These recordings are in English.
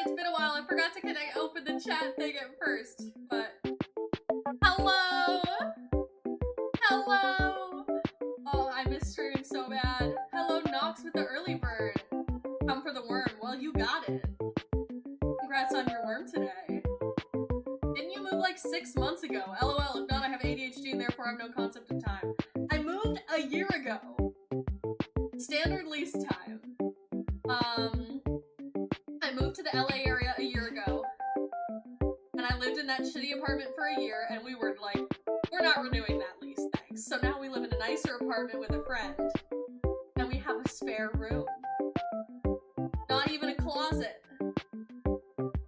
It's been a while. I forgot to open the chat thing at first, but hello, hello. Oh, I miss streaming so bad. Hello, Nox with the early bird. Come for the worm. Well, you got it. Congrats on your worm today. Didn't you move like 6 months ago? LOL. If not, I have ADHD and therefore I have no concept of time. I moved a year ago. Standard lease time. I moved to the LA area a year ago, and I lived in that shitty apartment for a year, and we were like, we're not renewing that lease, thanks. So now we live in a nicer apartment with a friend, and we have a spare room. Not even a closet.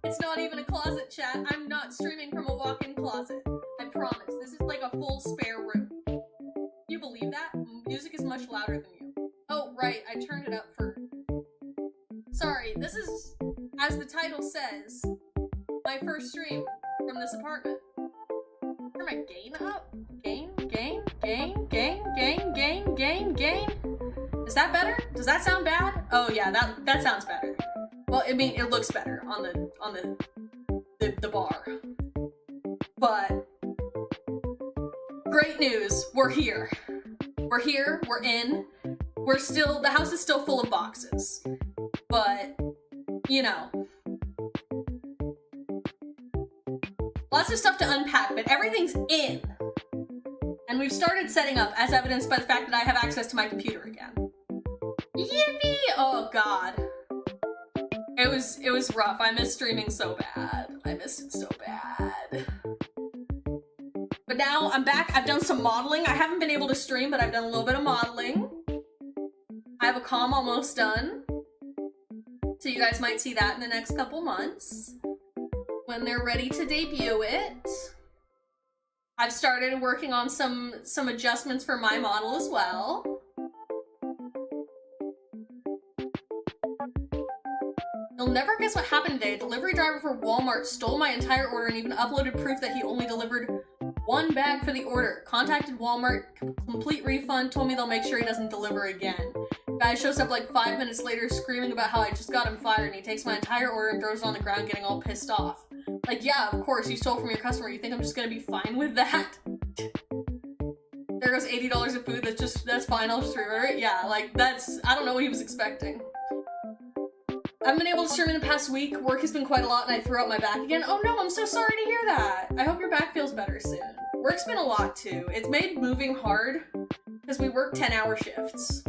It's not even a closet, chat. I'm not streaming from a walk-in closet. I promise. This is like a full spare room. You believe that? Music is much louder than you. Oh, right. I turned it up for Sorry, this is, as the title says, my first stream from this apartment. Turn my gain up? Gain? Is that better? Does that sound bad? Oh yeah, that sounds better. Well, I mean, it looks better on the bar. But great news, we're here. We're here, we're in. We're still, the house is still full of boxes. But, you know. Lots of stuff to unpack, but everything's in. And we've started setting up, as evidenced by the fact that I have access to my computer again. Yippee! Oh god. It was rough. I miss streaming so bad. I missed it so bad. But now I'm back. I've done some modeling. I haven't been able to stream, but I've done a little bit of modeling. I have a comm almost done. So you guys might see that in the next couple months when they're ready to debut it. I've started working on some adjustments for my model as well. You'll never guess what happened today. A delivery driver for Walmart stole my entire order and even uploaded proof that he only delivered one bag for the order. Contacted Walmart, complete refund, told me they'll make sure he doesn't deliver again. Guy shows up like 5 minutes later screaming about how I just got him fired, and he takes my entire order and throws it on the ground getting all pissed off. Like, yeah, of course, you stole from your customer. You think I'm just gonna be fine with that? There goes $80 of food, that's fine, I'll just reorder it. Yeah, like, I don't know what he was expecting. I haven't been able to stream in the past week. Work has been quite a lot and I threw out my back again. Oh no, I'm so sorry to hear that. I hope your back feels better soon. Work's been a lot too. It's made moving hard because we work 10-hour shifts.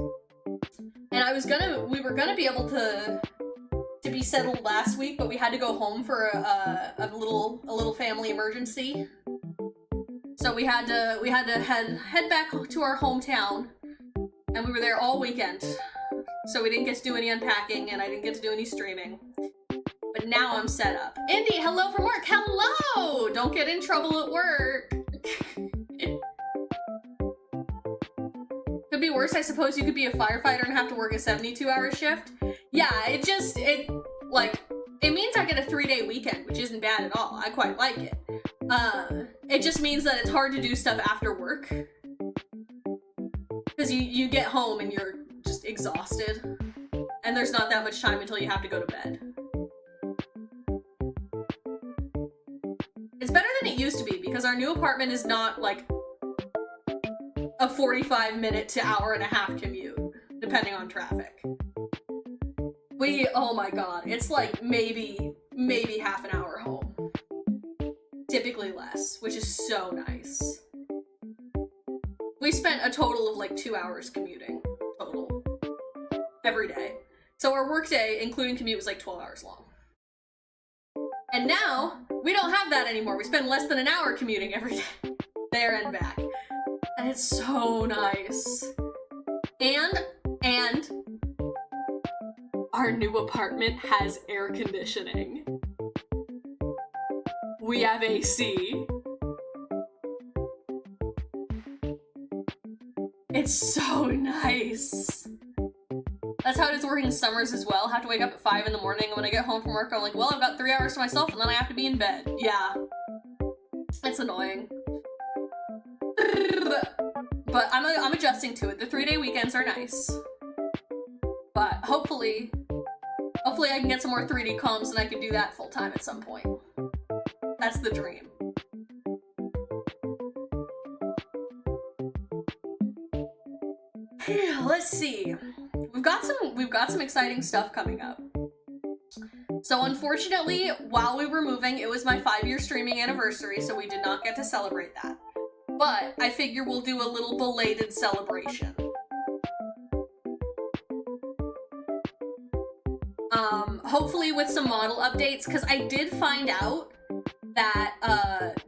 And we were gonna be able to be settled last week, but we had to go home for a little family emergency. So we had to head back to our hometown, and we were there all weekend. So we didn't get to do any unpacking, and I didn't get to do any streaming. But now I'm set up. Indy, hello from work. Hello! Don't get in trouble at work. Could be worse, I suppose. You could be a firefighter and have to work a 72-hour shift. Yeah, it means I get a 3-day weekend, which isn't bad at all. I quite like it. It just means that it's hard to do stuff after work. Because you get home and you're just exhausted. And there's not that much time until you have to go to bed. It's better than it used to be, because our new apartment is not like a 45-minute to hour-and-a-half commute, depending on traffic. Oh my god, it's like maybe half an hour home. Typically less, which is so nice. We spent a total of like 2 hours commuting, total, every day. So our work day, including commute, was like 12 hours long. And now, we don't have that anymore. We spend less than an hour commuting every day, there and back. And it's so nice. And our new apartment has air conditioning. We have AC. It's so nice. That's how it is working summers as well. I have to wake up at 5 in the morning, and when I get home from work, I'm like, well, I've got 3 hours to myself, and then I have to be in bed. Yeah. It's annoying. But I'm adjusting to it. The 3-day weekends are nice. But hopefully I can get some more 3D comms and I can do that full time at some point. That's the dream. Let's see. We've got some exciting stuff coming up. So unfortunately, while we were moving, it was my 5-year streaming anniversary, so we did not get to celebrate that. But I figure we'll do a little belated celebration. Hopefully with some model updates, because I did find out that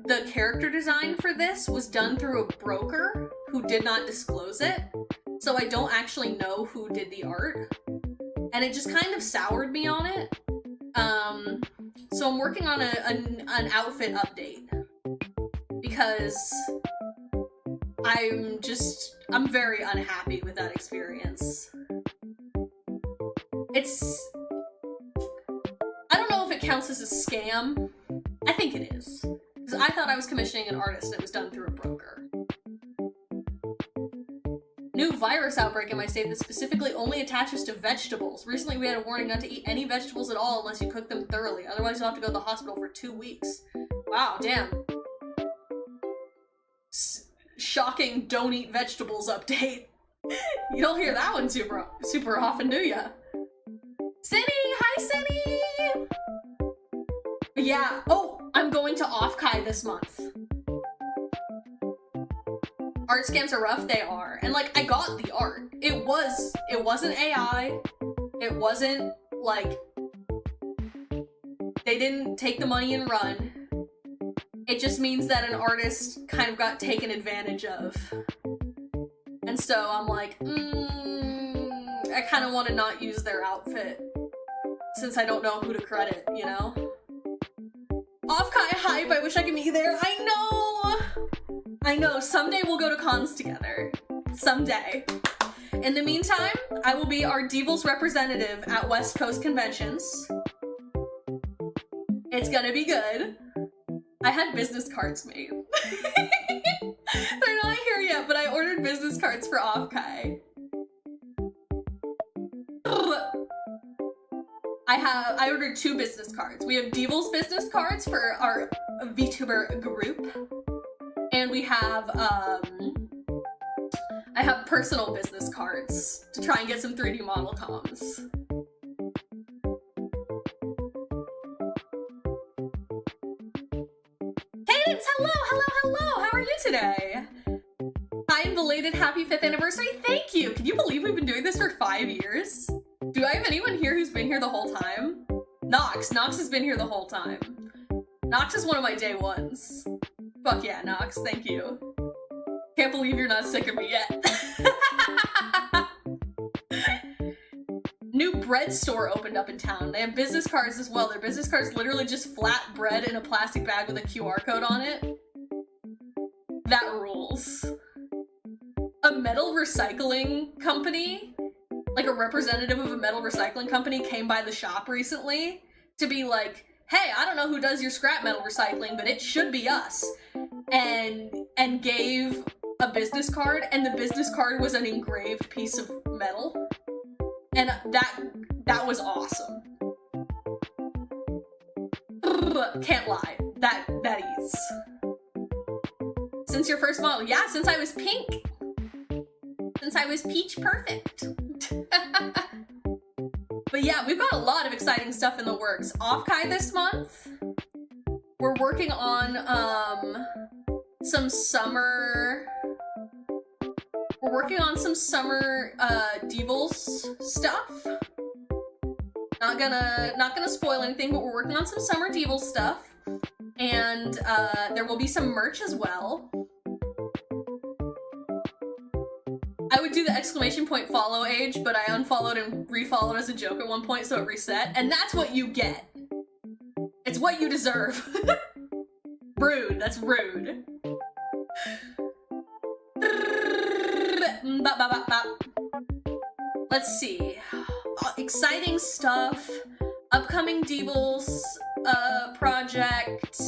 the character design for this was done through a broker who did not disclose it. So I don't actually know who did the art. And it just kind of soured me on it. So I'm working on an outfit update. Because I'm very unhappy with that experience. counts as a scam? I think it is. Because I thought I was commissioning an artist and it was done through a broker. New virus outbreak in my state that specifically only attaches to vegetables. Recently we had a warning not to eat any vegetables at all unless you cook them thoroughly. Otherwise you'll have to go to the hospital for 2 weeks. Wow, damn. Shocking don't eat vegetables update. You don't hear that one super often, do ya? Cindy! Hi, Cindy! But yeah, oh, I'm going to Off-Kai this month. Art scams are rough, they are. And like, I got the art. It wasn't AI. It wasn't like, they didn't take the money and run. It just means that an artist kind of got taken advantage of. And so I'm like, I kind of want to not use their outfit since I don't know who to credit, you know? Off-Kai hype, I wish I could be there. I know, someday we'll go to cons together. Someday. In the meantime, I will be our Devils representative at West Coast conventions. It's gonna be good. I had business cards made. They're not here yet, but I ordered business cards for Off-Kai. I ordered 2 business cards. We have Devils business cards for our VTuber group. And we have, I have personal business cards to try and get some 3D model comms. Cadence, hello! How are you today? Hi, and belated happy 5th anniversary. Thank you! Can you believe we've been doing this for 5 years? Do I have anyone here who's been here the whole time? Nox has been here the whole time. Nox is one of my day ones. Fuck yeah, Nox, thank you. Can't believe you're not sick of me yet. New bread store opened up in town. They have business cards as well. Their business cards literally just flat bread in a plastic bag with a QR code on it. That rules. A metal recycling company, like a representative of a metal recycling company, came by the shop recently to be like, hey, I don't know who does your scrap metal recycling, but it should be us. And gave a business card, and the business card was an engraved piece of metal. And that was awesome. Can't lie. That is. Since your first model. Yeah, since I was pink. Since I was peach perfect. But yeah, we've got a lot of exciting stuff in the works. Off-Kai this month. We're working on some summer Devils stuff. Not gonna spoil anything, but we're working on some summer Devils stuff. And there will be some merch as well. I would do the exclamation point follow age, but I unfollowed and refollowed as a joke at one point, so it reset. And that's what you get. It's what you deserve. Rude, that's rude. Let's see. Exciting stuff. Upcoming Devils project.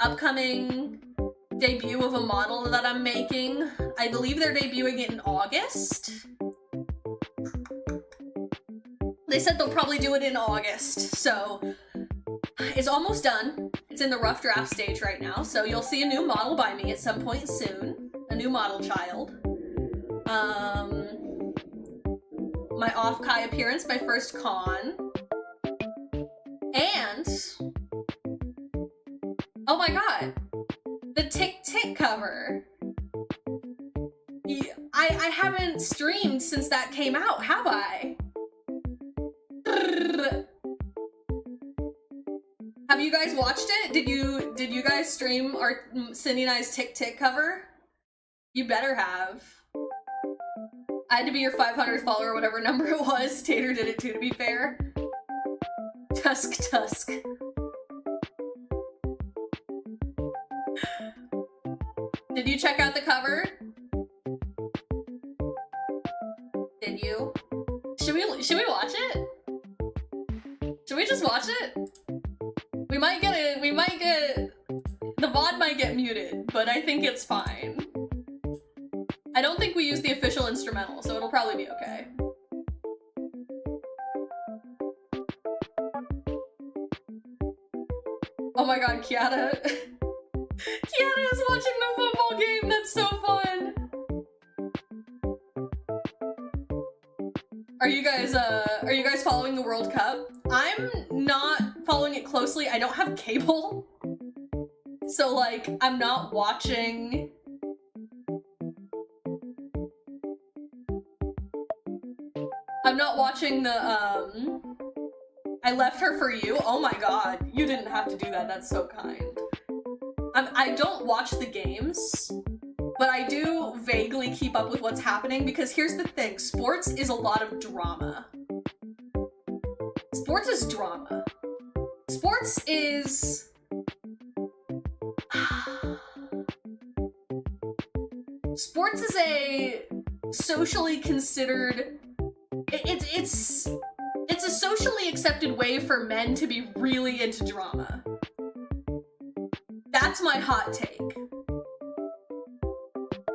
Upcoming debut of a model that I'm making. I believe they're debuting it in August. They said they'll probably do it in August, so it's almost done. It's in the rough draft stage right now, so you'll see a new model by me at some point soon. A new model child. My Off-Kai appearance, my first con. And oh my god, the Tick Tick cover. I haven't streamed since that came out, have I? Have you guys watched it? Did you guys stream our Cindy and I's Tick Tick cover? You better have. I had to be your 500th follower, whatever number it was. Tater did it too, to be fair. Tusk. Did you check out the cover? Did you? Should we watch it? Should we just watch it? We might get the VOD might get muted, but I think it's fine. I don't think we use the official instrumental, so it'll probably be okay. Oh my god, Kiara. Kiara is watching the football game, that's so fun! Are you guys following the World Cup? I'm not following it closely, I don't have cable. So like, I'm not watching... the, I Left Her For You. Oh my god, you didn't have to do that, that's so kind. I don't watch the games, but I do vaguely keep up with what's happening because here's the thing, sports is a lot of drama. Sports is drama. Sports is... Sports is a socially considered... It's a socially accepted way for men to be really into drama. That's my hot take.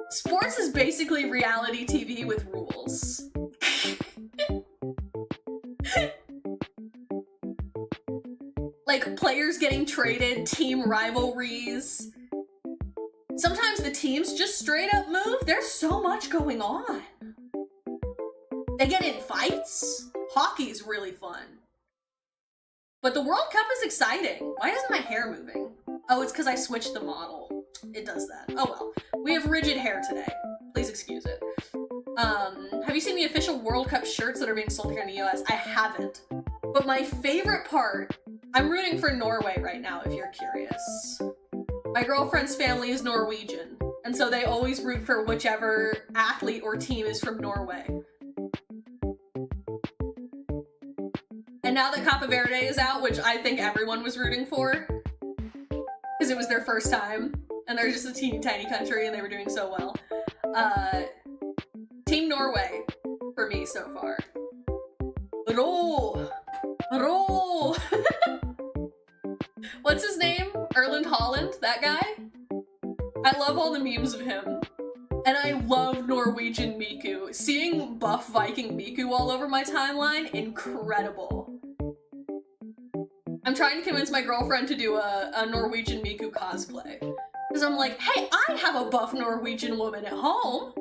Sports is basically reality TV with rules. Like players getting traded, team rivalries. Sometimes the teams just straight up move. There's so much going on. They get in fights. Hockey's really fun. But the World Cup is exciting. Why isn't my hair moving? Oh, it's because I switched the model. It does that. Oh well. We have rigid hair today. Please excuse it. Have you seen the official World Cup shirts that are being sold here in the US? I haven't. But my favorite part, I'm rooting for Norway right now, if you're curious. My girlfriend's family is Norwegian, and so they always root for whichever athlete or team is from Norway. And now that Cape Verde is out, which I think everyone was rooting for, because it was their first time, and they're just a teeny tiny country and they were doing so well. Team Norway for me so far. Roll! Roll! What's his name? Erland Holland? That guy? I love all the memes of him. And I love Norwegian Miku. Seeing buff Viking Miku all over my timeline, incredible. I'm trying to convince my girlfriend to do a Norwegian Miku cosplay. Because I'm like, hey, I have a buff Norwegian woman at home.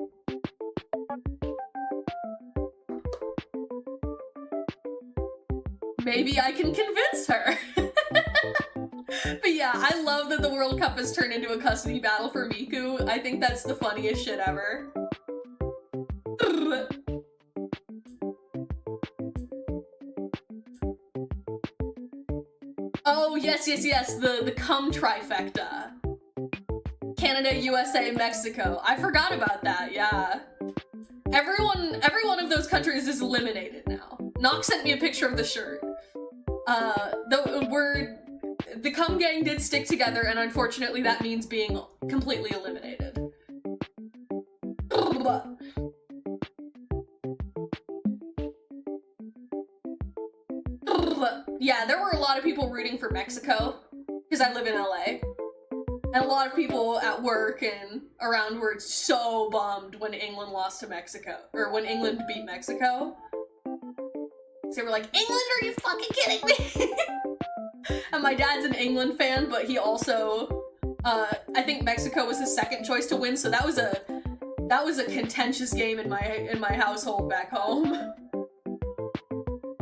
Maybe I can convince her. But yeah, I love that the World Cup has turned into a custody battle for Miku. I think that's the funniest shit ever. Oh, yes, yes, yes, the cum trifecta. Canada, USA, Mexico. I forgot about that, yeah. Every one of those countries is eliminated now. Nox sent me a picture of the shirt. The cum gang did stick together, and unfortunately that means being completely eliminated. Yeah, there were a lot of people rooting for Mexico, because I live in LA. And a lot of people at work and around were so bummed when England lost to Mexico, or when England beat Mexico. So they were like, England, are you fucking kidding me? And my dad's an England fan, but he also, I think Mexico was his second choice to win, so that was a contentious game in my household back home.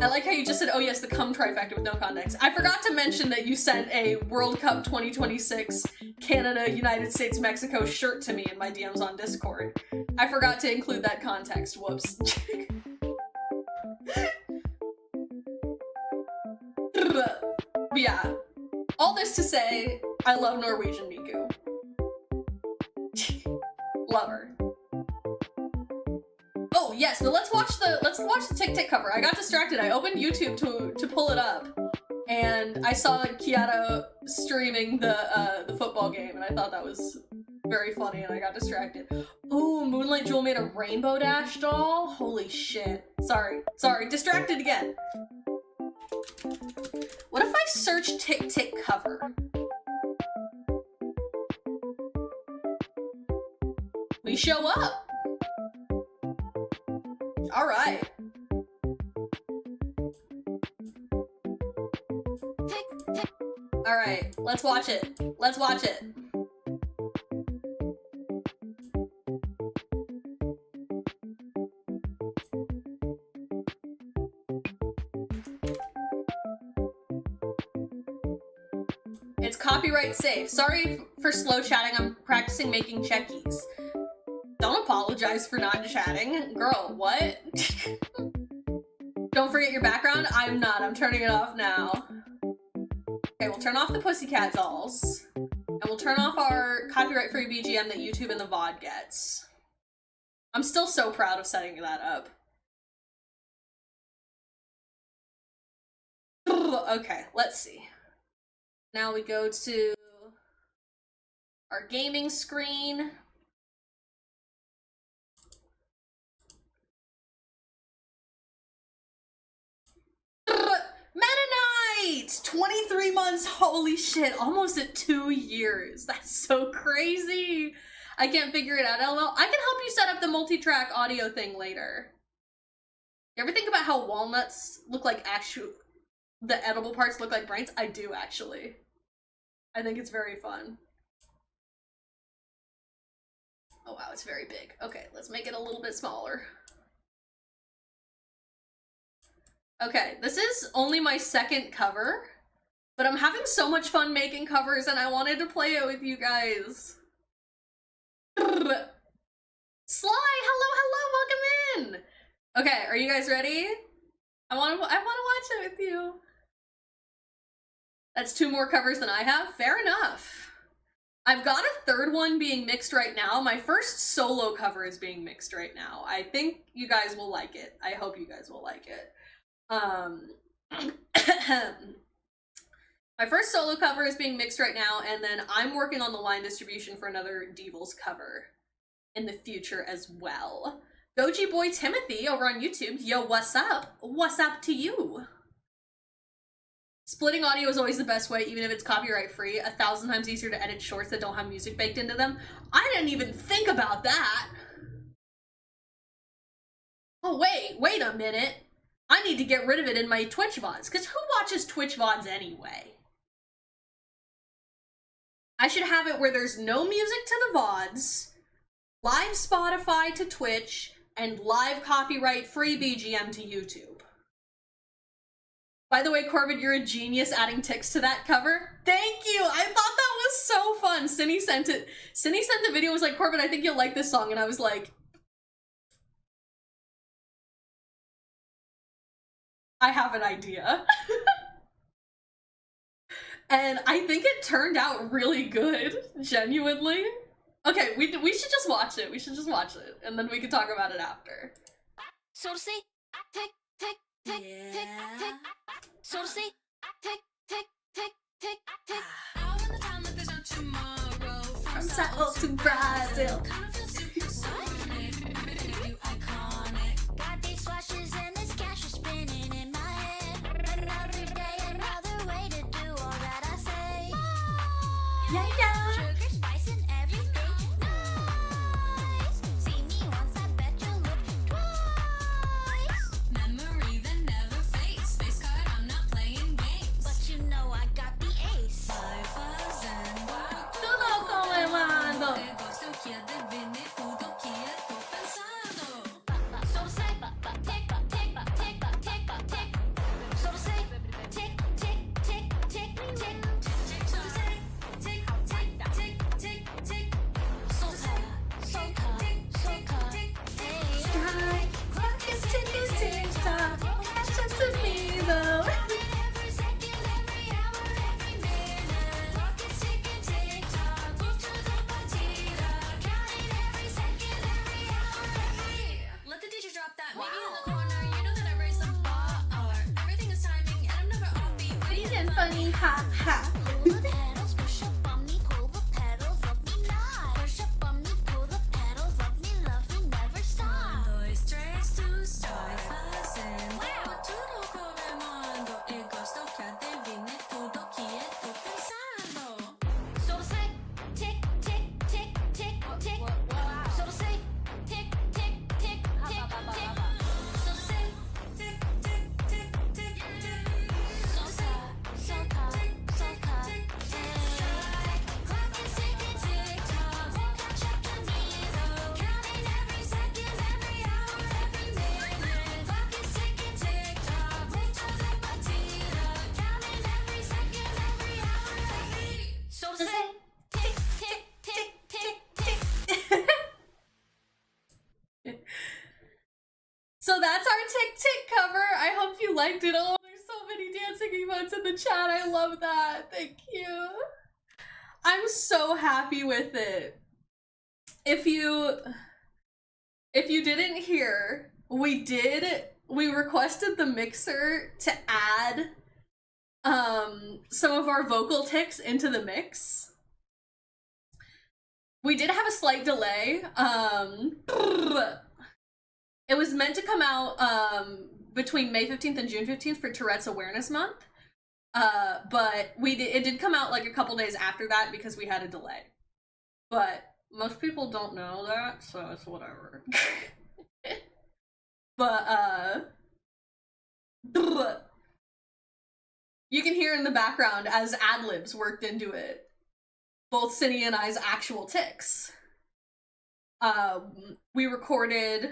I like how you just said, oh yes, the cum trifecta with no context. I forgot to mention that you sent a World Cup 2026 Canada, United States, Mexico shirt to me in my DMs on Discord. I forgot to include that context, whoops. But yeah, all this to say, I love Norwegian Miku. Love her. Oh yes, but let's watch the Tick Tick cover. I got distracted. I opened YouTube to pull it up, and I saw Kiara streaming the football game, and I thought that was very funny, and I got distracted. Ooh, Moonlight Jewel made a Rainbow Dash doll? Holy shit. Sorry, distracted again. just search Tick Tick cover. We show up. All right. All right, let's watch it. Let's watch it. It's copyright safe. Sorry for slow chatting. I'm practicing making checkies. Don't apologize for not chatting. Girl, what? Don't forget your background? I'm not. I'm turning it off now. Okay, we'll turn off the Pussycat Dolls. And we'll turn off our copyright-free BGM that YouTube and the VOD gets. I'm still so proud of setting that up. Okay, let's see. Now we go to our gaming screen. Mennonite! 23 months, holy shit, almost at 2 years. That's so crazy. I can't figure it out, LOL. I can help you set up the multi-track audio thing later. You ever think about how walnuts look like the edible parts look like brains? I do, actually. I think it's very fun. Oh wow, it's very big. Okay, let's make it a little bit smaller. Okay, this is only my second cover, but I'm having so much fun making covers and I wanted to play it with you guys. Sly, hello, welcome in! Okay, are you guys ready? I wanna watch it with you. That's 2 more covers than I have? Fair enough. I've got a third one being mixed right now. My first solo cover is being mixed right now. I think you guys will like it. I hope you guys will like it. My first solo cover is being mixed right now, and then I'm working on the line distribution for another Devils cover in the future as well. Goji Boy Timothy over on YouTube. Yo, what's up? What's up to you? Splitting audio is always the best way, even if it's copyright free. 1,000 times easier to edit shorts that don't have music baked into them. I didn't even think about that. Oh, wait a minute. I need to get rid of it in my Twitch VODs, because who watches Twitch VODs anyway? I should have it where there's no music to the VODs, live Spotify to Twitch, and live copyright-free BGM to YouTube. By the way, Corbin, you're a genius adding ticks to that cover. Thank you! I thought that was so fun. Cindy sent it. Cindy sent the video, was like, Corbin, I think you'll like this song, and I was like, I have an idea. And I think it turned out really good, genuinely. Okay, we should just watch it. We should just watch it, and then we can talk about it after. So to see, tick, tick, tick, tick, tick. So to see, tick, tick, tick, tick, tick. Out in the town like there's no tomorrow. From Seattle to Brazil. Got these flashes and this cash is spinning in my head. Another day, another way to do all that I say. Yeah. Sugar, spice, and everything nice. See me once, I bet you'll look twice. Memory that never fades. Space card, I'm not playing games. But you know I got the ace. 5,000. Todo comemorando. Funny, ha ha. Pull the pedals, push up on me, pull the pedals, love me not. Push up on me, pull the pedals, love me, never stop. Wow. Tick Tick cover. I hope you liked it. Oh, there's so many dancing emotes in the chat. I love that. Thank you. I'm so happy with it. If you didn't hear, we requested the mixer to add some of our vocal ticks into the mix. We did have a slight delay. It was meant to come out between May 15th and June 15th for Tourette's Awareness Month. But it did come out like a couple days after that because we had a delay. But most people don't know that, so it's whatever. But you can hear in the background as ad-libs worked into it both Cindy and I's actual ticks. We recorded...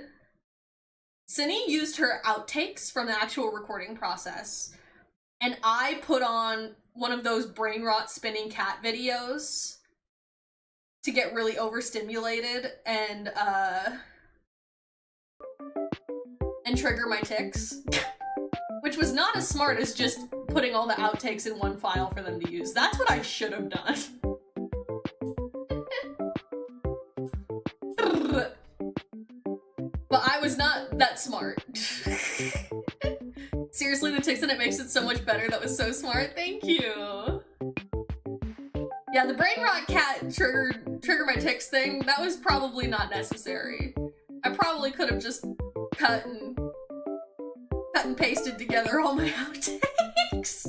Cindy used her outtakes from the actual recording process, and I put on one of those brain rot spinning cat videos to get really overstimulated and trigger my tics, which was not as smart as just putting all the outtakes in one file for them to use. That's what I should have done. But I was not that smart. Seriously, the tics in it makes it so much better. That was so smart. Thank you. Yeah, the brain rot cat trigger my tics thing, that was probably not necessary. I probably could have just cut and pasted together all my outtakes.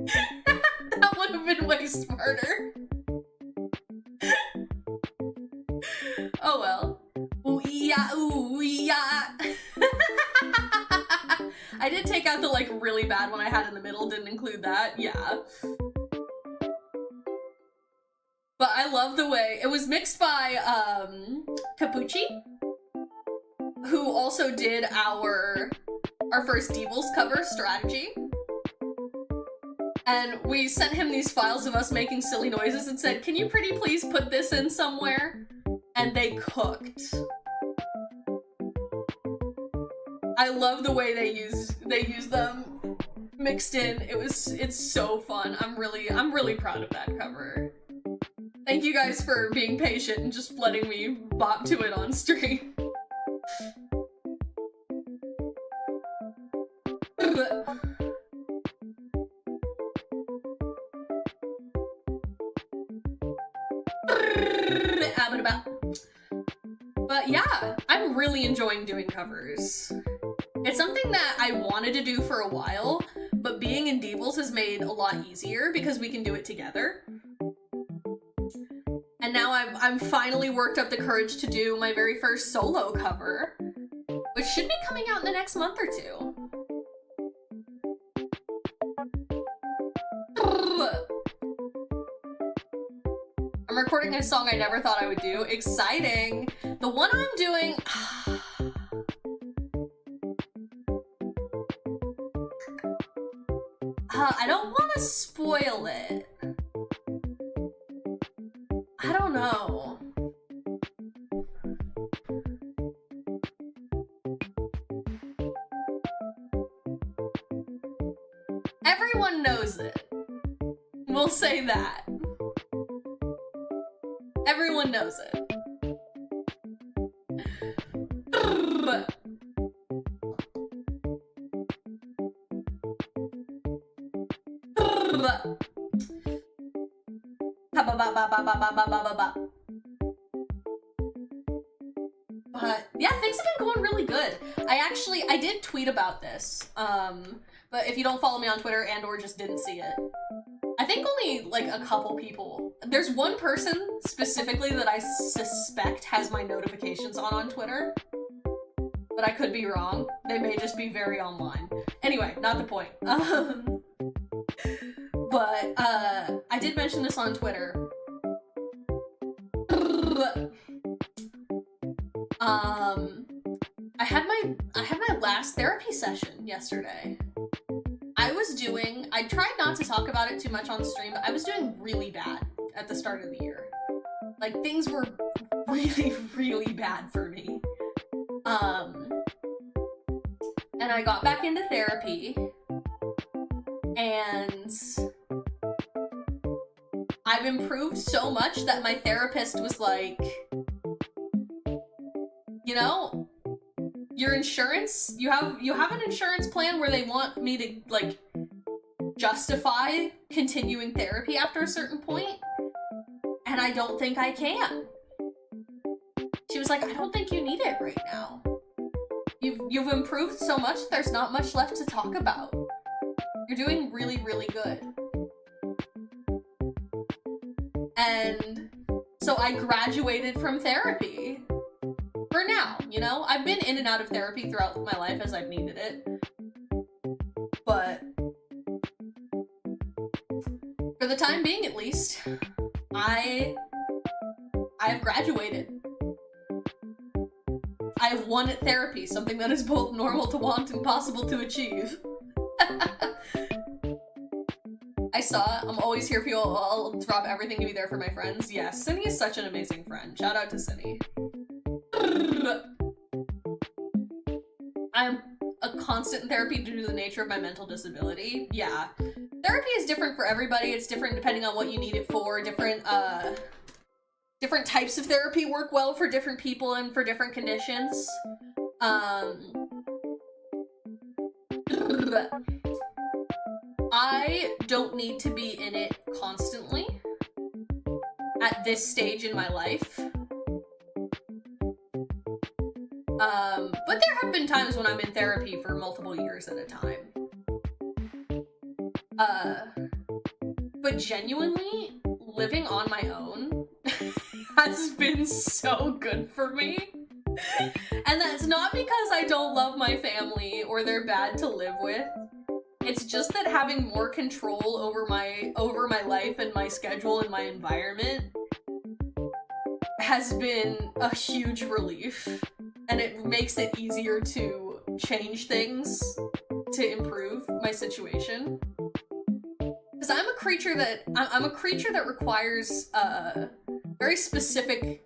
That would have been way smarter. Oh well. Ooh yeah, ooh yeah. I did take out the like really bad one I had in the middle, didn't include that, yeah. But I love the way it was mixed by Capucci, who also did our first Devils cover, Strategy. And we sent him these files of us making silly noises and said, can you pretty please put this in somewhere? And they cooked. I love the way they use them mixed in. It's so fun. I'm really proud of that cover. Thank you guys for being patient and just letting me bop to it on stream. But yeah, I'm really enjoying doing covers. It's something that I wanted to do for a while, but being in Devils has made a lot easier because we can do it together. And now I'm finally worked up the courage to do my very first solo cover, which should be coming out in the next month or two. I'm recording a song I never thought I would do. Exciting! The one I'm doing... I don't want to spoil it. I don't know. Everyone knows it. We'll say that. Everyone knows it. But yeah, things have been going really good. I did tweet about this, but if you don't follow me on Twitter and or just didn't see it, I think only like a couple people. There's one person specifically that I suspect has my notifications on Twitter, but I could be wrong. They may just be very online. Anyway, not the point. But I did mention this on Twitter. I had my last therapy session yesterday. I tried not to talk about it too much on stream, but I was doing really bad at the start of the year. Like, things were really, really bad for me. And I got back into therapy, and I've improved so much that my therapist was like, you know, your insurance, you have an insurance plan where they want me to, like, justify continuing therapy after a certain point, and I don't think I can. She was like, I don't think you need it right now. You've improved so much, there's not much left to talk about. You're doing really, really good. And so I graduated from therapy. For now, you know? I've been in and out of therapy throughout my life as I've needed it. But for the time being, at least, I've graduated. I've won at therapy, something that is both normal to want and possible to achieve. I'm always here for you. I'll drop everything to be there for my friends. Yes, Cindy is such an amazing friend. Shout out to Cindy. I'm a constant in therapy due to the nature of my mental disability. Yeah. Therapy is different for everybody. It's different depending on what you need it for. Different types of therapy work well for different people and for different conditions. I don't need to be in it constantly at this stage in my life. But there have been times when I'm in therapy for multiple years at a time. But genuinely, living on my own has been so good for me. And that's not because I don't love my family or they're bad to live with. It's just that having more control over my life and my schedule and my environment has been a huge relief. And it makes it easier to change things to improve my situation. Because I'm a creature that requires very specific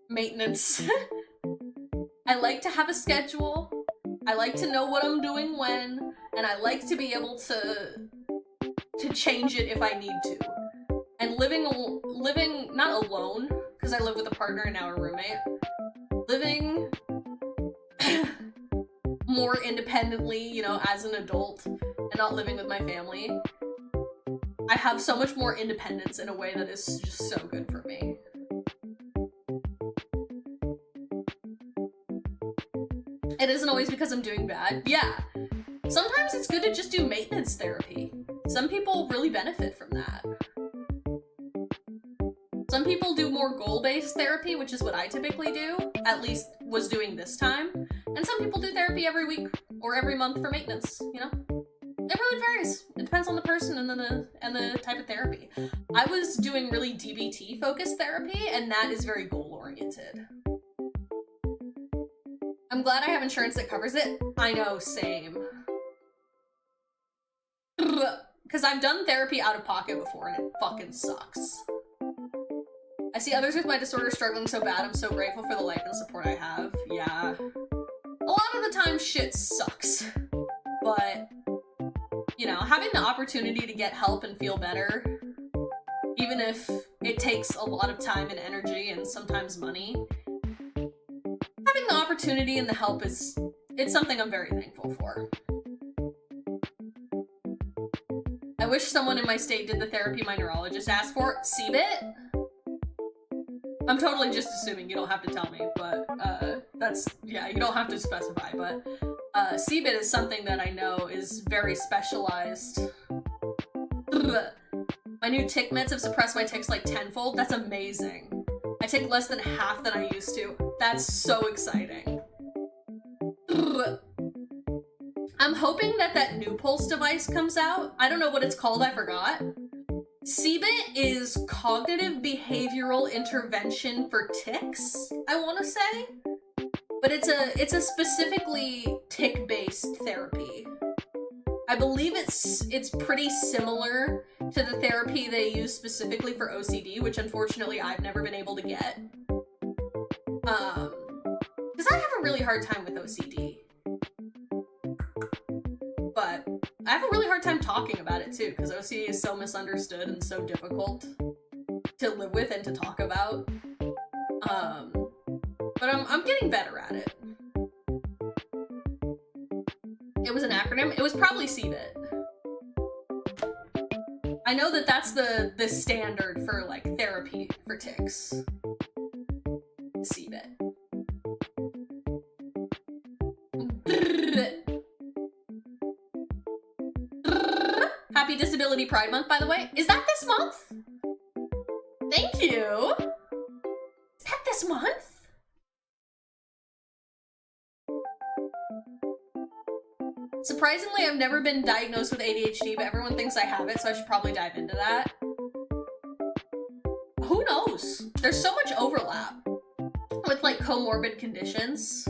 maintenance. I like to have a schedule. I like to know what I'm doing when, and I like to be able to change it if I need to. And living not alone, because I live with a partner and now a roommate. Living more independently, you know, as an adult and not living with my family. I have so much more independence in a way that is just so good for me. It isn't always because I'm doing bad. Yeah. Sometimes it's good to just do maintenance therapy. Some people really benefit from that. Some people do more goal-based therapy, which is what I typically do, at least was doing this time. And some people do therapy every week or every month for maintenance, you know? It really varies. It depends on the person and the type of therapy. I was doing really DBT-focused therapy, and that is very goal-oriented. I'm glad I have insurance that covers it. I know, same. Because I've done therapy out of pocket before, and it fucking sucks. I see others with my disorder struggling so bad. I'm so grateful for the life and support I have. Yeah. A lot of the time, shit sucks. But, you know, having the opportunity to get help and feel better, even if it takes a lot of time and energy and sometimes money, having the opportunity and the help it's something I'm very thankful for. I wish someone in my state did the therapy my neurologist asked for. CBIT? I'm totally just assuming, you don't have to tell me, but yeah, you don't have to specify, but CBIT is something that I know is very specialized. My new tick meds have suppressed my tics like tenfold. That's amazing. I take less than half than I used to. That's so exciting. I'm hoping that new Pulse device comes out. I don't know what it's called, I forgot. CBIT is cognitive behavioral intervention for tics, I want to say. But it's a specifically tick-based therapy. I believe it's pretty similar to the therapy they use specifically for OCD, which unfortunately I've never been able to get. Because I have a really hard time with OCD. I have a really hard time talking about it too, because OCD is so misunderstood and so difficult to live with and to talk about. But I'm getting better at it. It was an acronym. It was probably CBIT. I know that that's the standard for like therapy for tics. CBIT. Happy Disability Pride Month, by the way. Is that this month? Thank you. Is that this month? Surprisingly, I've never been diagnosed with ADHD, but everyone thinks I have it, so I should probably dive into that. Who knows? There's so much overlap with, like, comorbid conditions.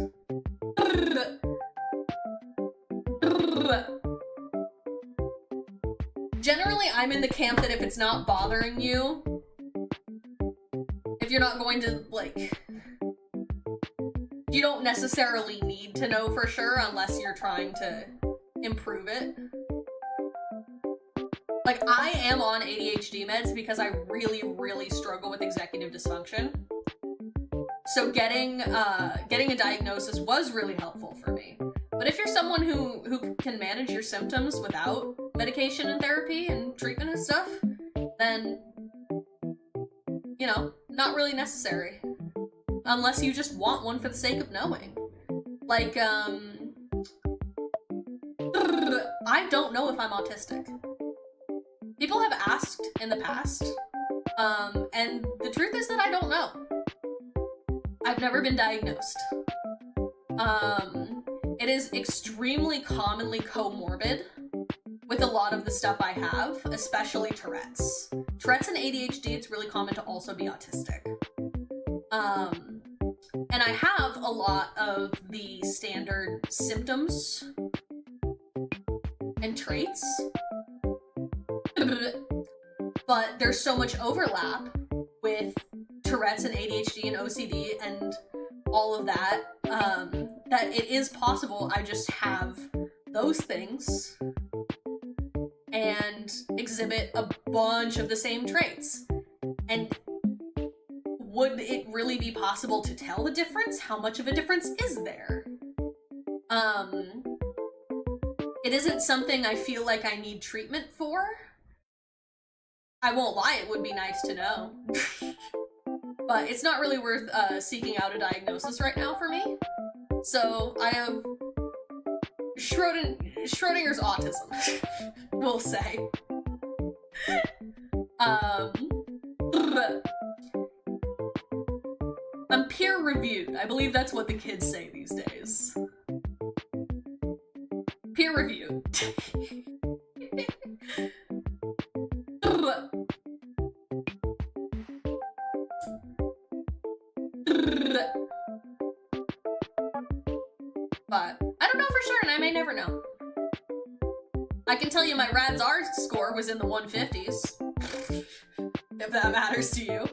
Generally, I'm in the camp that if it's not bothering you, if you're not going to, like, you don't necessarily need to know for sure unless you're trying to improve it. Like, I am on ADHD meds because I really, really struggle with executive dysfunction. So getting a diagnosis was really helpful for me. But if you're someone who can manage your symptoms without medication and therapy and treatment and stuff, then, you know, not really necessary. Unless you just want one for the sake of knowing. Like, I don't know if I'm autistic. People have asked in the past, and the truth is that I don't know. I've never been diagnosed. It is extremely commonly comorbid with a lot of the stuff I have, especially Tourette's. Tourette's and ADHD, it's really common to also be autistic. And I have a lot of the standard symptoms and traits, but there's so much overlap with Tourette's and ADHD and OCD and all of that, that it is possible I just have those things and exhibit a bunch of the same traits. And would it really be possible to tell the difference? How much of a difference is there? It isn't something I feel like I need treatment for. I won't lie, it would be nice to know. But it's not really worth seeking out a diagnosis right now for me. So I have Schrodinger's autism, we'll say. I'm peer-reviewed. I believe that's what the kids say these days. Peer-reviewed. But I don't know for sure, and I may never know. I can tell you my RADS R score was in the 150s. If that matters to you.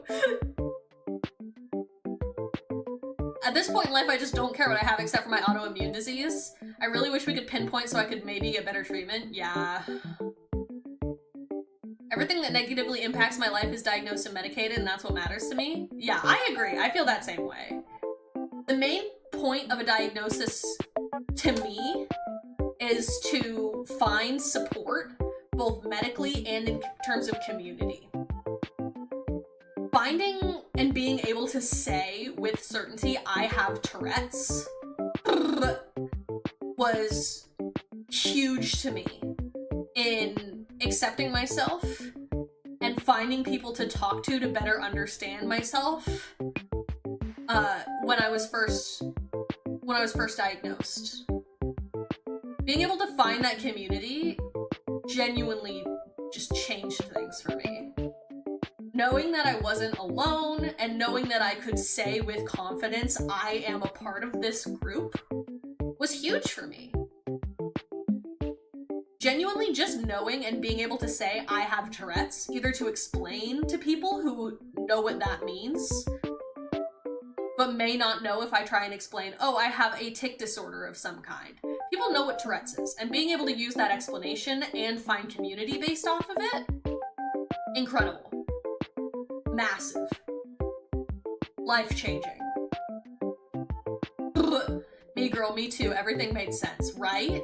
At this point in life, I just don't care what I have except for my autoimmune disease. I really wish we could pinpoint so I could maybe get better treatment. Yeah. Everything that negatively impacts my life is diagnosed and medicated, and that's what matters to me. Yeah, I agree. I feel that same way. The main point of a diagnosis, to me, is to find support, both medically and in terms of community. Finding and being able to say with certainty, I have Tourette's, was huge to me in accepting myself and finding people to talk to better understand myself when I was first diagnosed. Being able to find that community genuinely just changed things for me. Knowing that I wasn't alone and knowing that I could say with confidence, I am a part of this group, was huge for me. Genuinely just knowing and being able to say I have Tourette's, either to explain to people who know what that means, but may not know if I try and explain, oh, I have a tic disorder of some kind. people know what Tourette's is, and being able to use that explanation and find community based off of it, incredible. Massive. Life-changing. Me girl, me too, everything made sense, right?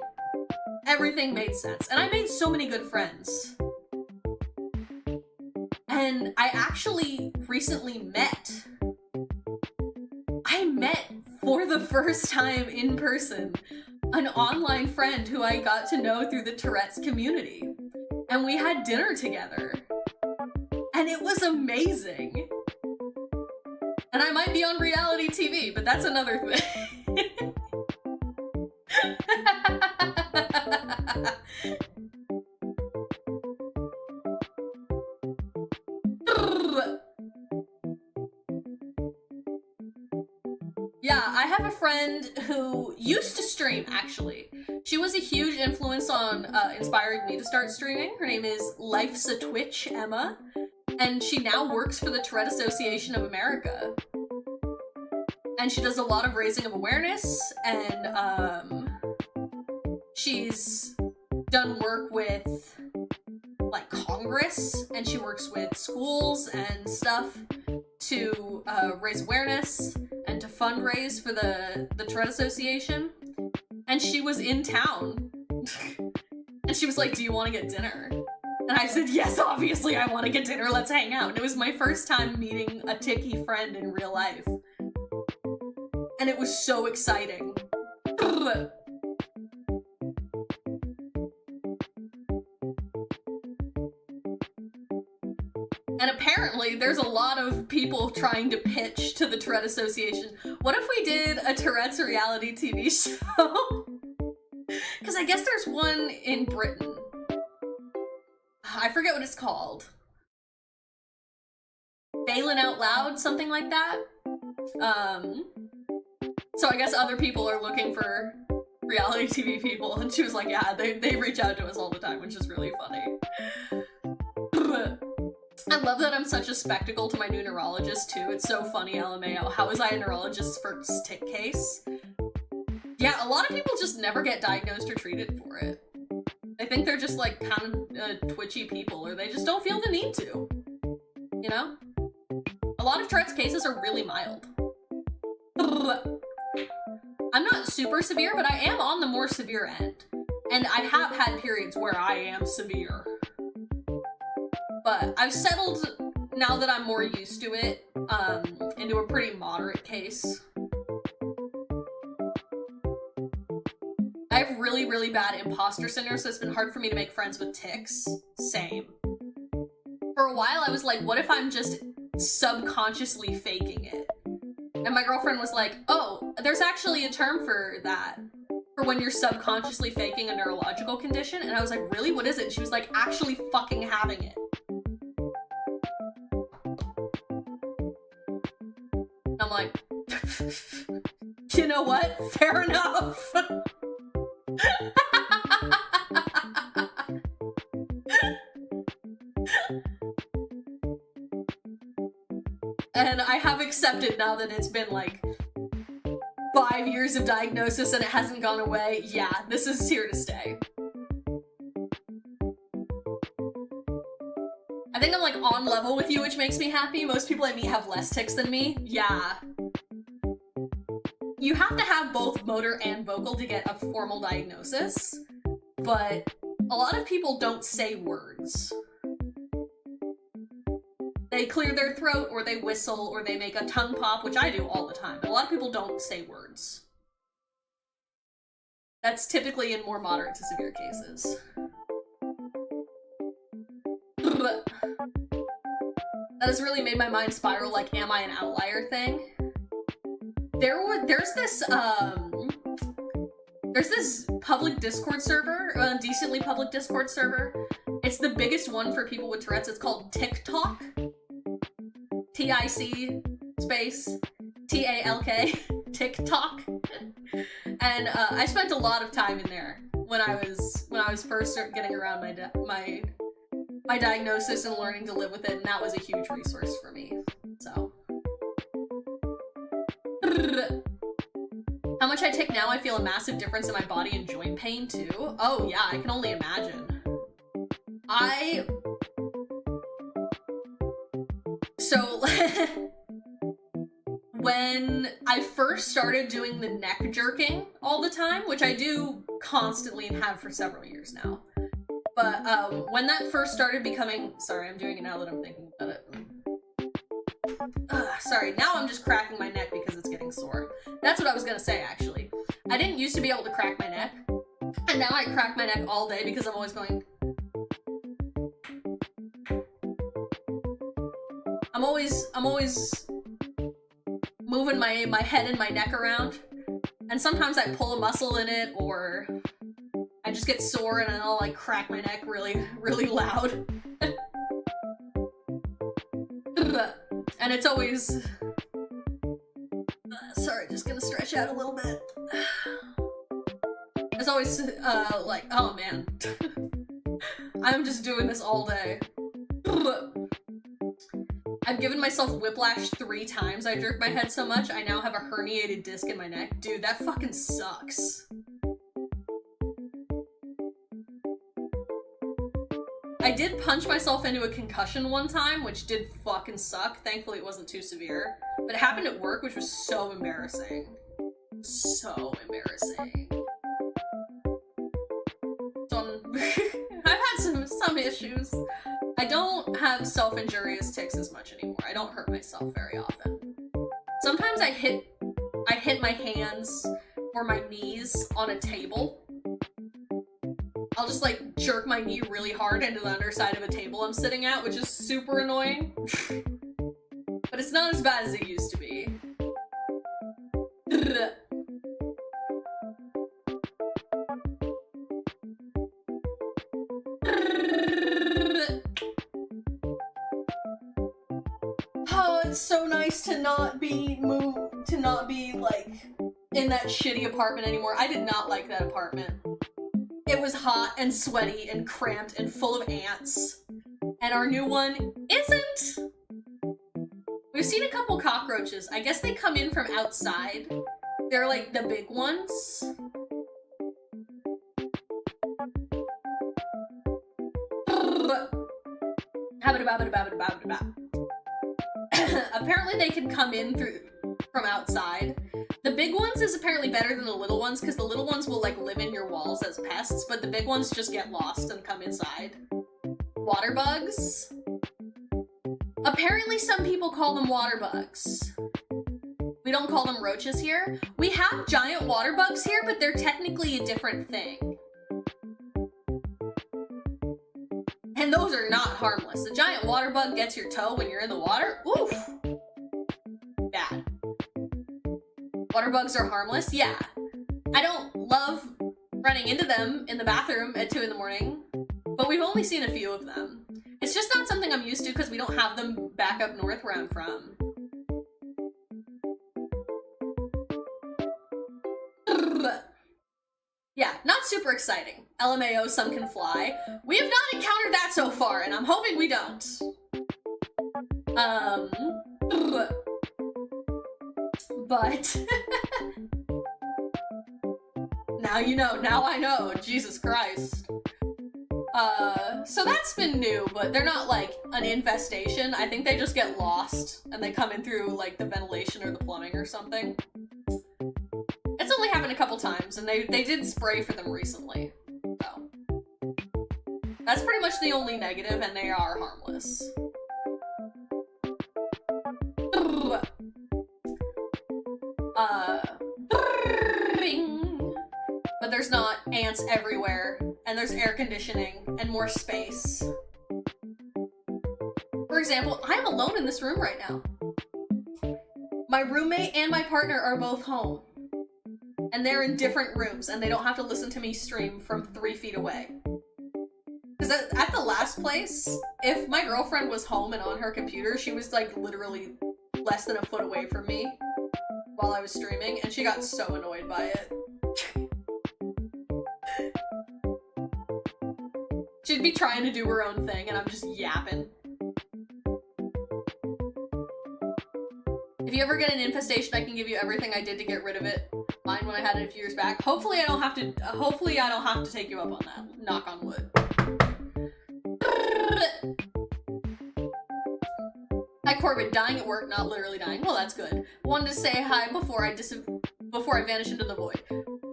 Everything made sense. And I made so many good friends. And I actually recently met for the first time in person an online friend who I got to know through the Tourette's community. And we had dinner together. And it was amazing. And I might be on reality TV, but that's another thing. Yeah, I have a friend who used to stream, actually. She was a huge influence on inspiring me to start streaming. Her name is Life's a Twitch, Emma. And she now works for the Tourette Association of America. And she does a lot of raising of awareness, and she's done work with, like, Congress, and she works with schools and stuff to raise awareness and to fundraise for the Tourette Association. And she was in town. And she was like, do you want to get dinner? And I said, yes, obviously I want to get dinner, let's hang out. And it was my first time meeting a Tiki friend in real life. And it was so exciting. And apparently there's a lot of people trying to pitch to the Tourette Association. What if we did a Tourette's reality TV show? Because I guess there's one in Britain. I forget what it's called. Bailin' Out Loud, something like that. So I guess other people are looking for reality TV people, and she was like, yeah, they reach out to us all the time, which is really funny. I love that I'm such a spectacle to my new neurologist, too. It's so funny, LMAO. How was I a neurologist's first tick case? Yeah, a lot of people just never get diagnosed or treated for it. They think they're just, like, kind of twitchy people, or they just don't feel the need to. You know? A lot of Tourette's cases are really mild. I'm not super severe, but I am on the more severe end. And I have had periods where I am severe. But I've settled, now that I'm more used to it, into a pretty moderate case. I have really, really bad imposter syndrome, so it's been hard for me to make friends with tics. Same. For a while, I was like, what if I'm just subconsciously faking it? And my girlfriend was like, oh, there's actually a term for that. For when you're subconsciously faking a neurological condition. And I was like, really? What is it? And she was like, actually fucking having it. And I'm like, you know what? Fair enough. And I have accepted now that it's been like 5 years of diagnosis and it hasn't gone away. Yeah, this is here to stay. I think I'm like on level with you, which makes me happy. Most people I meet have less tics than me. Yeah. You have to have both motor and vocal to get a formal diagnosis, but a lot of people don't say words. They clear their throat, or they whistle, or they make a tongue pop, which I do all the time, but a lot of people don't say words. That's typically in more moderate to severe cases. That has really made my mind spiral, like, am I an outlier thing? There's this public Discord server, a decently public Discord server. It's the biggest one for people with Tourette's. It's called TikTok. T-I-C space T-A-L-K. TikTok. And I spent a lot of time in there when I was first getting around my diagnosis and learning to live with it, and that was a huge resource for me. So. How much I take now, I feel a massive difference in my body and joint pain too. Oh yeah, I can only imagine. So, when I first started doing the neck jerking all the time, which I do constantly and have for several years now, but when that first started becoming, sorry, I'm doing it now that I'm thinking about it. Sorry, now I'm just cracking my neck because it's getting sore. That's what I was gonna say, actually. I didn't used to be able to crack my neck, and now I crack my neck all day because I'm always going... I'm always moving my head and my neck around, and sometimes I pull a muscle in it, or I just get sore and I'll like crack my neck really, really loud. And it's always... sorry, just gonna stretch out a little bit. It's always, like, oh man. I'm just doing this all day. I've given myself whiplash 3 times. I jerk my head so much, I now have a herniated disc in my neck. Dude, that fucking sucks. I did punch myself into a concussion one time, which did fucking suck. Thankfully it wasn't too severe. But it happened at work, which was so embarrassing. So embarrassing. So I've had some issues. I don't have self-injurious tics as much anymore. I don't hurt myself very often. Sometimes I hit my hands or my knees on a table. I'll just like jerk my knee really hard into the underside of a table I'm sitting at, which is super annoying. But it's not as bad as it used to be. Oh, it's so nice to not be like in that shitty apartment anymore. I did not like that apartment. It was hot and sweaty and cramped and full of ants. And our new one isn't. We've seen a couple cockroaches. I guess they come in from outside. They're like the big ones. Apparently they can come in from outside. The big ones is apparently better than the little ones because the little ones will like live in your walls as pests, but the big ones just get lost and come inside. Water bugs. Apparently some people call them water bugs. We don't call them roaches here. We have giant water bugs here, but they're technically a different thing. And those are not harmless. The giant water bug gets your toe when you're in the water. Oof. Bad. Water bugs are harmless? Yeah. I don't love running into them in the bathroom at 2 in the morning, but we've only seen a few of them. It's just not something I'm used to because we don't have them back up north where I'm from. Yeah, not super exciting. LMAO, some can fly. We have not encountered that so far, and I'm hoping we don't. But now you know, now I know, Jesus Christ. So that's been new, but they're not like an infestation. I think they just get lost and they come in through like the ventilation or the plumbing or something. It's only happened a couple times, and they did spray for them recently, so. That's pretty much the only negative, and they are harmless. But there's not ants everywhere, and there's air conditioning and more space. For example, I'm alone in this room right now. My roommate and my partner are both home. And they're in different rooms, and they don't have to listen to me stream from 3 feet away. Because at the last place, if my girlfriend was home and on her computer, she was like literally less than a foot away from me while I was streaming, and she got so annoyed by it. She'd be trying to do her own thing, and I'm just yapping. If you ever get an infestation, I can give you everything I did to get rid of it. mind when I had it a few years back. Hopefully I don't have to take you up on that. Knock on wood. Hi Corbin, dying at work, not literally dying. Well, that's good. Wanted to say hi before I vanish into the void.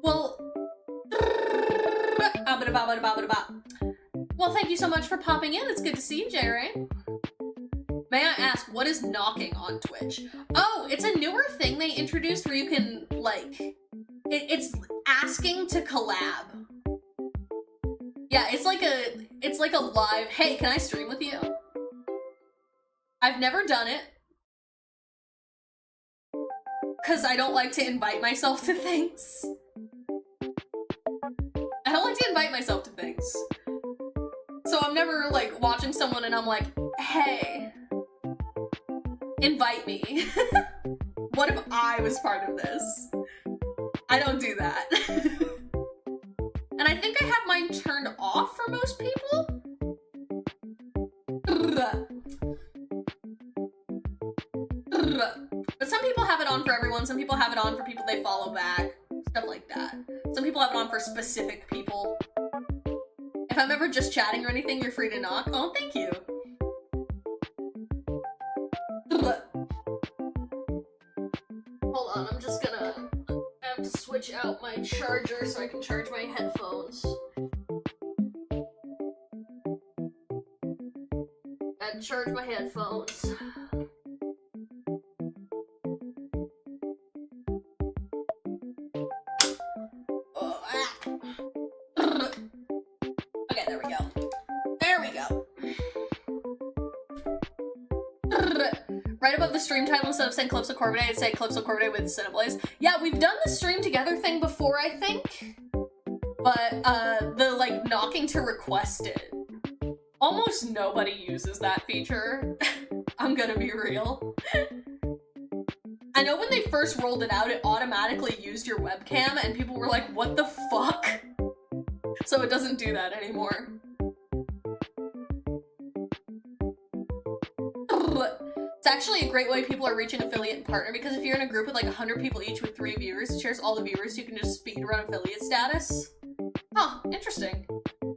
Well, well, thank you so much for popping in. It's good to see you, J-Ray. May I ask, what is knocking on Twitch? Oh, it's a newer thing they introduced where you can, like, it's asking to collab. Yeah, it's like a live, hey, can I stream with you? I've never done it. Because I don't like to invite myself to things. I don't like to invite myself to things. So I'm never, like, watching someone and I'm like, hey, invite me. What if I was part of this? I don't do that. And I think I have mine turned off for most people. But some people have it on for everyone. Some people have it on for people they follow back. Stuff like that. Some people have it on for specific people. If I'm ever just chatting or anything, you're free to knock. Oh, thank you. Hold on, I'm just gonna have to switch out my charger so I can charge my headphones. And charge my headphones. Okay, there we go. There we go. Right above the stream title, instead of saying Calypso Corvidae, I'd say Calypso Corvidae with Cineblaze. Yeah, we've done the stream together thing before, I think. But, the, like, knocking to request it. Almost nobody uses that feature. I'm gonna be real. I know when they first rolled it out, it automatically used your webcam, and people were like, what the fuck? So it doesn't do that anymore. It's actually a great way people are reaching affiliate and partner, because if you're in a group with like 100 people each with 3 viewers, it shares all the viewers, so you can just speed run affiliate status. Huh, interesting.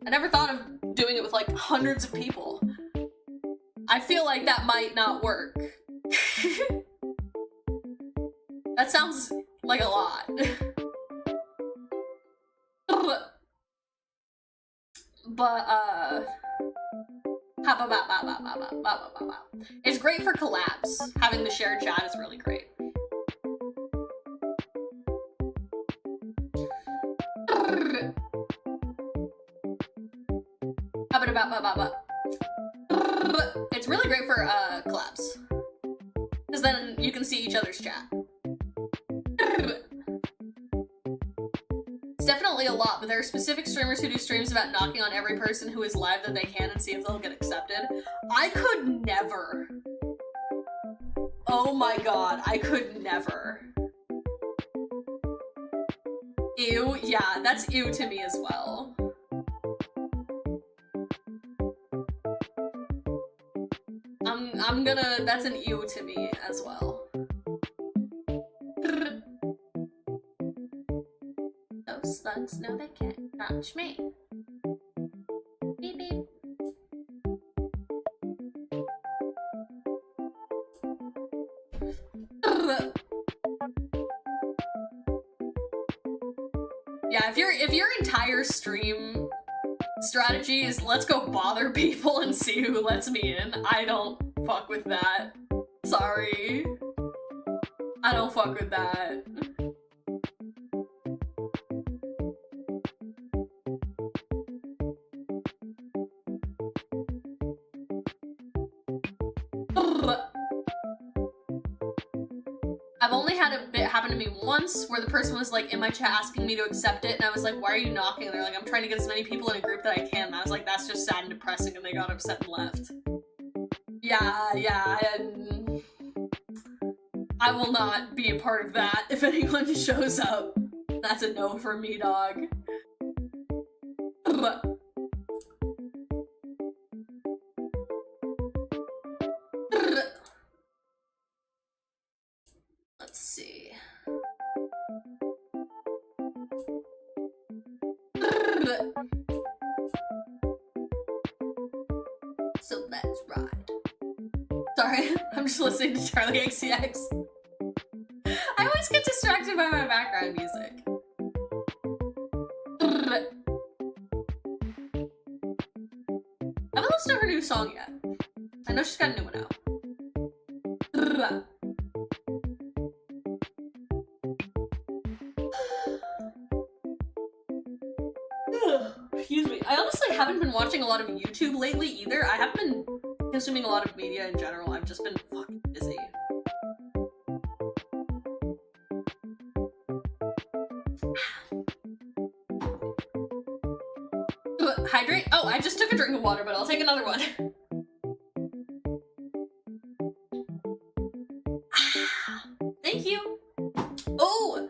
I never thought of doing it with like hundreds of people. I feel like that might not work. That sounds like a lot. But, it's great for collabs. Having the shared chat is really great. It's really great for collabs. Because then you can see each other's chat. It's definitely a lot, but there are specific streamers who do streams about knocking on every person who is live that they can and see if they'll get accepted. I could never. Oh my god, I could never. Ew, yeah, that's ew to me as well. That's an ew to me as well. Those slugs know they can't touch me. Beep beep. Yeah, if your entire stream strategy is let's go bother people and see who lets me in, I don't fuck with that. Sorry. I don't fuck with that. I've only had a bit happen to me once where the person was like in my chat asking me to accept it, and I was like, why are you knocking? And they're like, I'm trying to get as many people in a group that I can. And I was like, that's just sad and depressing, and they got upset and left. Yeah, and I will not be a part of that if anyone shows up. That's a no for me, dog. Let's see. ride. Sorry, I'm just listening to Charlie XCX. I always get distracted by my background music. I haven't listened to her new song yet. I know she's got a new one out. Excuse me. I honestly haven't been watching a lot of YouTube lately either. I haven't been consuming a lot of media in general. I've just been fucking busy. Hydrate? Oh, I just took a drink of water, but I'll take another one. Thank you. Oh,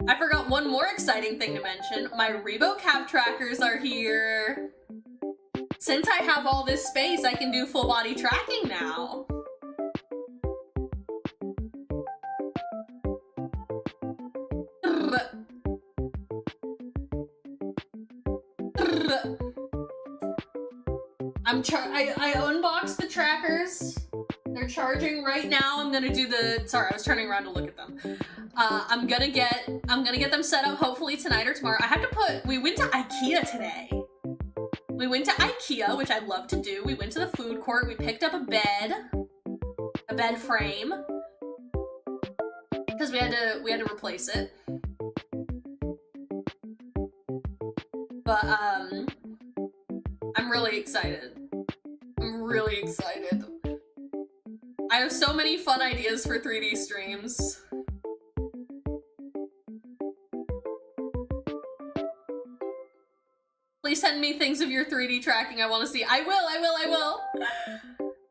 I forgot one more exciting thing to mention. My Rebo cap trackers are here. Since I have all this space, I can do full body tracking now. I unboxed the trackers. They're charging right now. I'm gonna do the, sorry, I was turning around to look at them. I'm gonna get them set up hopefully tonight or tomorrow. I have to put, we went to IKEA today. We went to IKEA, which I love to do. We went to the food court. We picked up a bed frame, because we had to replace it. But I'm really excited. I'm really excited. I have so many fun ideas for 3D streams. Please send me things of your 3D tracking. I want to see. I will.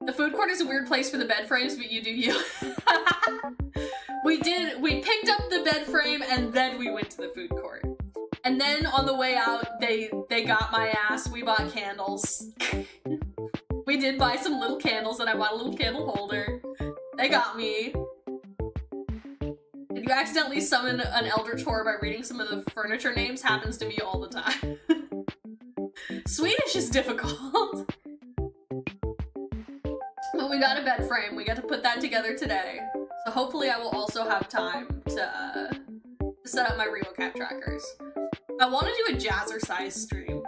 The food court is a weird place for the bed frames, but you do you. We picked up the bed frame and then we went to the food court. And then on the way out, they got my ass. We bought candles. We did buy some little candles and I bought a little candle holder. They got me. Did you accidentally summon an eldritch horror by reading some of the furniture names? Happens to me all the time. Swedish is difficult. But we got a bed frame. We got to put that together today. So hopefully I will also have time to set up my Rebo cat trackers. I want to do a jazzercise stream.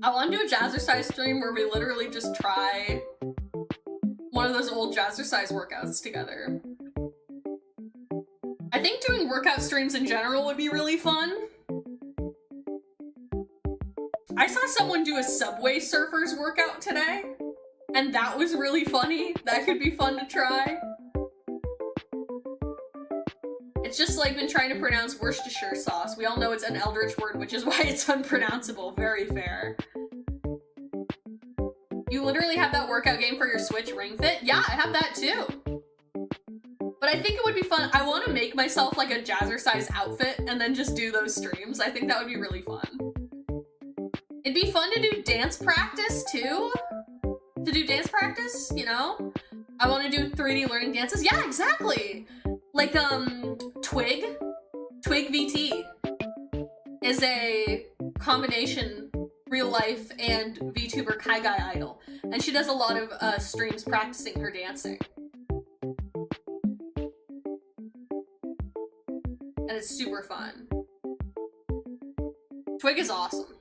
I want to do a jazzercise stream where we literally just try one of those old jazzercise workouts together. I think doing workout streams in general would be really fun. I saw someone do a Subway Surfers workout today, and that was really funny. That could be fun to try. It's just like been trying to pronounce Worcestershire sauce. We all know it's an eldritch word, which is why it's unpronounceable. Very fair. You literally have that workout game for your Switch, Ring Fit? Yeah, I have that too. But I think it would be fun. I want to make myself like a jazzercise outfit and then just do those streams. I think that would be really fun. It'd be fun to do dance practice too. To do dance practice, you know? I want to do 3D learning dances. Yeah, exactly. Like, Twig VT is a combination real life and VTuber Kai Guy idol. And she does a lot of streams practicing her dancing. And it's super fun. Twig is awesome.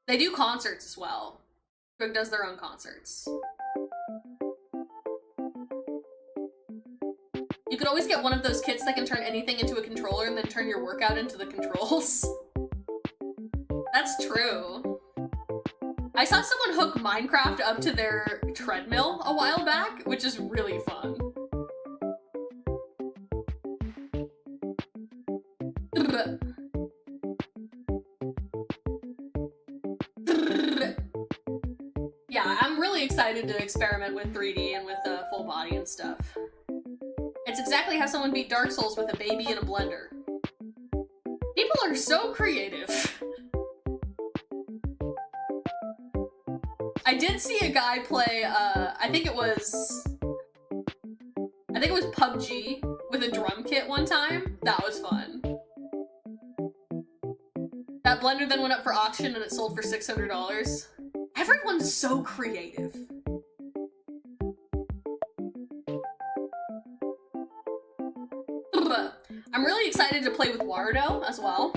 They do concerts as well. Twig does their own concerts. You could always get one of those kits that can turn anything into a controller and then turn your workout into the controls. That's true. I saw someone hook Minecraft up to their treadmill a while back, which is really fun. Yeah, I'm really excited to experiment with 3D and with full body and stuff. It's exactly how someone beat Dark Souls with a baby in a blender. People are so creative. I did see a guy play, I think it was PUBG with a drum kit one time. That was fun. That blender then went up for auction and it sold for $600. Everyone's so creative. I'm really excited to play with Waterdough as well.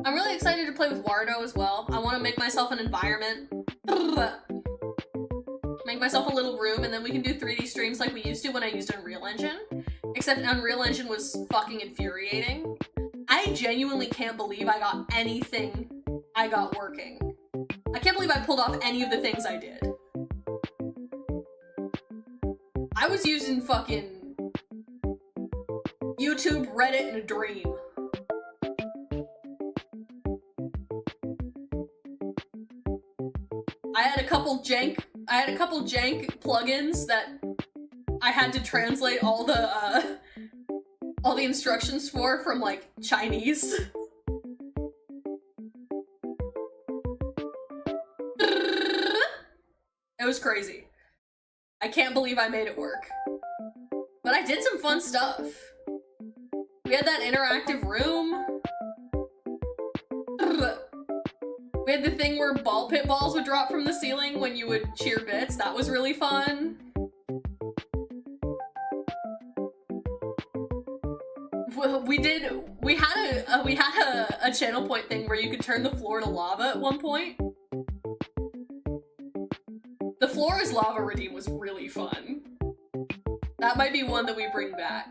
I'm really excited to play with Waterdough as well. I want to make myself an environment. Make myself a little room, and then we can do 3D streams like we used to when I used Unreal Engine. Except Unreal Engine was fucking infuriating. I genuinely can't believe I got anything I got working. I can't believe I pulled off any of the things I did. I was using fucking YouTube, Reddit, and a dream. I had a couple jank plugins that I had to translate all the instructions for from like Chinese. It was crazy. I can't believe I made it work. But I did some fun stuff. We had that interactive room. We had the thing where ball pit balls would drop from the ceiling when you would cheer bits. That was really fun. We had a channel point thing where you could turn the floor to lava at one point. The floor is lava redeem was really fun. That might be one that we bring back.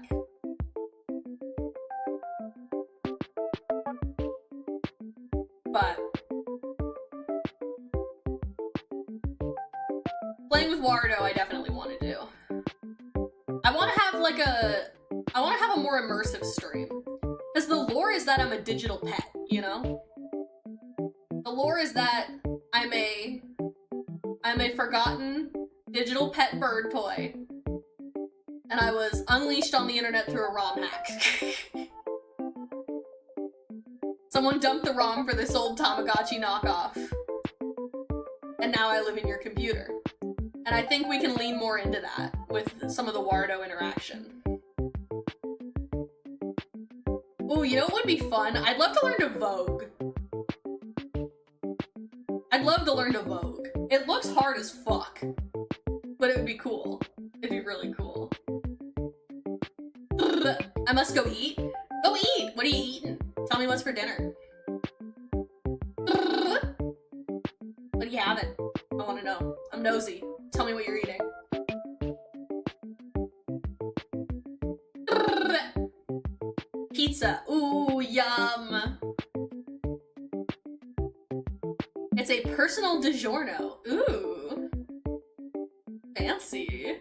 But playing with Waterdough, I definitely want to do. I want to have like a more immersive stream. Because the lore is that I'm a digital pet, you know? The lore is that I'm a forgotten digital pet bird toy. And I was unleashed on the internet through a ROM hack. Someone dumped the ROM for this old Tamagotchi knockoff. And now I live in your computer. And I think we can lean more into that with some of the Waterdough interaction. Ooh, you know what would be fun? I'd love to learn to Vogue. I'd love to learn to Vogue. It looks hard as fuck. But it would be cool. It'd be really cool. I must go eat. Go eat! What are you eating? Tell me what's for dinner. What are you having? I want to know. I'm nosy. Tell me what you're eating. Pizza. Ooh, yum. It's a personal DiGiorno. Ooh. Fancy.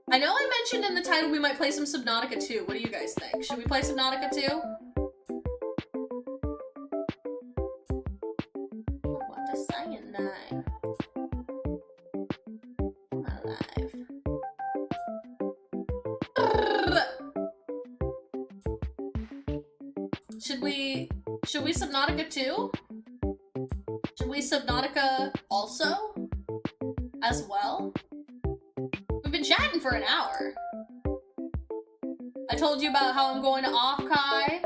I know I mentioned in the title we might play some Subnautica 2. What do you guys think? Should we play Subnautica 2? What the cyanide? Alive. Should we Subnautica 2? Should we Subnautica also? As well? We've been chatting for an hour. I told you about how I'm going to Offkai.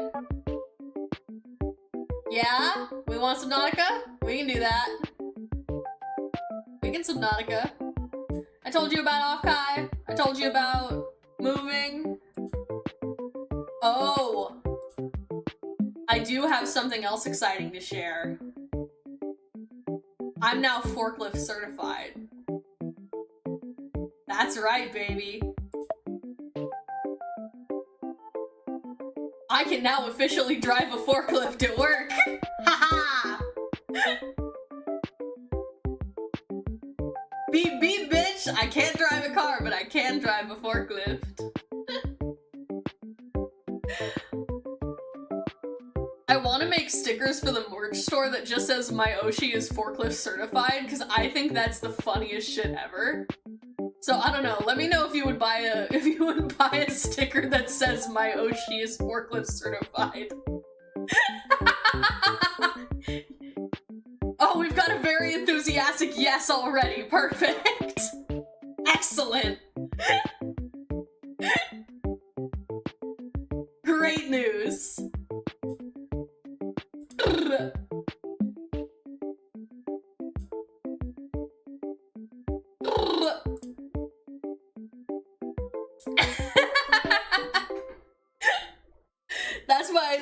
Yeah? We want Subnautica? We can do that. We can Subnautica. I told you about Offkai. I told you about moving. Oh. I do have something else exciting to share. I'm now forklift certified. That's right, baby. I can now officially drive a forklift at work. Haha! Beep beep, bitch! I can't drive a car, but I can drive a forklift. I want to make stickers for the merch store that just says my Oshi is forklift certified, because I think that's the funniest shit ever. So I don't know. Let me know if you would buy a sticker that says my Oshi is forklift certified. enthusiastic yes already. Perfect. Excellent. Great news.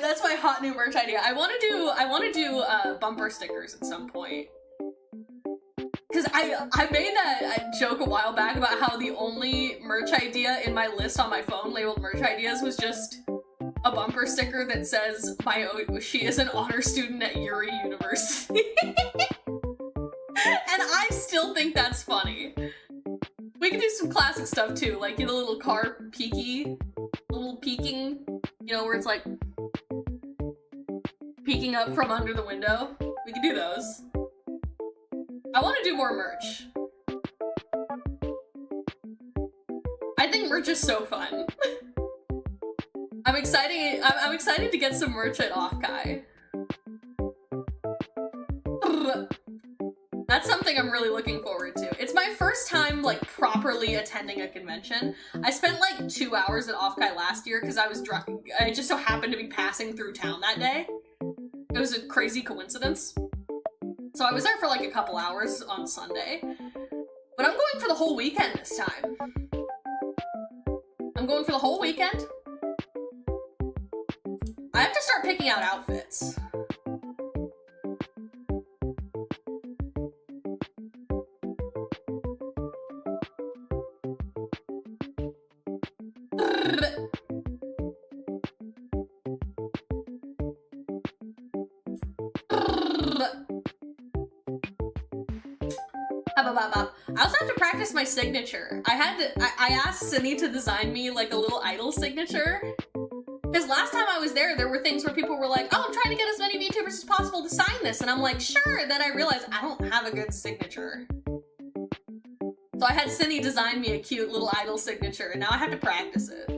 That's my hot new merch idea. I want to do bumper stickers at some point. Cause I made that joke a while back about how the only merch idea in my list on my phone labeled merch ideas was just a bumper sticker that says she is an honor student at Uri University. And I still think that's funny. We can do some classic stuff too, like the little car peeking, you know, where it's like peeking up from under the window. We can do those. I want to do more merch. I think merch is so fun. I'm excited to get some merch at Offkai. That's something I'm really looking forward to. It's my first time like properly attending a convention. I spent like 2 hours at Offkai last year because I was drunk. I just so happened to be passing through town that day. It was a crazy coincidence. So I was there for like a couple hours on Sunday. But I'm going for the whole weekend this time. I'm going for the whole weekend. I have to start picking out outfits. I also have to practice my signature. I asked Cindy to design me like a little idol signature. Because last time I was there were things where people were like, oh, I'm trying to get as many VTubers as possible to sign this. And I'm like, sure. Then I realized I don't have a good signature. So I had Cindy design me a cute little idol signature, and now I have to practice it.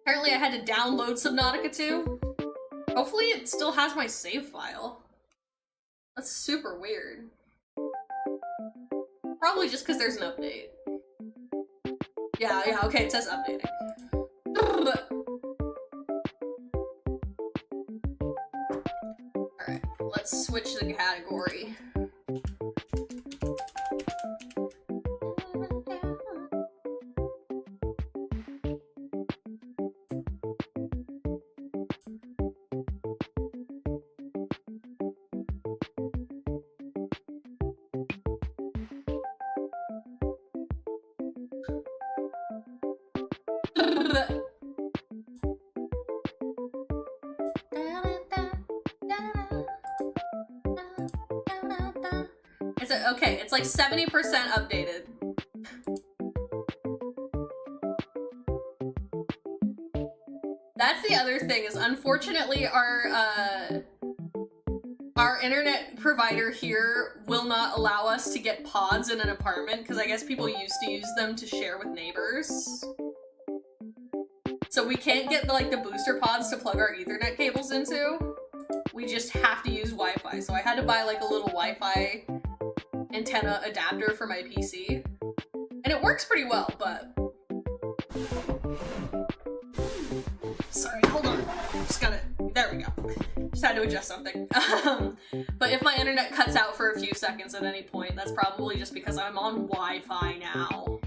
Apparently I had to download Subnautica 2. Hopefully it still has my save file. That's super weird. Probably just because there's an update. Yeah, okay, it says updating. Alright, let's switch the category. Okay, it's like 70% updated. That's the other thing, is unfortunately our internet provider here will not allow us to get pods in an apartment, because I guess people used to use them to share with neighbors. So we can't get like the booster pods to plug our Ethernet cables into. We just have to use Wi-Fi. So I had to buy like a little Wi-Fi antenna adapter for my PC. And it works pretty well, but... Sorry, hold on. Just gotta... There we go. Just had to adjust something. But if my internet cuts out for a few seconds at any point, that's probably just because I'm on Wi-Fi now.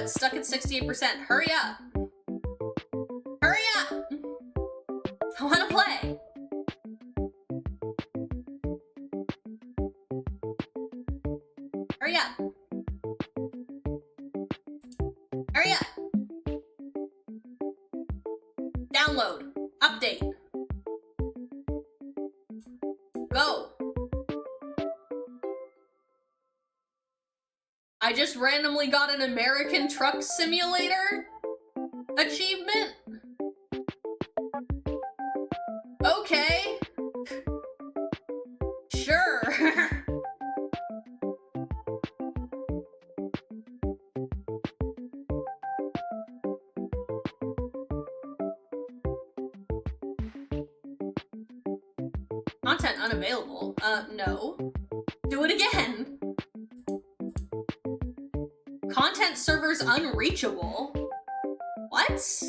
It's stuck at 68%. Hurry up! Hurry up! I wanna play! Hurry up! Hurry up! Download. Update. Go! I just randomly got an American Truck Simulator achievement? Okay. Sure. Content unavailable. No. Do it again. Content servers unreachable. What?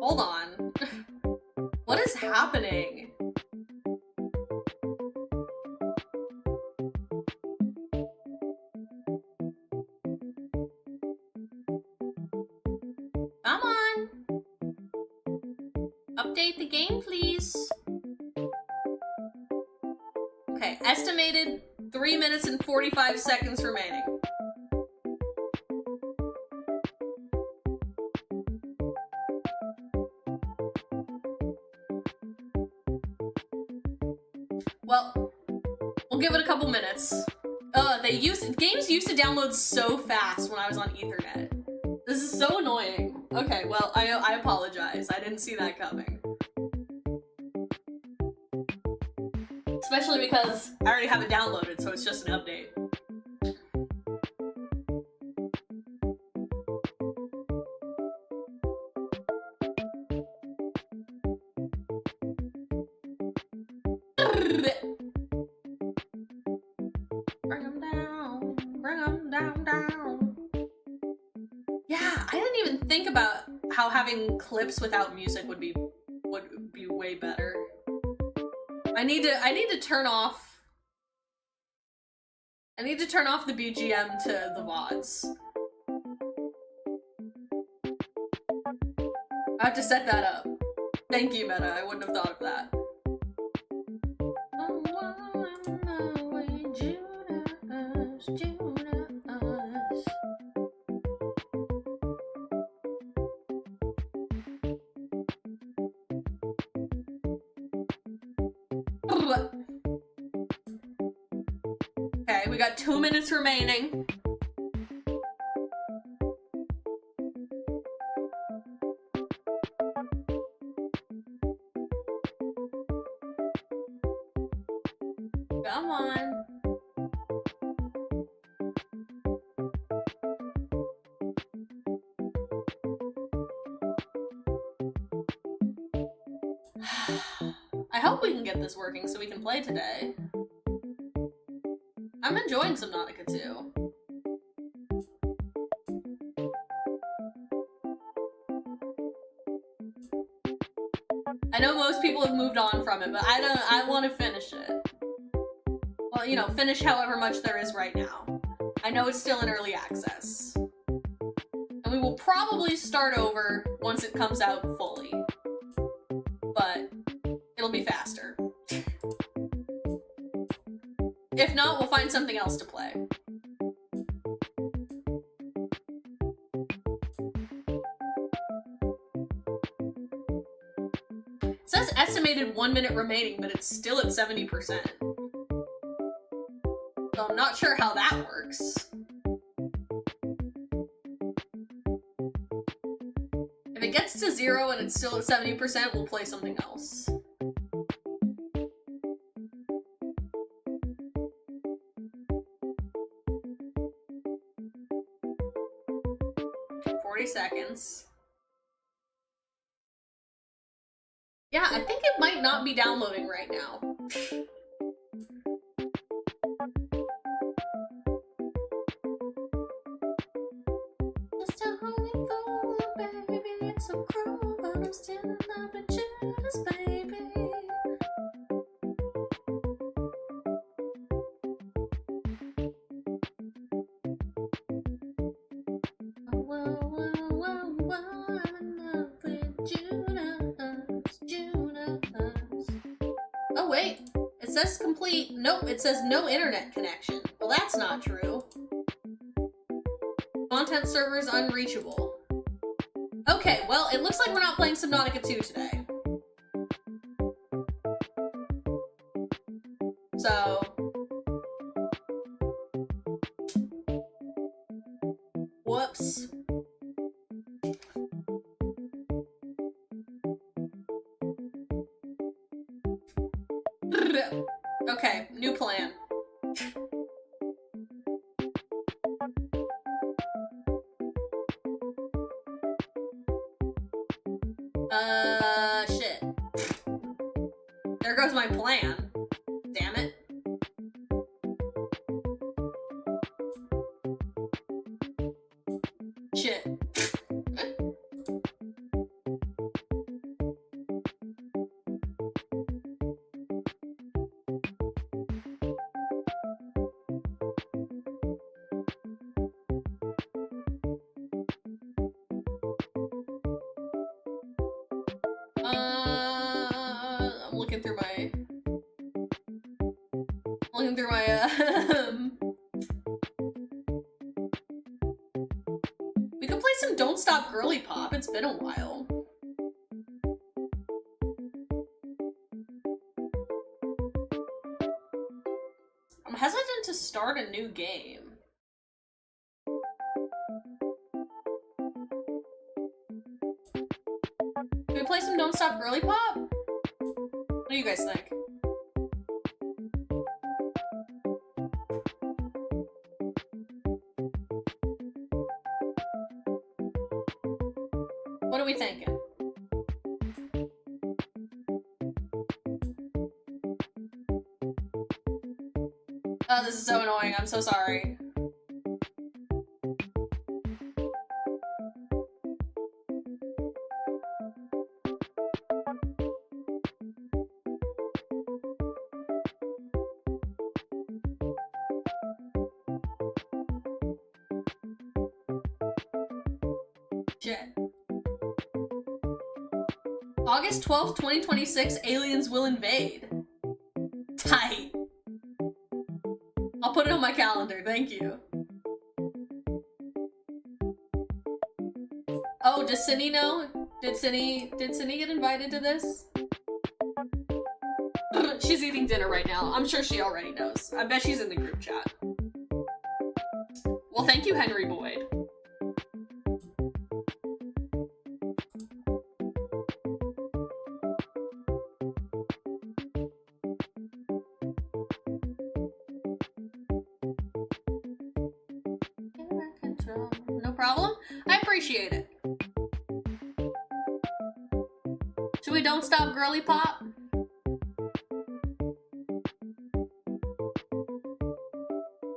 Hold on. What is happening? Come on. Update the game, please. Okay, estimated 3 minutes and 45 seconds remaining. Well, we'll give it a couple minutes. Games used to download so fast when I was on Ethernet. This is so annoying. Okay, well, I apologize. I didn't see that coming. Especially because I already have it downloaded, so it's just an update. Bring them down, down. Yeah, I didn't even think about how having clips without music would be way better. I need to turn off the BGM to the VODs. I have to set that up. Thank you, Meta. I wouldn't have thought of that. Okay, we got 2 minutes remaining. Come on. I hope we can get this working so we can play today. I'm enjoying Subnautica 2. I know most people have moved on from it, but I want to finish it. Well, you know, finish however much there is right now. I know it's still in early access. And we will probably start over once it comes out fully. But it'll be faster. If not, we'll find something else to play. It says estimated 1 minute remaining, but it's still at 70%. So I'm not sure how that works. If it gets to 0 and it's still at 70%, we'll play something else. Seconds. Yeah, I think it might not be downloading right now. Just a holy fool, baby, it's so cruel, but I'm still in love with Judas, baby. Oh wait, it says complete. Nope, it says no internet connection. Well, that's not true. Content servers unreachable. Okay, well, it looks like we're not playing Subnautica 2 today. So... whoops. Okay, new plan. Shit. There goes my plan. Damn it. Shit. I'm looking through my we could play some Don't Stop Girlypop. It's been a while. I'm hesitant to start a new game. Can we play some Don't Stop Girlypop? What do you guys think? What are we thinking? Oh, this is so annoying. I'm so sorry. Shit. August 12th, 2026, aliens will invade. Tight. I'll put it on my calendar, thank you. Oh, does Cindy know? Did Cindy get invited to this? She's eating dinner right now. I'm sure she already knows. I bet she's in the group chat. Well, thank you, Henry Boyd. No problem. I appreciate it. Should we Don't Stop Girlypop?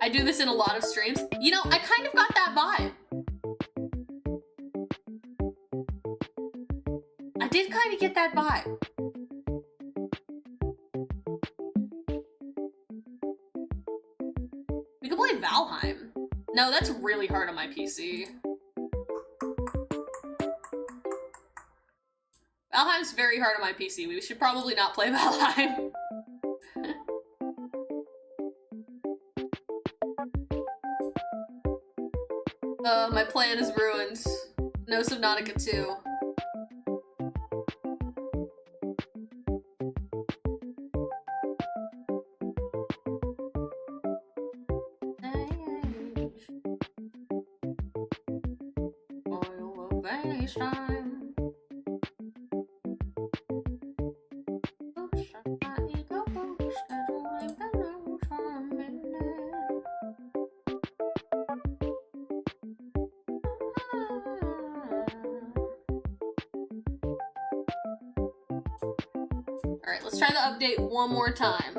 I do this in a lot of streams. You know, I kind of got that vibe. I did kind of get that vibe. We could play Valheim. No, that's really hard on my PC. Valheim's very hard on my PC. We should probably not play Valheim. My plan is ruined. No Subnautica 2. Alright, let's try the update one more time.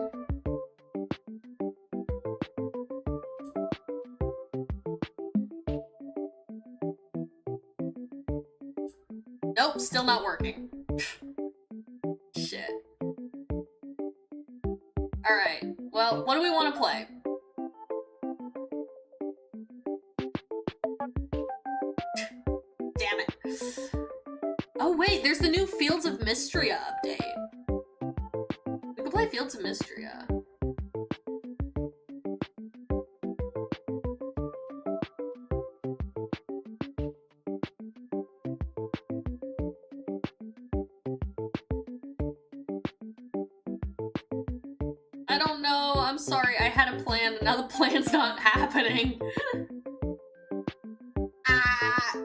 Nope, still not working. Shit. Alright, well, what do we want to play? Damn it. Oh wait, there's the new Fields of Mystria update. We could play Fields of Mystria. I don't know, I'm sorry, I had a plan, and now the plan's not happening. Ah!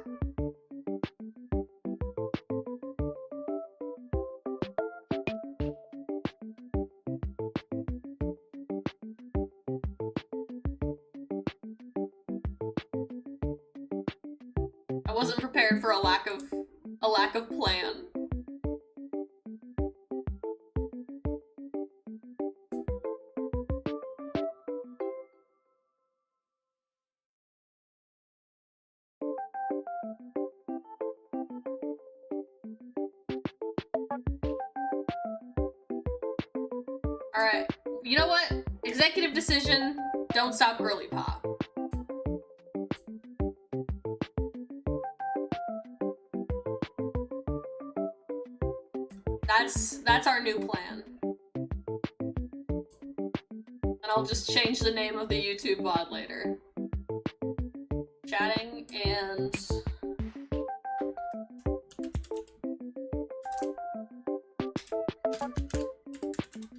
I wasn't prepared for a lack of plan. Alright, you know what? Executive decision, don't stop Girlypop. That's our new plan. And I'll just change the name of the YouTube VOD later. Chatting and...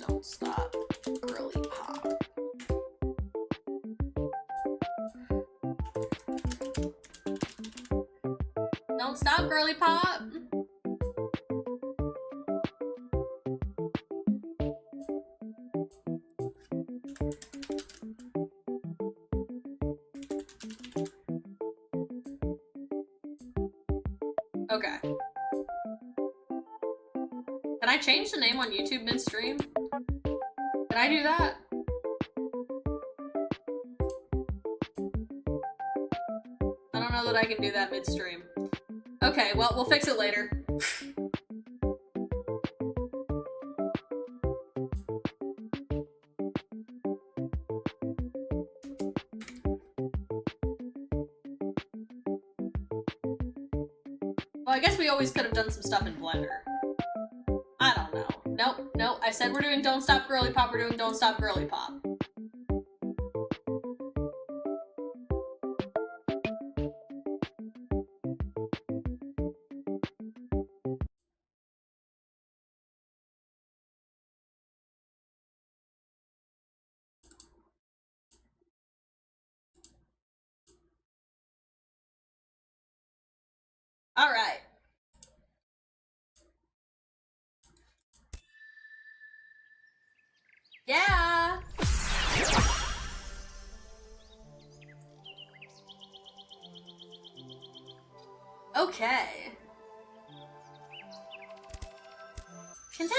Don't stop Girlypop. Don't stop Girlypop. Okay. Can I change the name on YouTube midstream? Can I do that? I don't know that I can do that midstream. Okay, well, we'll fix it later. Well, I guess we always could have done some stuff in Blender. I don't know. Nope. I said we're doing Don't Stop Girlypop, we're doing Don't Stop Girlypop. All right. Yeah. Okay. Continue.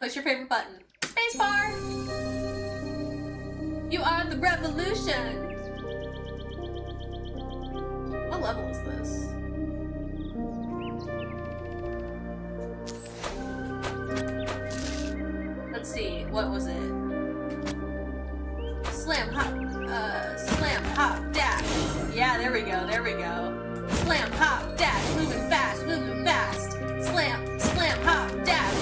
Push your favorite button. Spacebar. You are the revolution. What level is this? Let's see, what was it? Slam, hop, dash. Yeah, there we go. Slam, hop, dash, moving fast. Slam, hop, dash.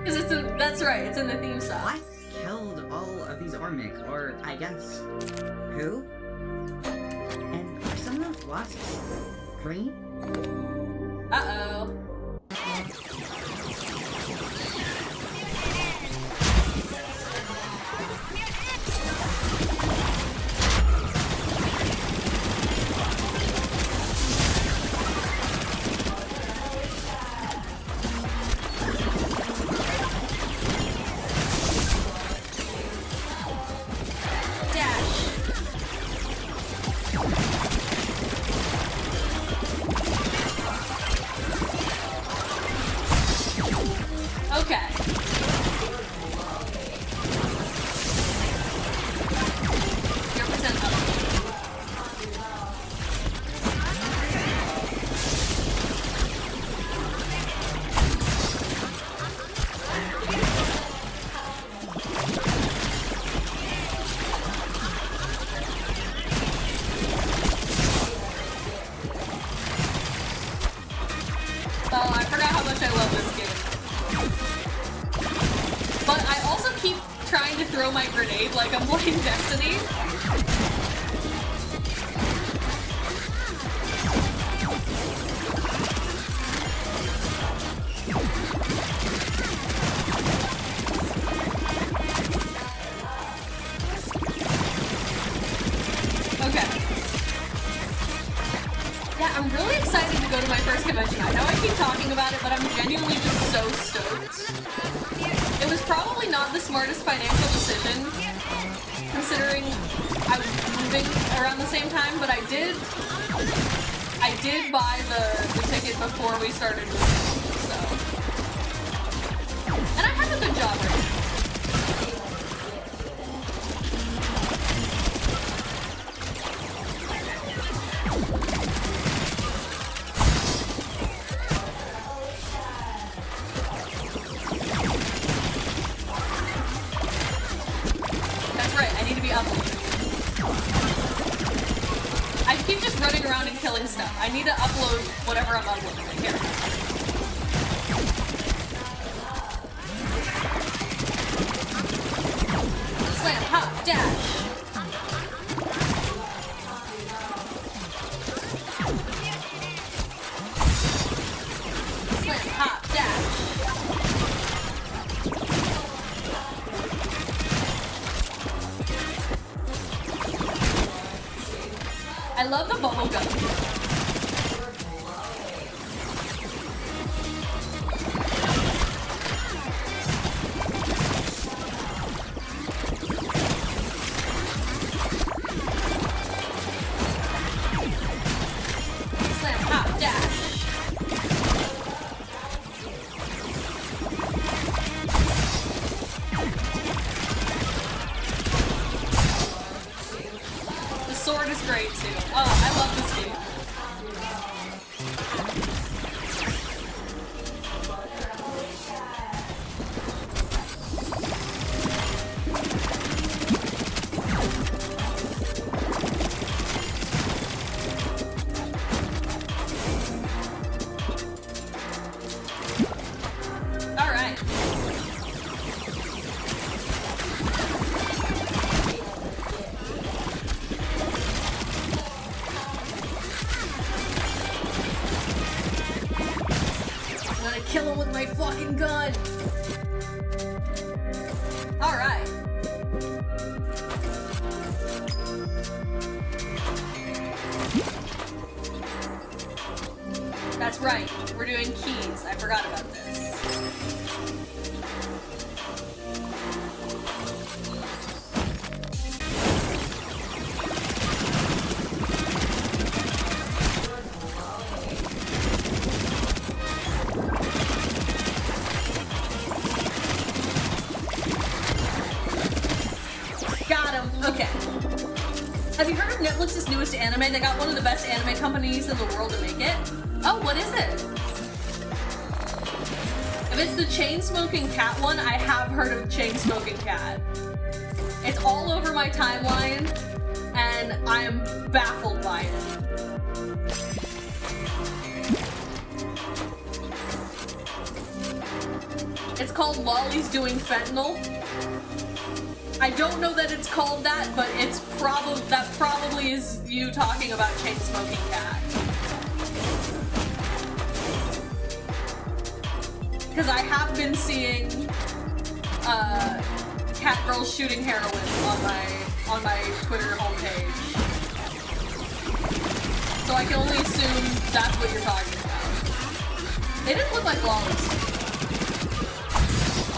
Because that's right, it's in the theme song. What killed all of these Ormic, or I guess, who? And are some of those wasps green? Uh-oh. Oh, I forgot how much I love this game. But I also keep trying to throw my grenade like I'm playing Destiny. I'm really excited to go to my first convention. I know I keep talking about it, but I'm genuinely just so stoked. It was probably not the smartest financial decision, considering I was moving around the same time, but I did buy the ticket before we started moving, so. And I have a good job right now. I need to upload whatever I'm uploading. Here. Slam, hop, dash. Slam, hop, dash. I love the bubble gum. Slam, hop, dash. The sword is great too. Oh, I love this game. All right. I'm gonna kill him with my fucking gun. All right. That's right. We're doing keys. I forgot about this. Got him. Okay. Have you heard of Netflix's newest anime? They got one of the best anime companies in the world to make it. Oh, what is it? If it's the chain-smoking cat one, I have heard of chain-smoking cat. It's all over my timeline, and I'm baffled by it. It's called Lolly's Doing Fentanyl. I don't know that it's called that, but it's probably is you talking about chain-smoking cat. Because I have been seeing cat girls shooting heroin on my Twitter homepage. So I can only assume that's what you're talking about. They didn't look like lollies.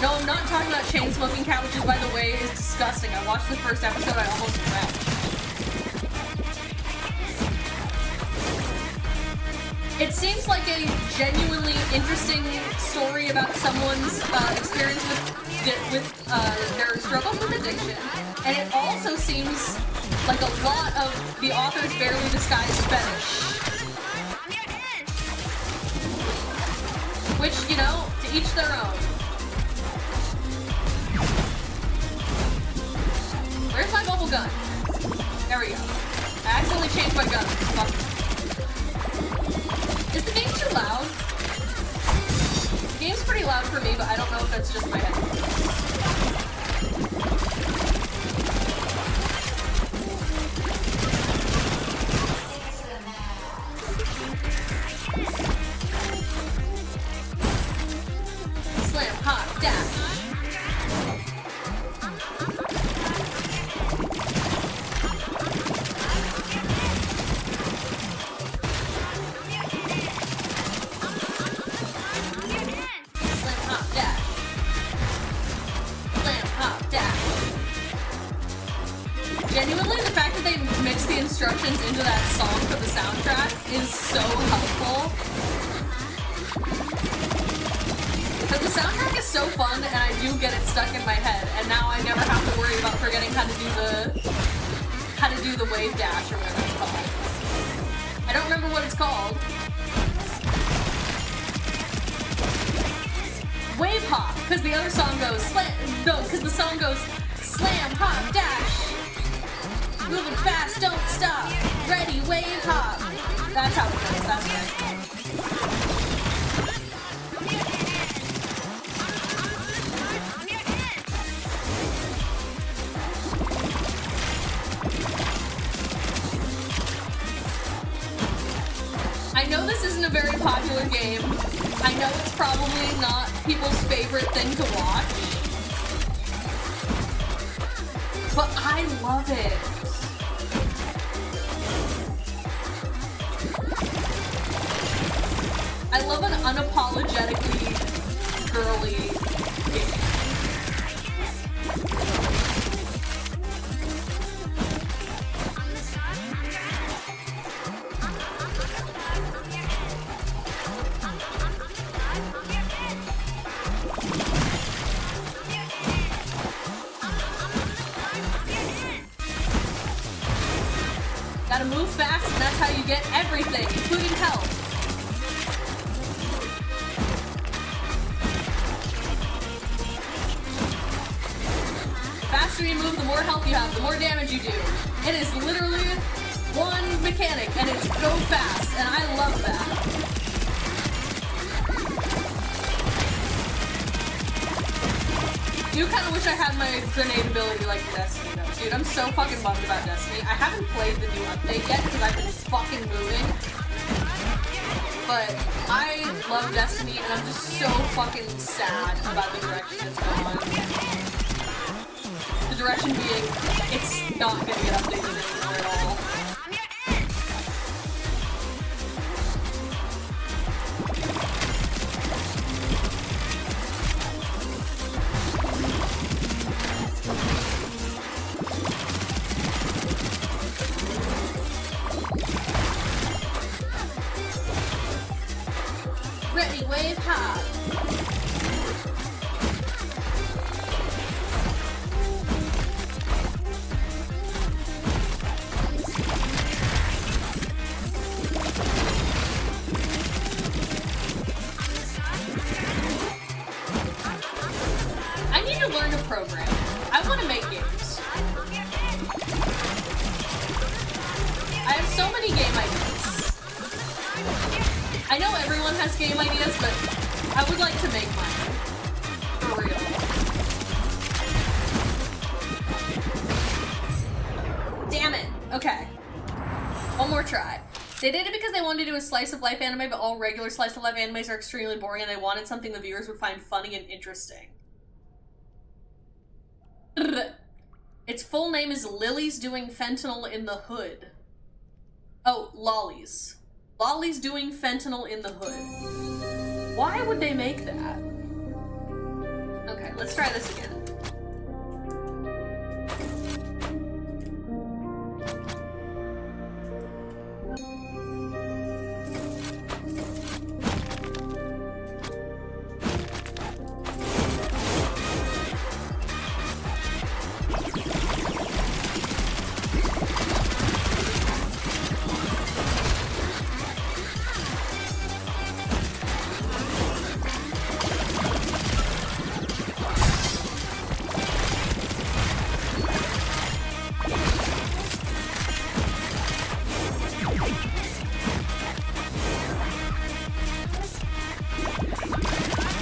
No, I'm not talking about chain-smoking cat, which is, by the way, is disgusting. I watched the first episode, I almost wept. It seems like a genuinely interesting story about someone's experience with their struggles with addiction, and it also seems like a lot of the author's barely disguised fetish. Which, you know, to each their own. Where's my mobile gun? There we go. I accidentally changed my gun. Fuck. Is the game too loud? The game's pretty loud for me, but I don't know if that's just my head. Slam, hop, dash. Genuinely, the fact that they mixed the instructions into that song for the soundtrack is so helpful. Because the soundtrack is so fun, and I do get it stuck in my head, and now I never have to worry about forgetting how to do the wave dash or whatever it's called. I don't remember what it's called. Wave hop, because the other song goes slam. No, because the song goes slam, hop, dash. Moving fast, don't stop. Ready, wave hop. That's how it goes. That's right. I know this isn't a very popular game. I know it's probably not people's favorite thing to watch. But I love it. I love an unapologetically girly game. Gotta move fast, and that's how you get everything, including health. The faster you move, the more health you have, the more damage you do. It is literally one mechanic, and it's go fast, and I love that. I do kind of wish I had my grenade ability like Destiny though. Dude, I'm so fucking bummed about Destiny. I haven't played the new update yet because I've been fucking moving. But I love Destiny and I'm just so fucking sad about the direction it's gone. The direction being, it's not gonna get updated anymore at all. Ready, wave hop. I need to learn to program. I want to make games. I have so many game ideas. I know everyone has game ideas, but I would like to make mine. For real. Damn it. Okay. One more try. They did it because they wanted to do a slice of life anime, but all regular slice of life animes are extremely boring and they wanted something the viewers would find funny and interesting. Its full name is Lily's Doing Fentanyl in the Hood. Oh, Lollies. Lolly's Doing Fentanyl in the Hood. Why would they make that? Okay, let's try this again.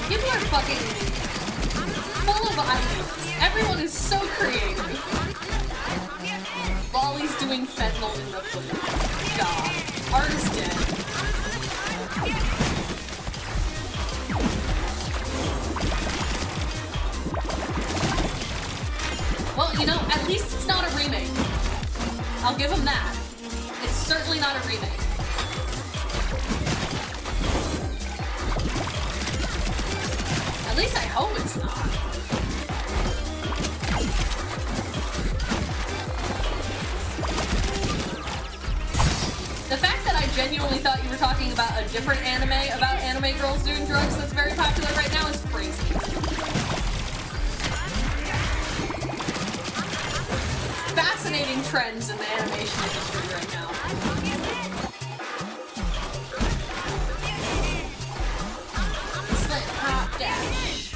People are fucking full of ideas. Everyone is so creative. Lolly's Doing Fentanyl in the Hood. God. Art is dead. Well, you know, at least it's not a remake. I'll give them that. It's certainly not a remake. At least I hope it's not. The fact that I genuinely thought you were talking about a different anime about anime girls doing drugs that's very popular right now is crazy. Fascinating trends in the animation industry right now. Slip, hop, dash.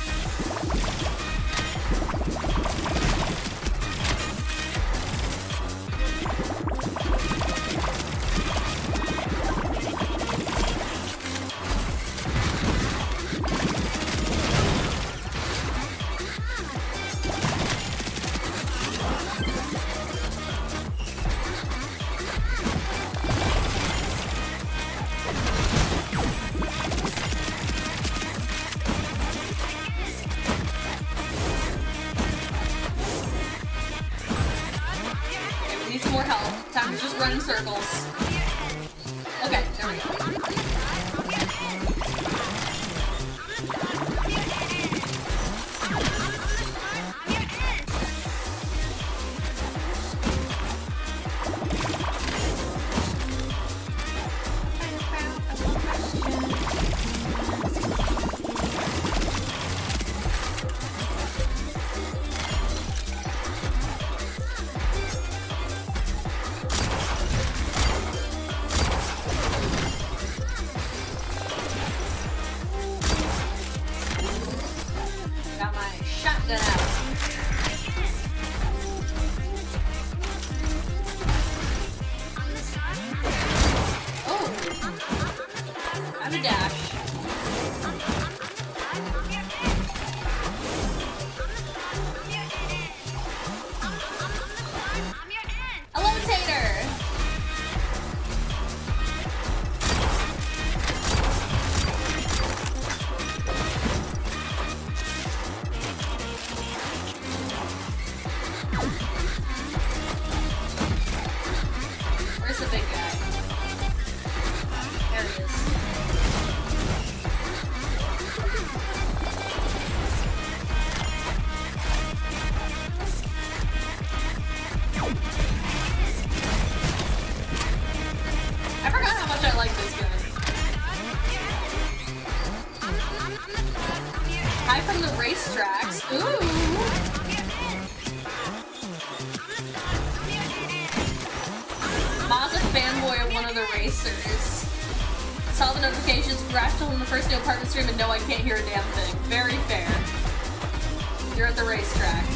circles. Okay, there we go. Got my shotgun out. Oh! Time to dash. Hello, Tater! Where's the big guy? There he is. I forgot how much I like this gun. Hi from the racetracks. Ooh! Ma's a fanboy of one of the racers. Saw the notifications, crashed on the first new apartment stream, and no, I can't hear a damn thing. Very fair. You're at the racetrack.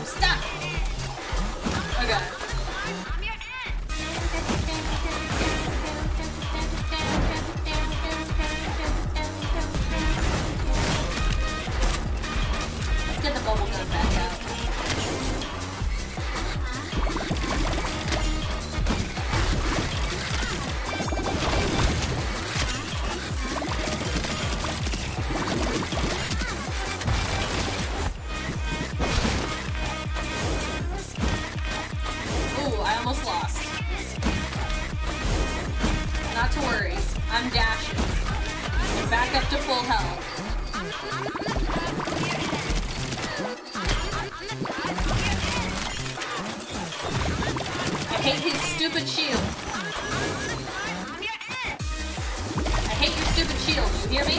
Stop! Okay. Let's get the bubble gun back out. Ooh, I almost lost. Not to worry. I'm dashing. Back up to full health. I hate his stupid shield. I hate your stupid shield. You hear me?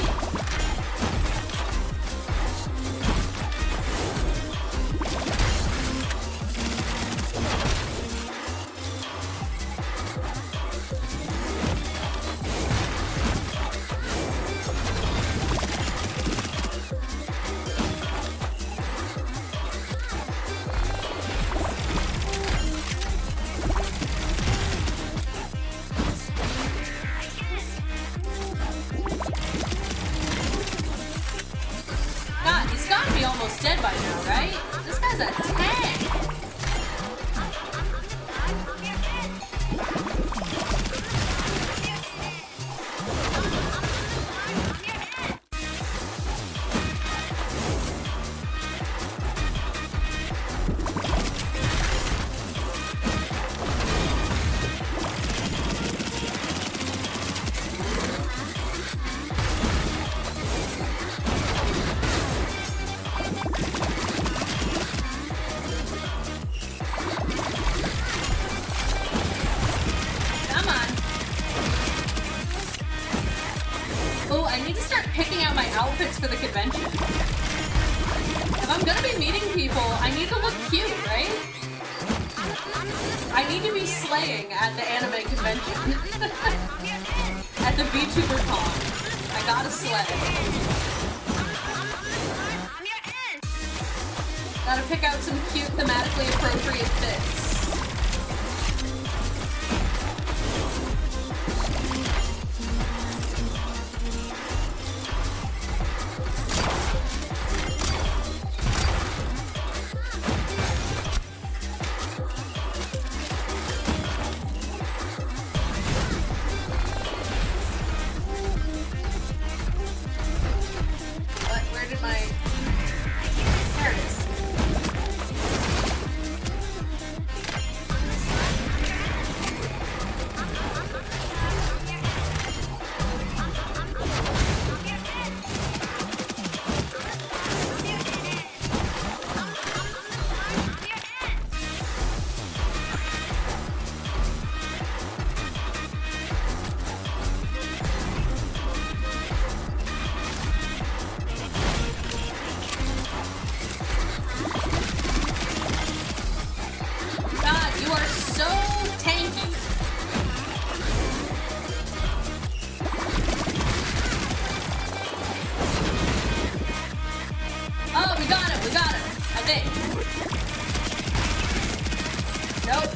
God, he's gotta be almost dead by now, right? This guy's a tank. Come on. Oh, I need to start picking out my outfits for the convention. If I'm gonna be meeting people, I need to look cute, right? I need to be slaying at the anime convention. At the VTuber Con. I gotta slay. Gotta pick out some cute, thematically appropriate fits. Where did my... There it is. God, you are so tanky. Oh, we got him, I think. Nope.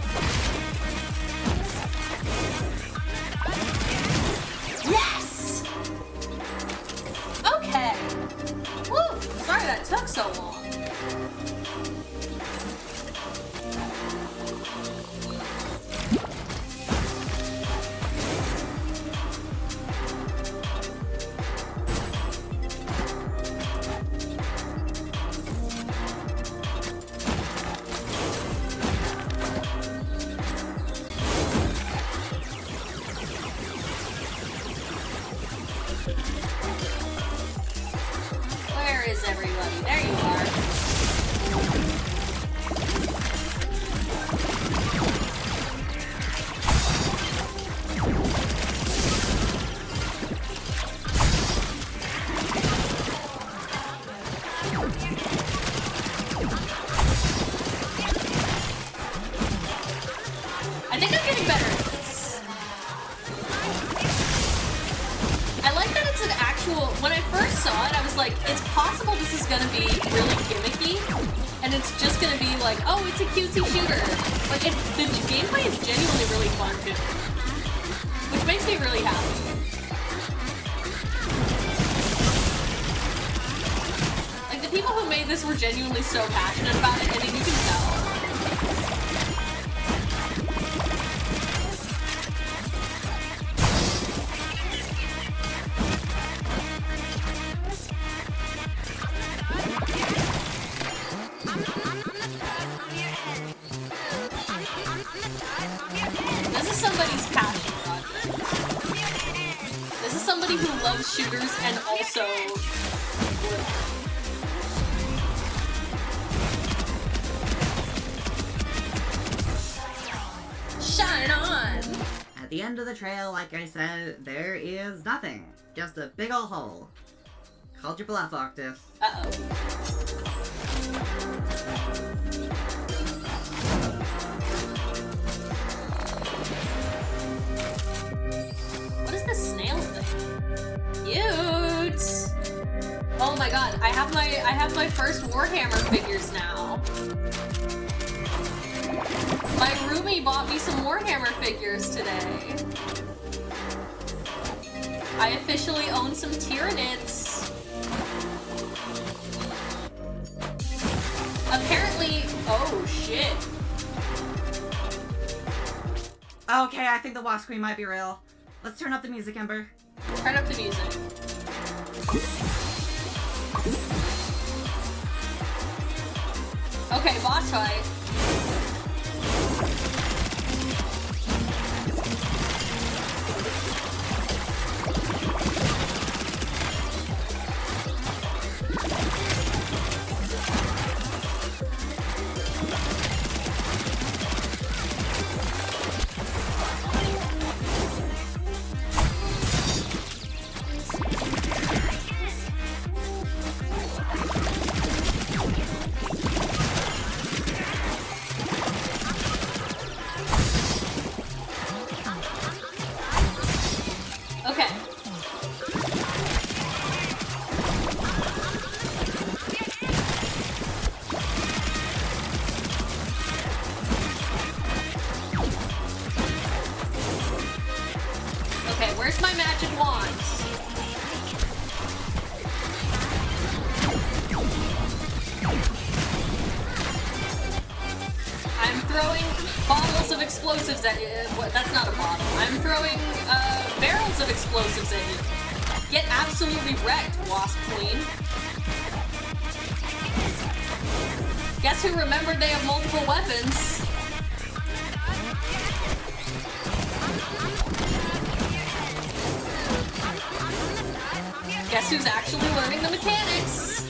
Yes! Okay. Woo! Sorry that took so long. Where is everybody? There you are. I think I'm getting better at this. I like that it's an actual... When I first saw it, I was like, it's possible this is gonna be really gimmicky, and it's just gonna be like, oh, it's a cutesy shooter. Like, the gameplay is genuinely really fun, too. Which makes me really happy. Like, the people who made this were genuinely so passionate about it, and you can tell. This is somebody's passion project. This is somebody who loves shooters and also shine on. At the end of the trail, like I said, there is nothing. Just a big ol' hole. Called your bluff, Octus. Uh-oh. What is this snail thing? Cute! Oh my god, I have my first Warhammer figures now. My roomie bought me some Warhammer figures today. I officially own some Tyranids. Apparently, oh shit. Okay, I think the Wasp Queen might be real. Let's turn up the music, Ember. Turn up the music. Okay, boss fight. Where's my magic wand? I'm throwing bottles of explosives at you. That's not a bottle. I'm throwing barrels of explosives at you. Get absolutely wrecked, Wasp Queen. Guess who remembered they have multiple weapons? Guess who's actually learning the mechanics?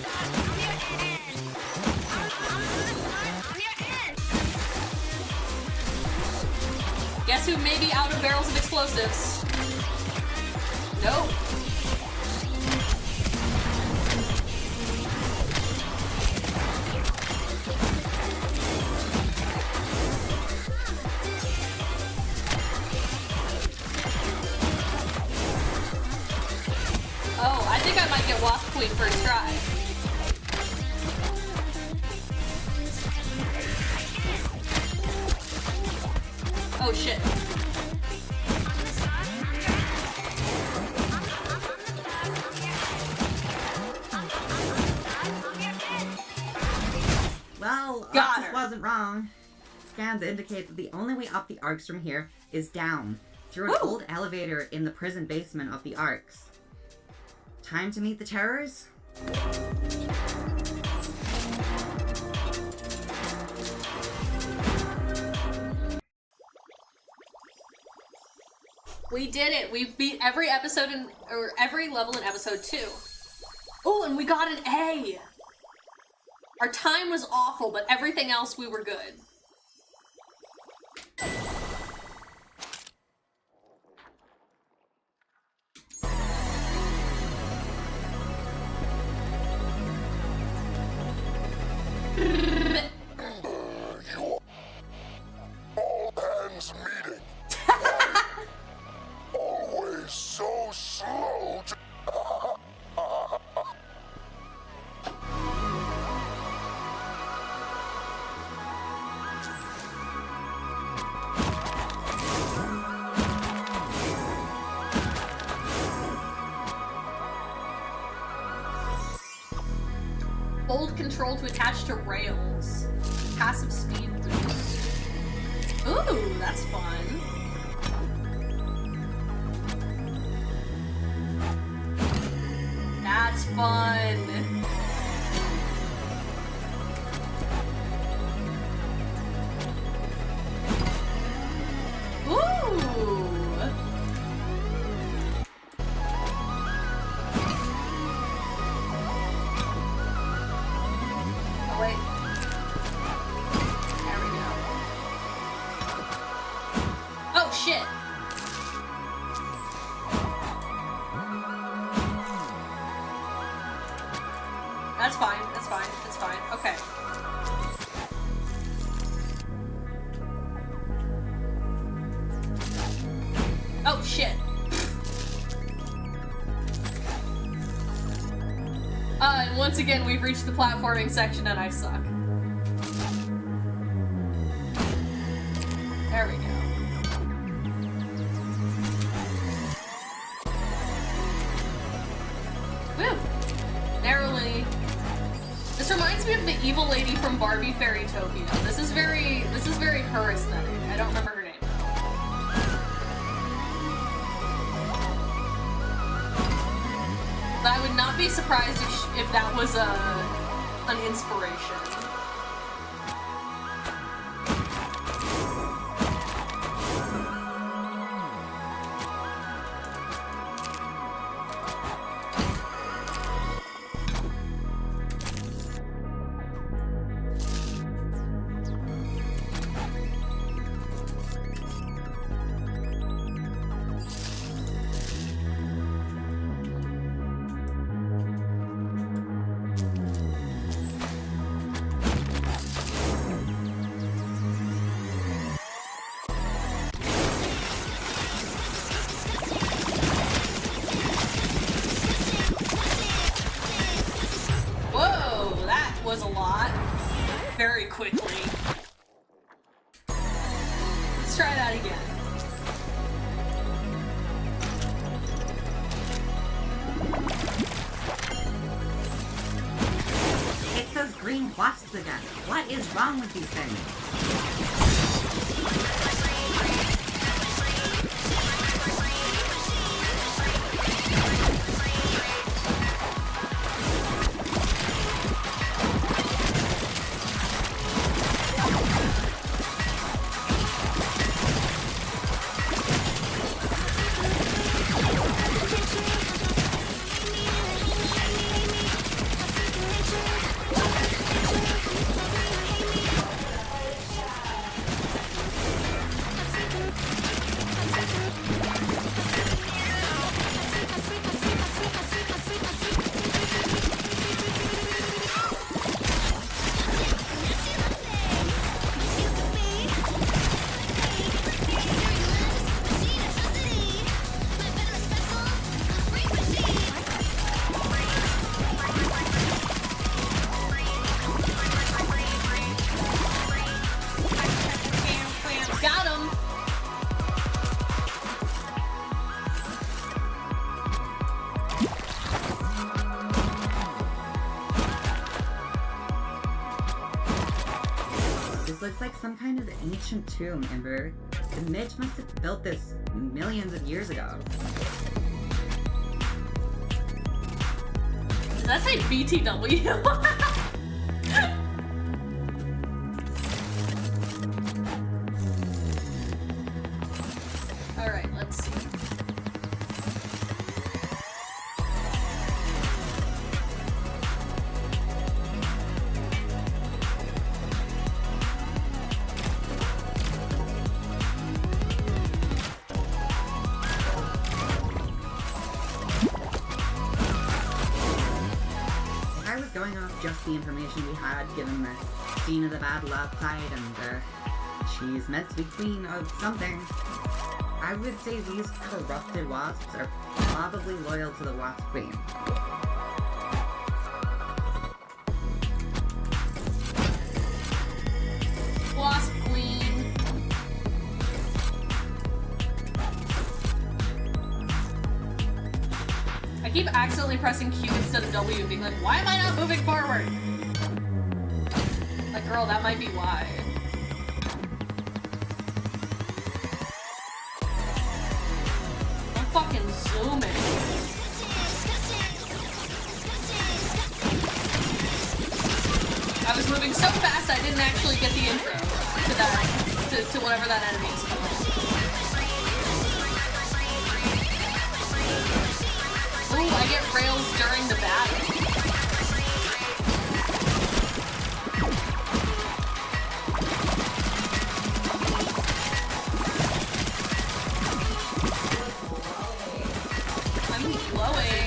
Guess who may be out of barrels of explosives? Nope. Oh, I think I might get Wasp Queen first try. Oh shit. Well, Got Optus her. wasn't wrong. Scans indicate that the only way up the arcs from here is down, through an Ooh. old elevator in the prison basement of the arcs. Time to meet the terrors? We did it. We beat every episode or every level in episode 2. Oh, and we got an A. Our time was awful, but everything else we were good. All hands meeting. Always so slow to... Hold control to attach to rails. Passive speed boost. Ooh, that's fun. That's fun. Ooh. Oh, wait. There we go. Oh, shit. That's fine. That's fine. That's fine. Okay. Oh, shit. And once again, we've reached the platforming section and I suck. There we go. Woo! Narrowly. This reminds me of the evil lady from Barbie Fairytopia. This is very her aesthetic. I don't remember her name. But I would not be surprised if that was an inspiration. Was a lot. Very quickly. Let's try that again. again. What is wrong with these things? Looks like some kind of ancient tomb, Ember. The Mitch must have built this millions of years ago. Does that say BTW? Alright, let's see. Going off just the information we had, given the scene of the battle outside, and she's meant to be queen of something, I would say these corrupted wasps are probably loyal to the wasp queen. Wasp queen. I keep accidentally pressing Q instead of W and being like, why am I not moving forward? Like, girl, that might be why. I'm fucking zooming. I was moving so fast I didn't actually get the intro to that, to whatever that enemy is called. Ooh, I get rails during the battle. I'm glowing.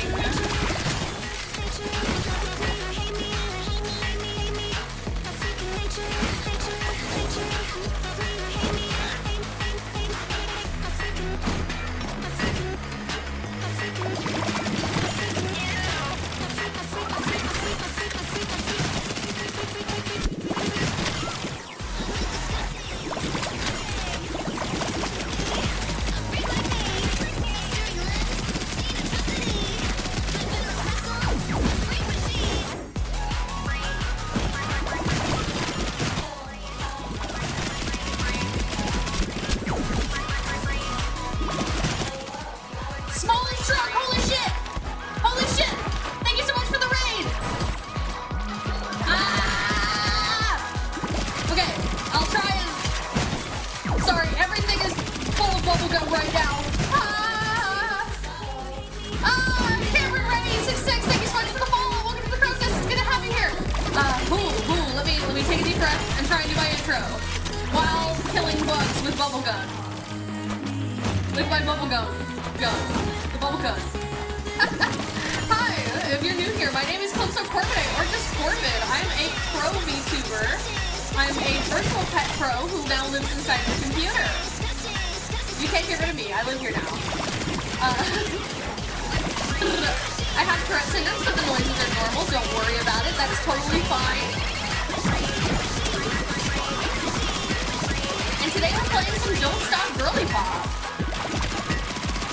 Don't Stop Girlypop,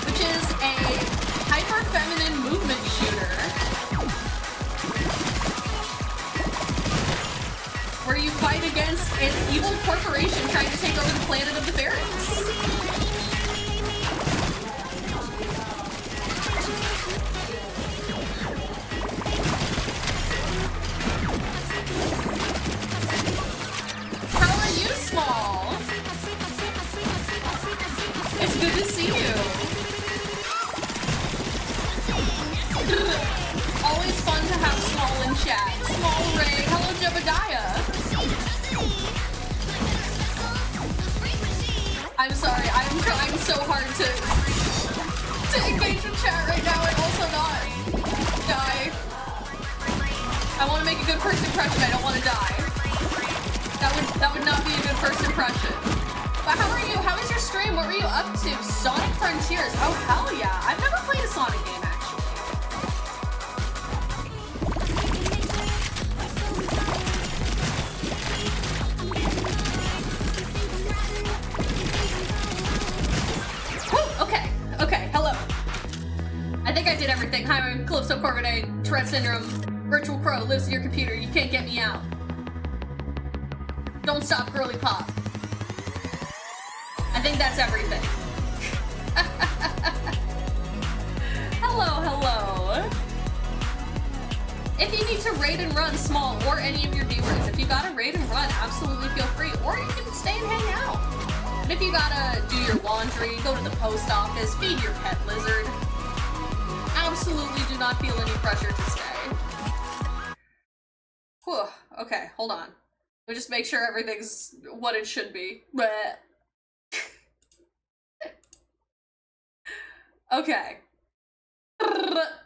which is a hyper-feminine movement shooter. against an evil corporation trying to take over the planet of the fairies. How are you, Small? It's good to see you. Always fun to have Small in chat. Small Ray, hello Jebediah. I'm sorry, I'm trying so hard to engage in chat right now and also not die. I want to make a good first impression, I don't want to die. That would not be a good first impression. But how are you? How was your stream? What were you up to? Sonic Frontiers. Oh hell yeah. I've never played a Sonic game actually. Okay, hello. I think I did everything. Hi, I'm Calypso Corvidae, Tourette Syndrome, Virtual Crow, lives in your computer, you can't get me out. Don't stop, Girlypop. I think that's everything. Hello. If you need to raid and run, Small, or any of your viewers, if you gotta raid and run, absolutely feel free, or you can stay and hang out. But if you gotta do your laundry, go to the post office, feed your pet lizard, absolutely do not feel any pressure to stay. Whew, okay, hold on. Let me just make sure everything's what it should be. Bleh. Okay.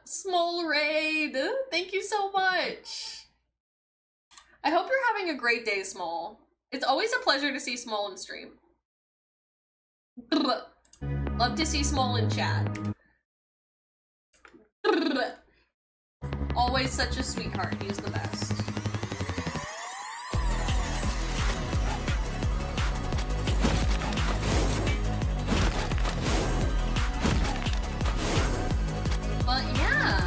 Small raid, thank you so much. I hope you're having a great day, Small. It's always a pleasure to see Small in stream. Love to see Small in chat. Always such a sweetheart, he's the best. But yeah.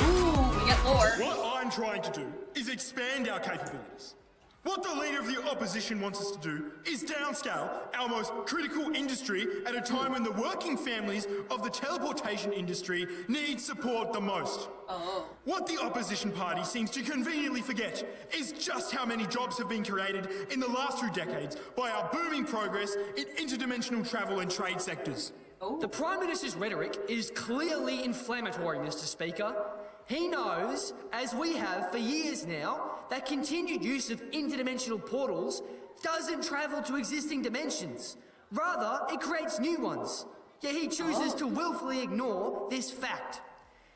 Ooh, we get lore. What I'm trying to do is expand our capabilities. What the leader of the opposition wants us to do is downscale our most critical industry at a time when the working families of the teleportation industry need support the most. Oh. What the opposition party seems to conveniently forget is just how many jobs have been created in the last 2 decades by our booming progress in interdimensional travel and trade sectors. Oh. The Prime Minister's rhetoric is clearly inflammatory, Mr. Speaker. He knows, as we have for years now, that continued use of interdimensional portals doesn't travel to existing dimensions. Rather, it creates new ones. Yet he chooses to willfully ignore this fact.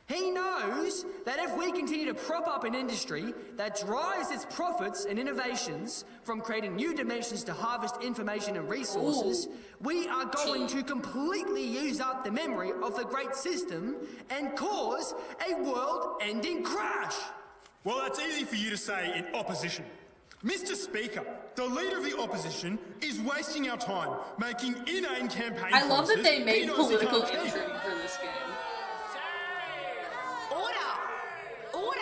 He knows that if we continue to prop up an industry that drives its profits and innovations from creating new dimensions to harvest information and resources, we are going to completely use up the memory of the great system and cause a world-ending crash. Well, that's easy for you to say in opposition. Mr. Speaker, the leader of the opposition is wasting our time making inane campaign I love that promises they made he knows he political can't keep. intrigue for this game. Order!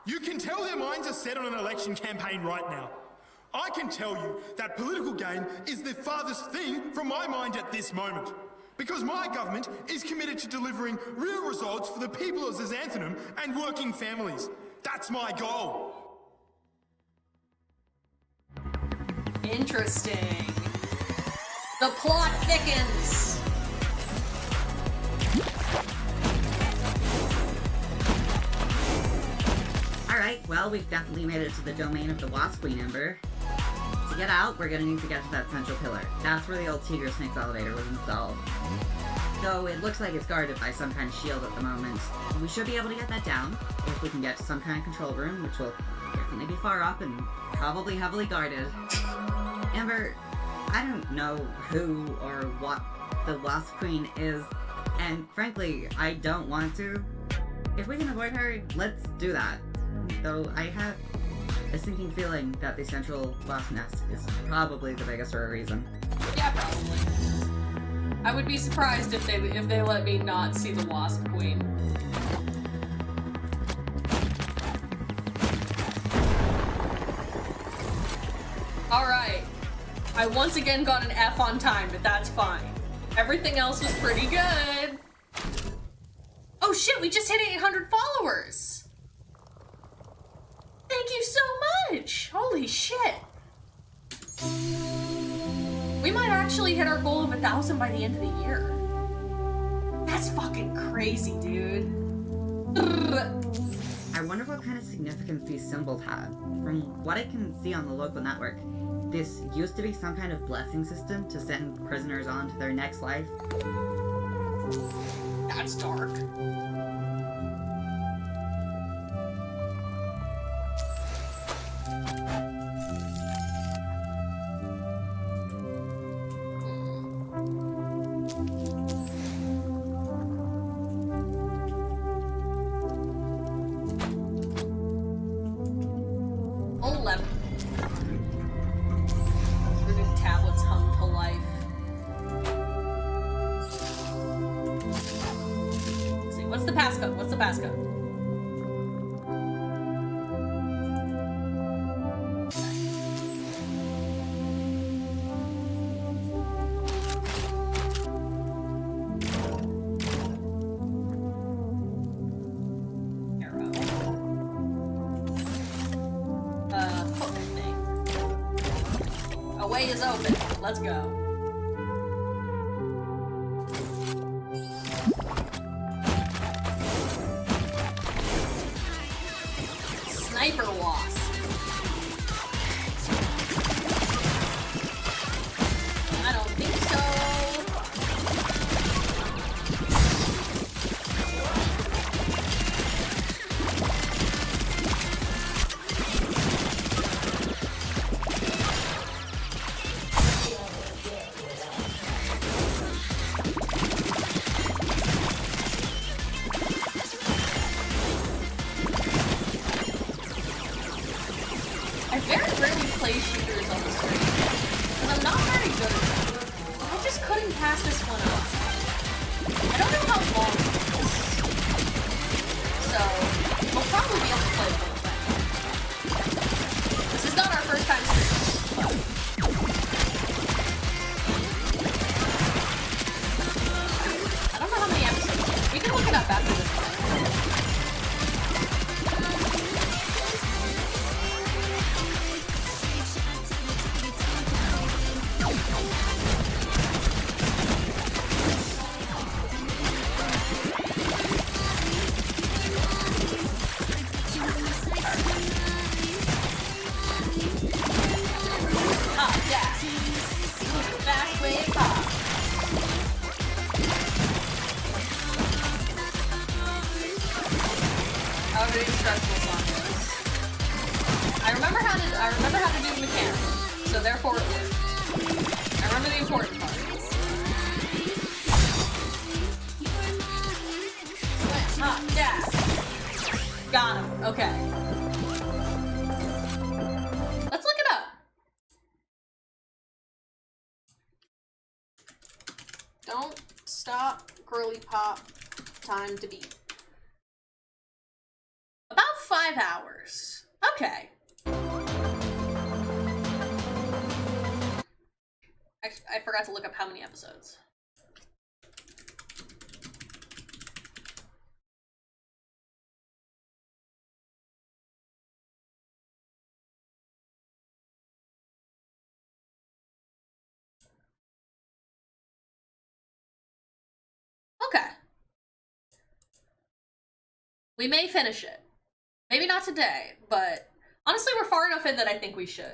You can tell their minds are set on an election campaign right now. I can tell you that political gain is the farthest thing from my mind at this moment. Because my government is committed to delivering real results for the people of Xanthanum and working families. That's my goal. Interesting. The plot thickens. Alright, well, we've definitely made it to the domain of the Wasp Queen Ember. To get out, we're gonna need to get to that central pillar. That's where the old Tiger Snake's elevator was installed. Though it looks like it's guarded by some kind of shield at the moment. We should be able to get that down if we can get to some kind of control room, which will definitely be far up and probably heavily guarded. Amber, I don't know who or what the Wasp Queen is, and frankly, I don't want to. If we can avoid her, let's do that. Though I have a sinking feeling that the central wasp nest is probably the biggest for a reason. Yeah, probably. I would be surprised if they let me not see the Wasp Queen. I once again got an F on time, but that's fine. Everything else was pretty good. Oh shit, we just hit 800 followers. Thank you so much. Holy shit. We might actually hit our goal of 1,000 by the end of the year. That's fucking crazy, dude. I wonder what kind of significance these symbols had. From what I can see on the local network, this used to be some kind of blessing system to send prisoners on to their next life. That's dark. What's the passcode? Arrow. Hook thing. A way is open. Let's go. Sniper wasp. I don't think so. I very rarely play shooters on the stream, and I'm not very good at them. I just couldn't pass this one up. I don't know how long it is, so we'll probably be able to play the whole thing. This is not our first time streaming, but I don't know how many episodes. We can look it up after this one. I remember how to do the mechanics, so therefore it worked. I remember the important part. Hot gas. Got him. Okay. Let's look it up. Don't stop, Girlypop. Time to beat. About 5 hours. Okay. I forgot to look up how many episodes. Okay. We may finish it. Maybe not today, but honestly, we're far enough in that I think we should.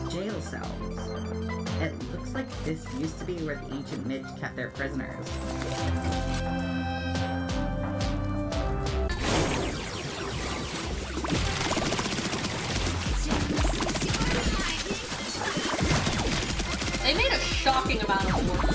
Jail cells. It looks like this used to be where the ancient Midge kept their prisoners. They made a shocking amount of work.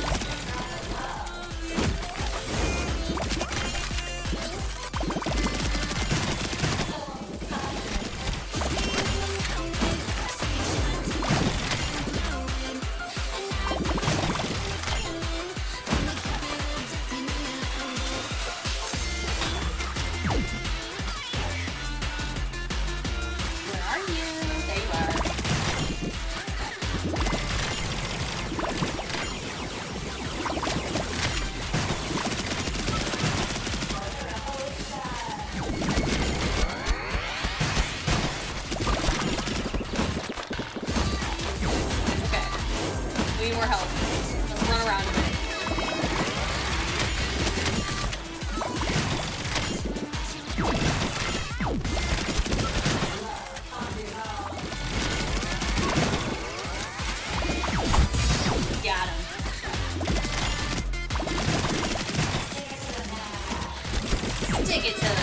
Take it to the man.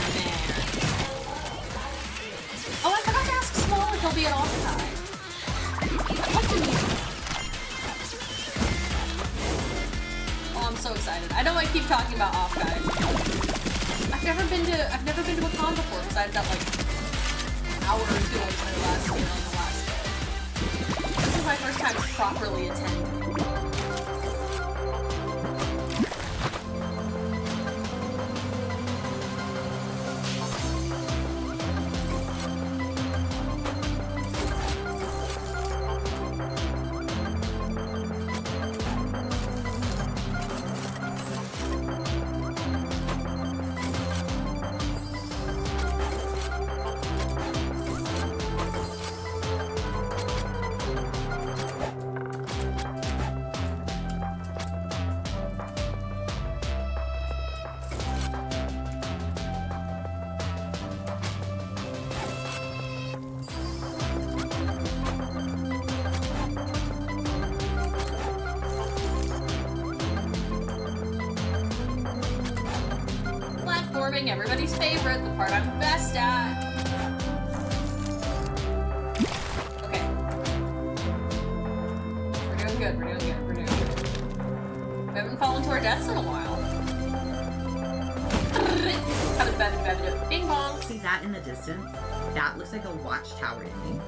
Oh, I forgot to ask Small if he'll be at Offside. What's the news? Oh, I'm so excited. I know I keep talking about Off Guide. I've never been to a con before besides that like hour or two I spent last year on the last day. This is my first time properly attending. Everybody's favorite, the part I'm best at. Okay. We're doing good, we're doing good, we're doing good. We haven't fallen to our deaths in a while. Bing bong. See that in the distance? That looks like a watchtower to me.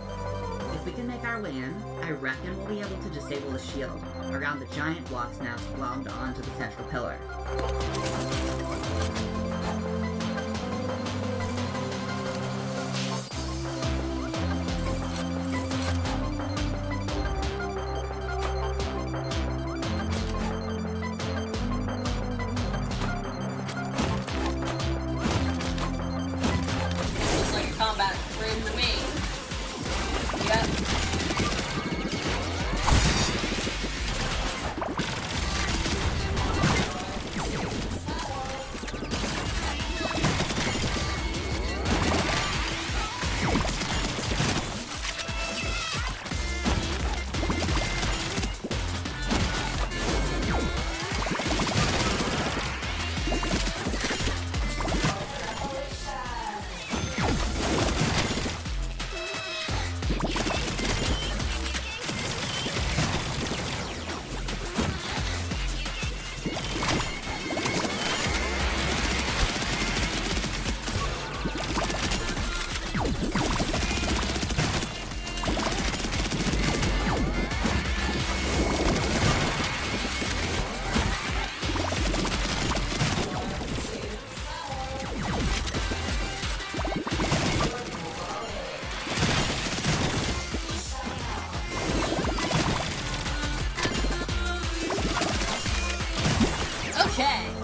If we can make our way in, I reckon we'll be able to disable the shield around the giant blocks now glommed onto the central pillar.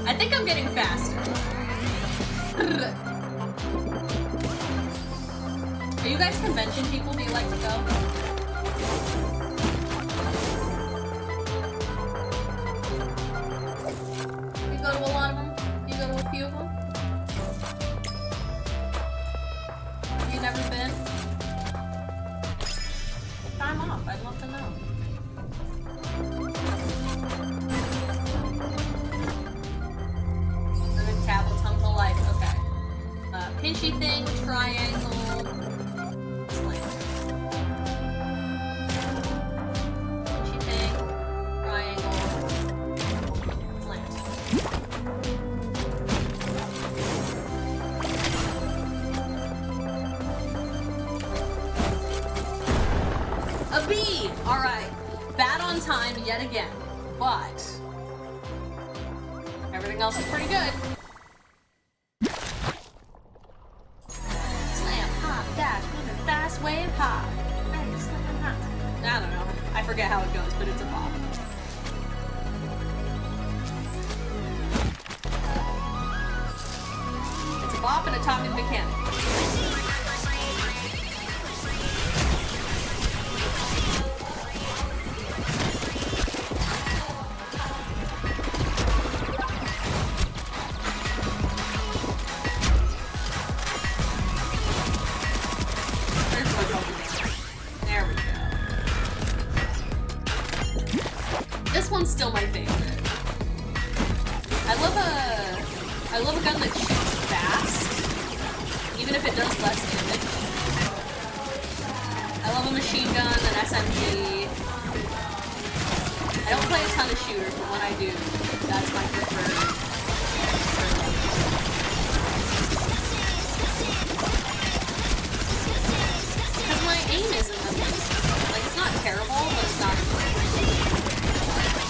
I think I'm getting faster. Are you guys convention people? Do you like to go? You go to a lot of them? You go to a few of them? Have you never been? Time off, I'd love to know. Pinchy thing, triangle, slant. Pinchy thing, triangle, slant. A bead! Alright. Bad on time yet again. But everything else is pretty good. Wave hop. I don't know. I forget how it goes, but it's a bop. It's a bop and a talking mechanic. Still my favorite. I love a gun that shoots fast. even if it does less damage. I love a machine gun, an SMG. I don't play a ton of shooters, but when I do, that's my preferred. Because my aim isn't amazing. Like, it's not terrible, but it's not great.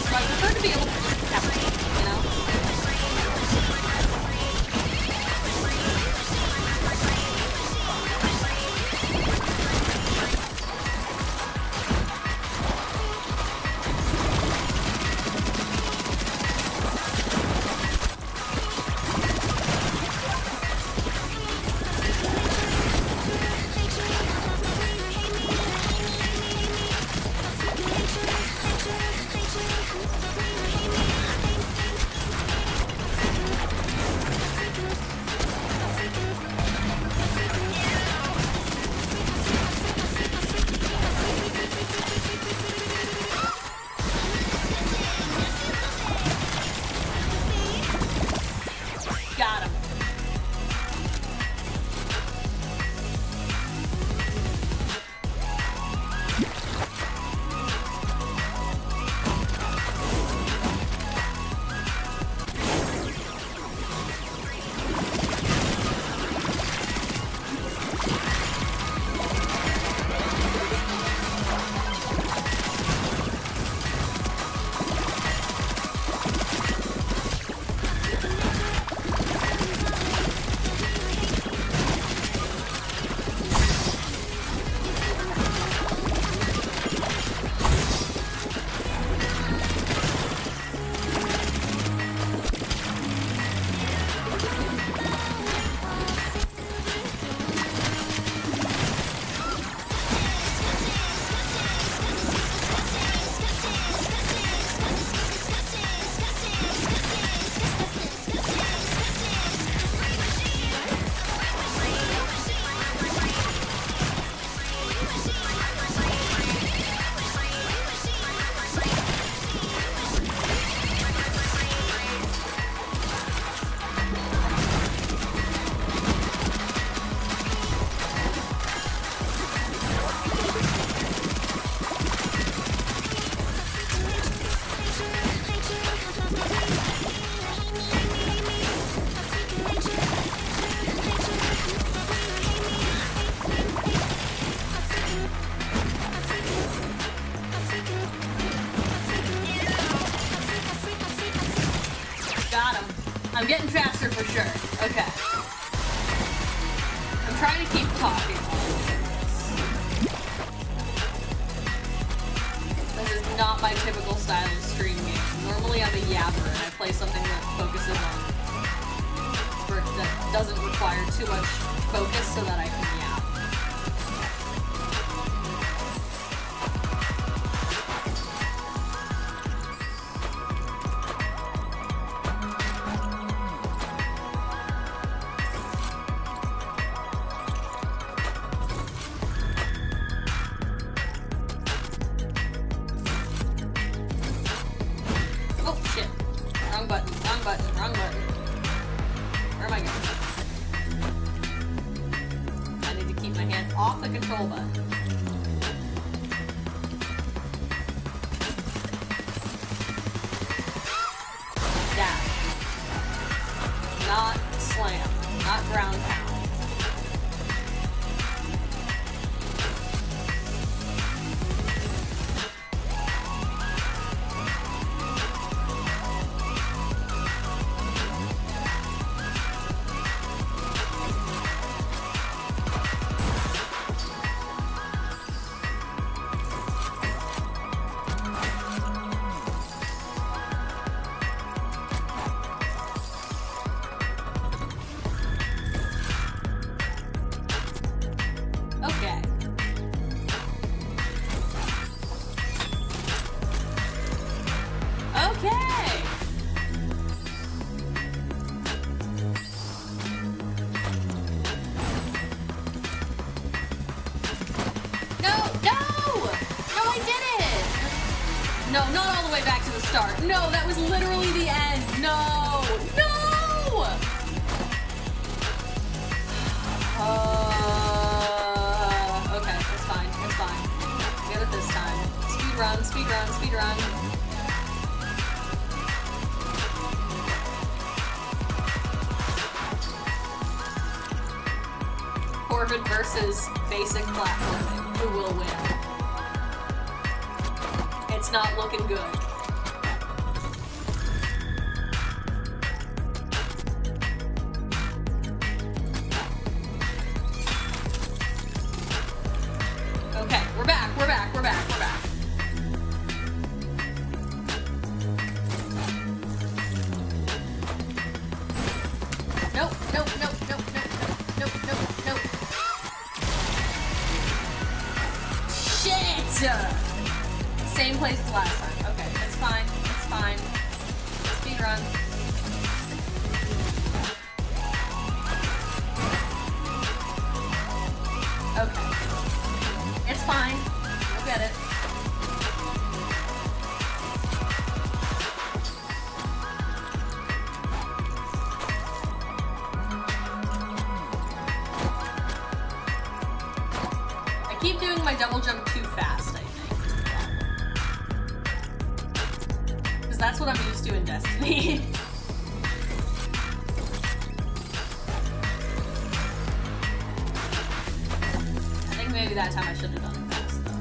So I prefer to be able to just pepper it, you know? Got him. Got him. I'm getting faster for sure. Okay. I'm trying to keep talking. This is not my typical style of stream game. Normally I'm a yapper and I play something that focuses on, or that doesn't require too much focus so that I can yap. Oh shit. Wrong button, wrong button, wrong button. Where am I going? I need to keep my hand off the control button. Dash. Not slam. Not ground pound. Okay. Okay. No, no! No, I did it! No, not all the way back to the start. No, that was literally the end. No! No! Orbit versus basic platforming. Who will win? It's not looking good. Okay, we're back. Nope. Shit! Same place as last time. Okay, it's fine. Speed run. Okay. It's fine. You'll get it. I keep doing my double jump too fast, I think. Because that's what I'm used to in Destiny. I think maybe that time I should have done it fast, though.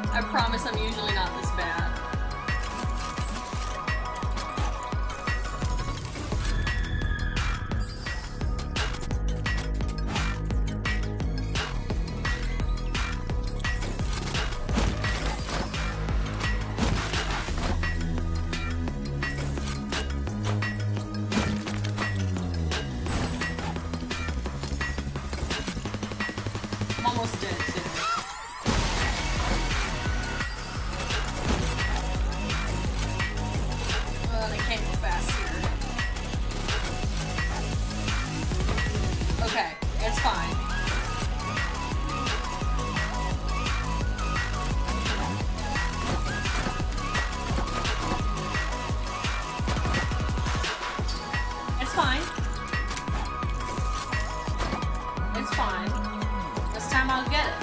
I promise I'm usually not this bad. I'm almost dead too. Well, they can't go fast here. Okay, it's fine. It's fine. It's fine. This time I'll get it.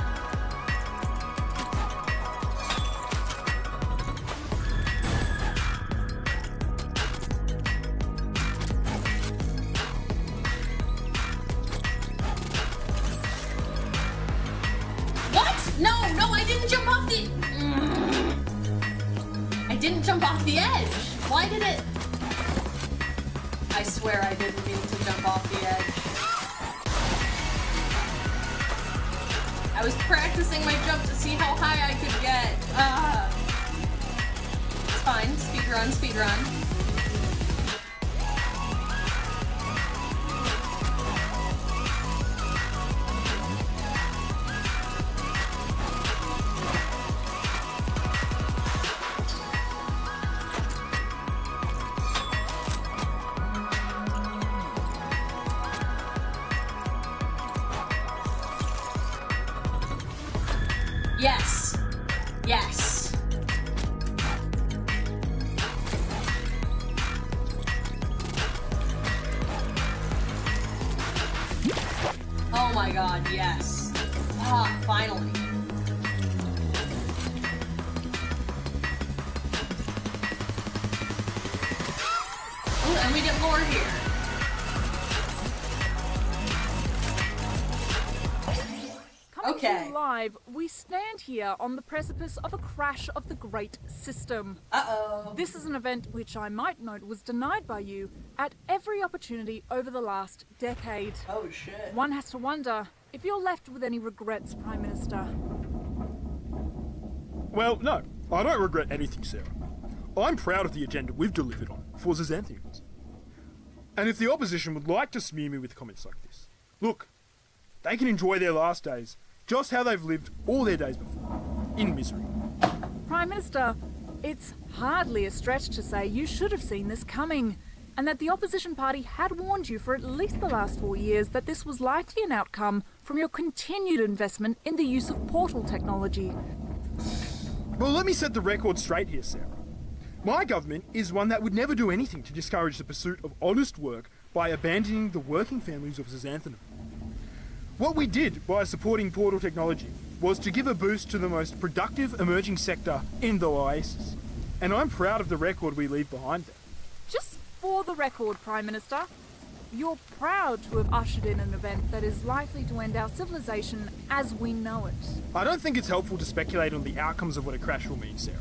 What? No, I didn't jump off the... I didn't jump off the edge. Why did it... I swear I didn't mean to jump off the edge. I was practicing my jump to see how high I could get. It's fine. Speed run. Yes. Oh my god, yes. Finally. Ooh, and we get more here. Coming to Okay. you live, we stand here on the precipice of a crash of the great system. Uh-oh. This is an event which I might note was denied by you at every opportunity over the last decade. Oh shit. One has to wonder if you're left with any regrets, Prime Minister. Well, no, I don't regret anything, Sarah. I'm proud of the agenda we've delivered on for Xanthians. And if the opposition would like to smear me with comments like this, look, they can enjoy their last days just how they've lived all their days before, in misery. Prime Minister, it's hardly a stretch to say you should have seen this coming. and that the opposition party had warned you for at least the last 4 years that this was likely an outcome from your continued investment in the use of portal technology. Well, let me set the record straight here, Sarah. My government is one that would never do anything to discourage the pursuit of honest work by abandoning the working families of Xanthonum. What we did by supporting portal technology was to give a boost to the most productive emerging sector in the Oasis. And I'm proud of the record we leave behind there. Just for the record, Prime Minister, you're proud to have ushered in an event that is likely to end our civilization as we know it. I don't think it's helpful to speculate on the outcomes of what a crash will mean, Sarah.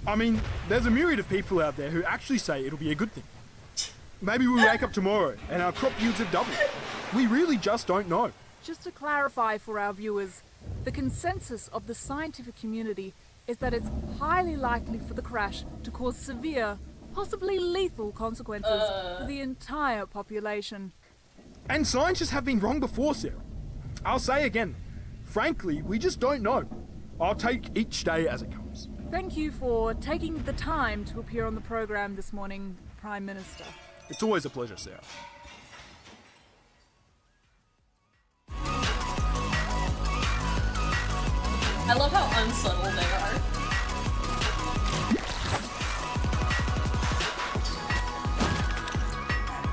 I mean, there's a myriad of people out there who actually say it'll be a good thing. Maybe we wake up tomorrow and our crop yields have doubled. We really just don't know. Just to clarify for our viewers, the consensus of the scientific community is that it's highly likely for the crash to cause severe, possibly lethal consequences for the entire population. And scientists have been wrong before, Sarah. I'll say again, frankly, we just don't know. I'll take each day as it comes. Thank you for taking the time to appear on the program this morning, Prime Minister. It's always a pleasure, Sarah. I love how unsubtle they are.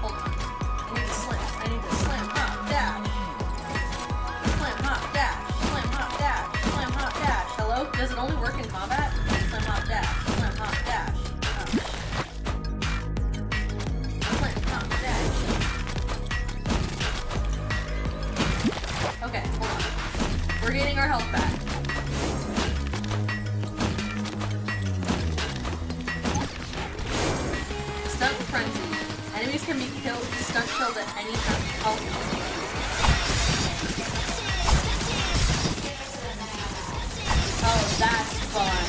Hold on. I need to slam, hop, dash. Slam, hop, dash. Slam, hop, dash. Slam, hop, dash. Hello? Does it only work in combat? Slam, hop, dash. Slam, hop, dash. Slam, hop, dash. Okay, hold on. We're gaining our health back. Stunt frenzy. Enemies can be stunt killed at any time. Oh, that's fun.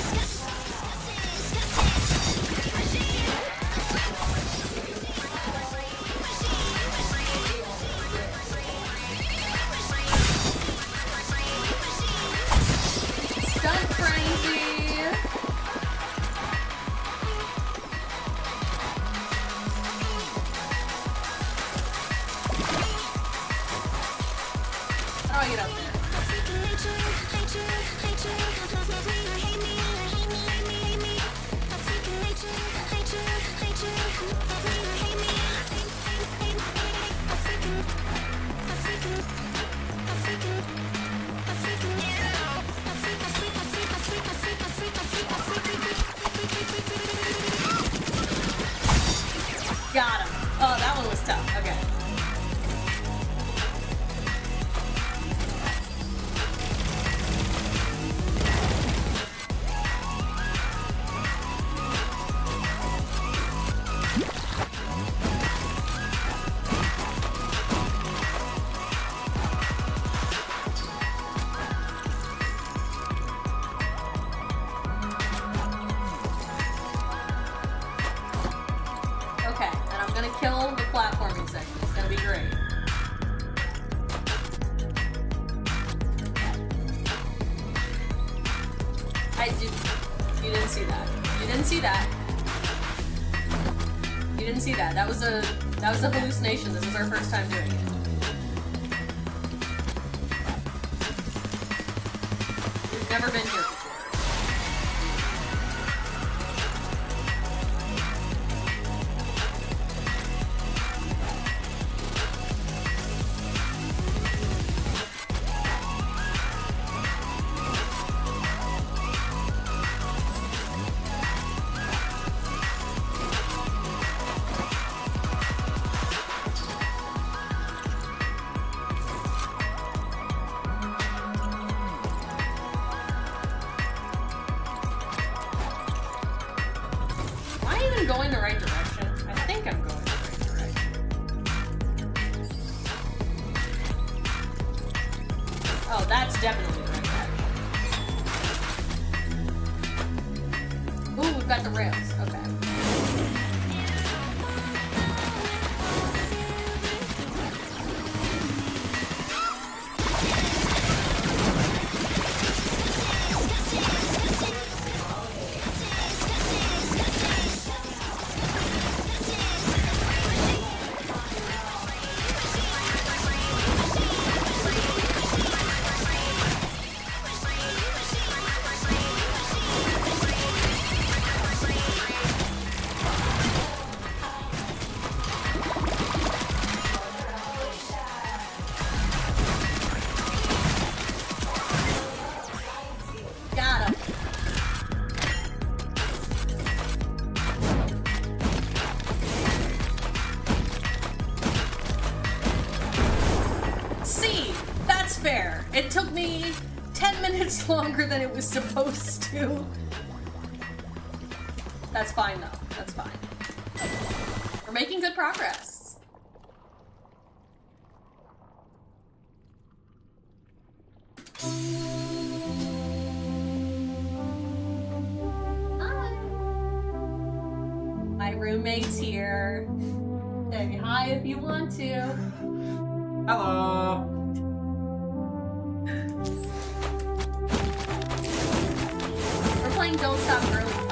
Stunt frenzy. How do I get up there? Got him. Oh, that one was tough. Okay. Okay, and I'm gonna kill the platforming section. It's gonna be great. You didn't see that. You didn't see that. You didn't see that. That was a hallucination. This is our first time doing it. We've never been here before. Am I going the right direction? I think I'm going the right direction. Oh, that's definitely the right direction. Ooh, we've got the rails. Okay. me 10 minutes longer than it was supposed to. That's fine though, that's fine. We're making good progress. Hi. My roommate's here. Say hi if you want to. Hello. We're playing Don't Stop Girlypop.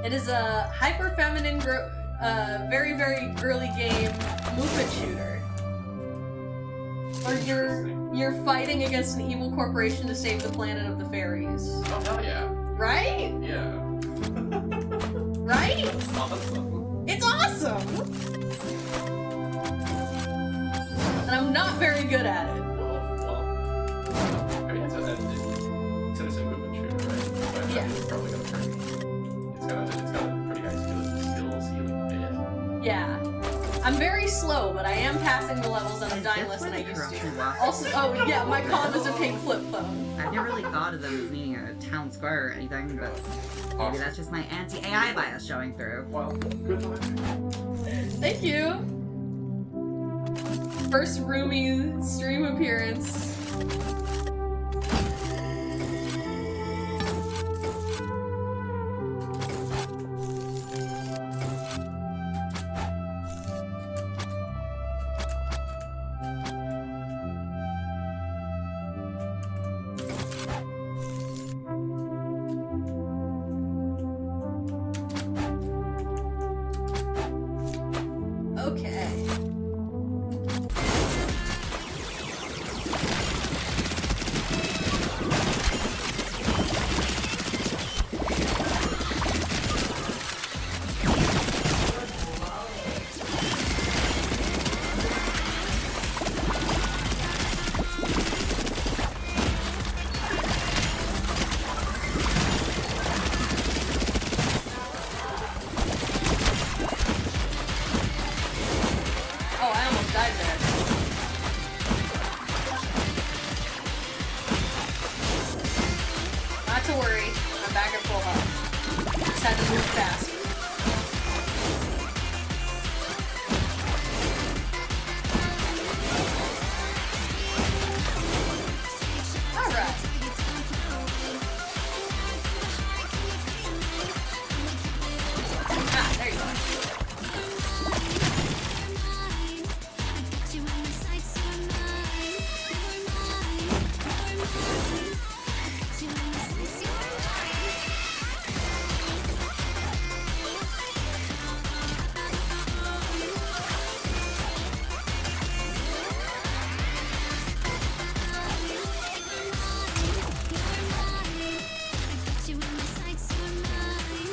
It is a hyper feminine, very, very girly game movement shooter. Where you're fighting against an evil corporation to save the planet of the fairies. Oh, hell yeah. Right? Yeah. Right? Awesome. It's awesome! And I'm not very good at it. Well, I mean, it's an innocent movement shooter, right? But Yeah. it's probably gonna hurt. It's got a pretty high skill ceiling. Yeah. I'm very slow, but I am passing the levels and I'm dying less than I used to. Also, oh yeah, my comm is a pink flip phone. I've never really thought of them as needing a town square or anything, but maybe that's just my anti-AI bias showing through. Well, good luck. Thank you. First roomy stream appearance. Okay. Oh, I almost died there. Not to worry, I'm back at full health. Just had to move fast. Alright. Ah, there you go.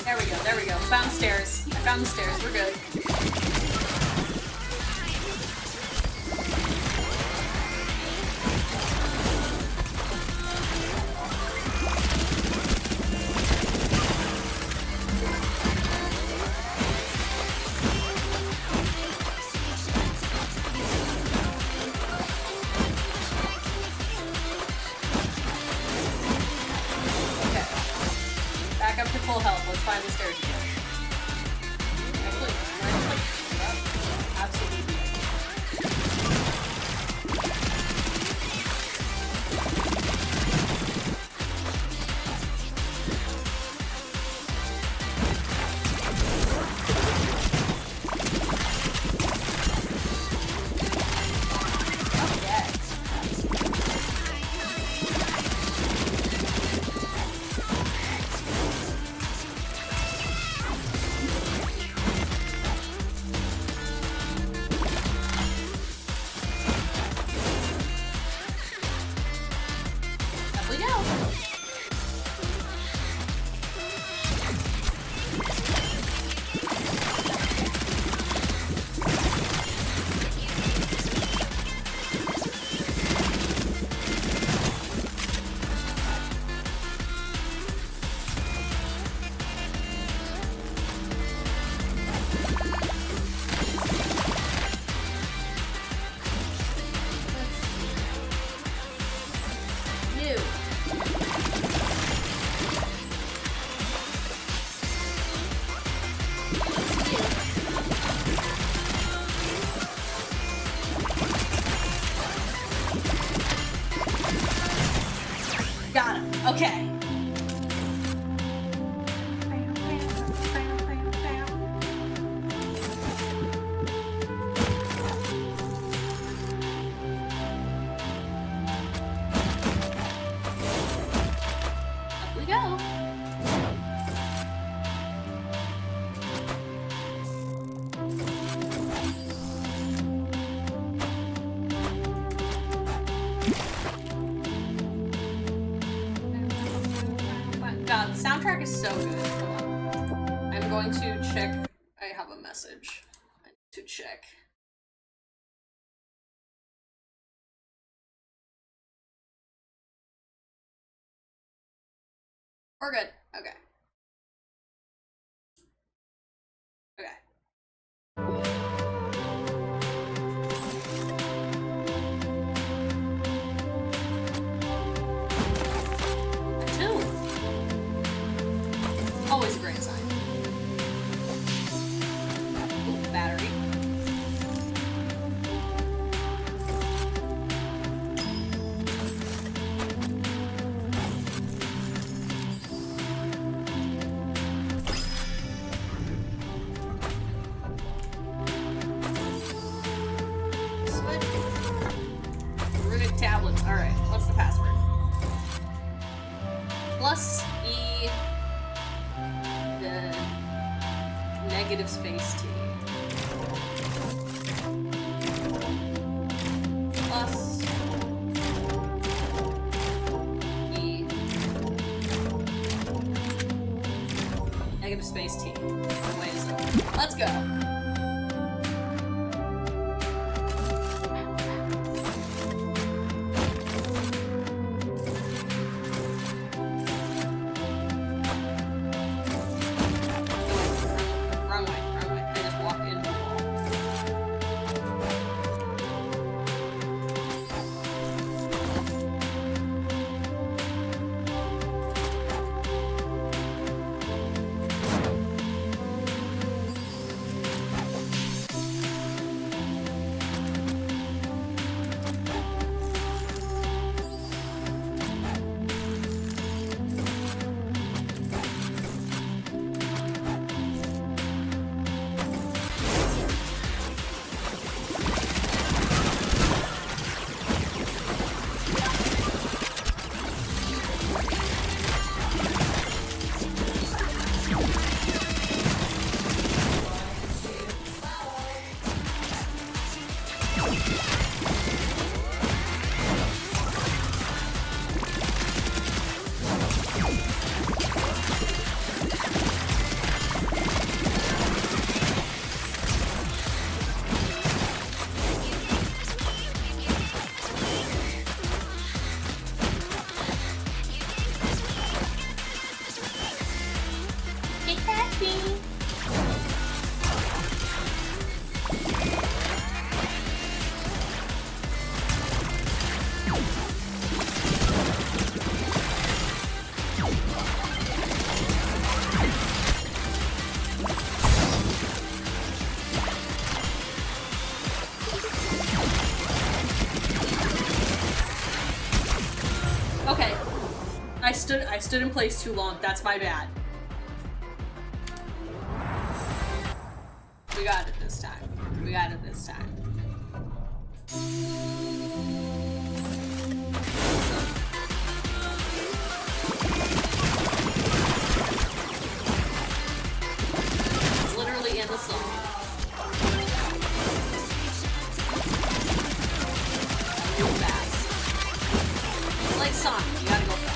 There we go, there we go. Found stairs. I found the stairs, we're good. Okay. Back up to full health. Let's find the stairs again. Actually, absolutely. Oh, yes. Up we go. you. Got him. Okay. Up we go. God, the soundtrack is so good. Hold on. I'm going to check. I have a message. I need to check. We're good. Okay. Okay. Two. Always a great sign. Ooh, battery. Switch. Runic tablets. Alright, what's the password? Plus E the negative space T. Plus E negative space T. Wait a second. Let's go. Wrong way. I just walked into the wall. Okay. I stood in place too long. That's my bad. We got it this time. It's literally in the song. Go fast. It's like Sonic, you gotta go fast.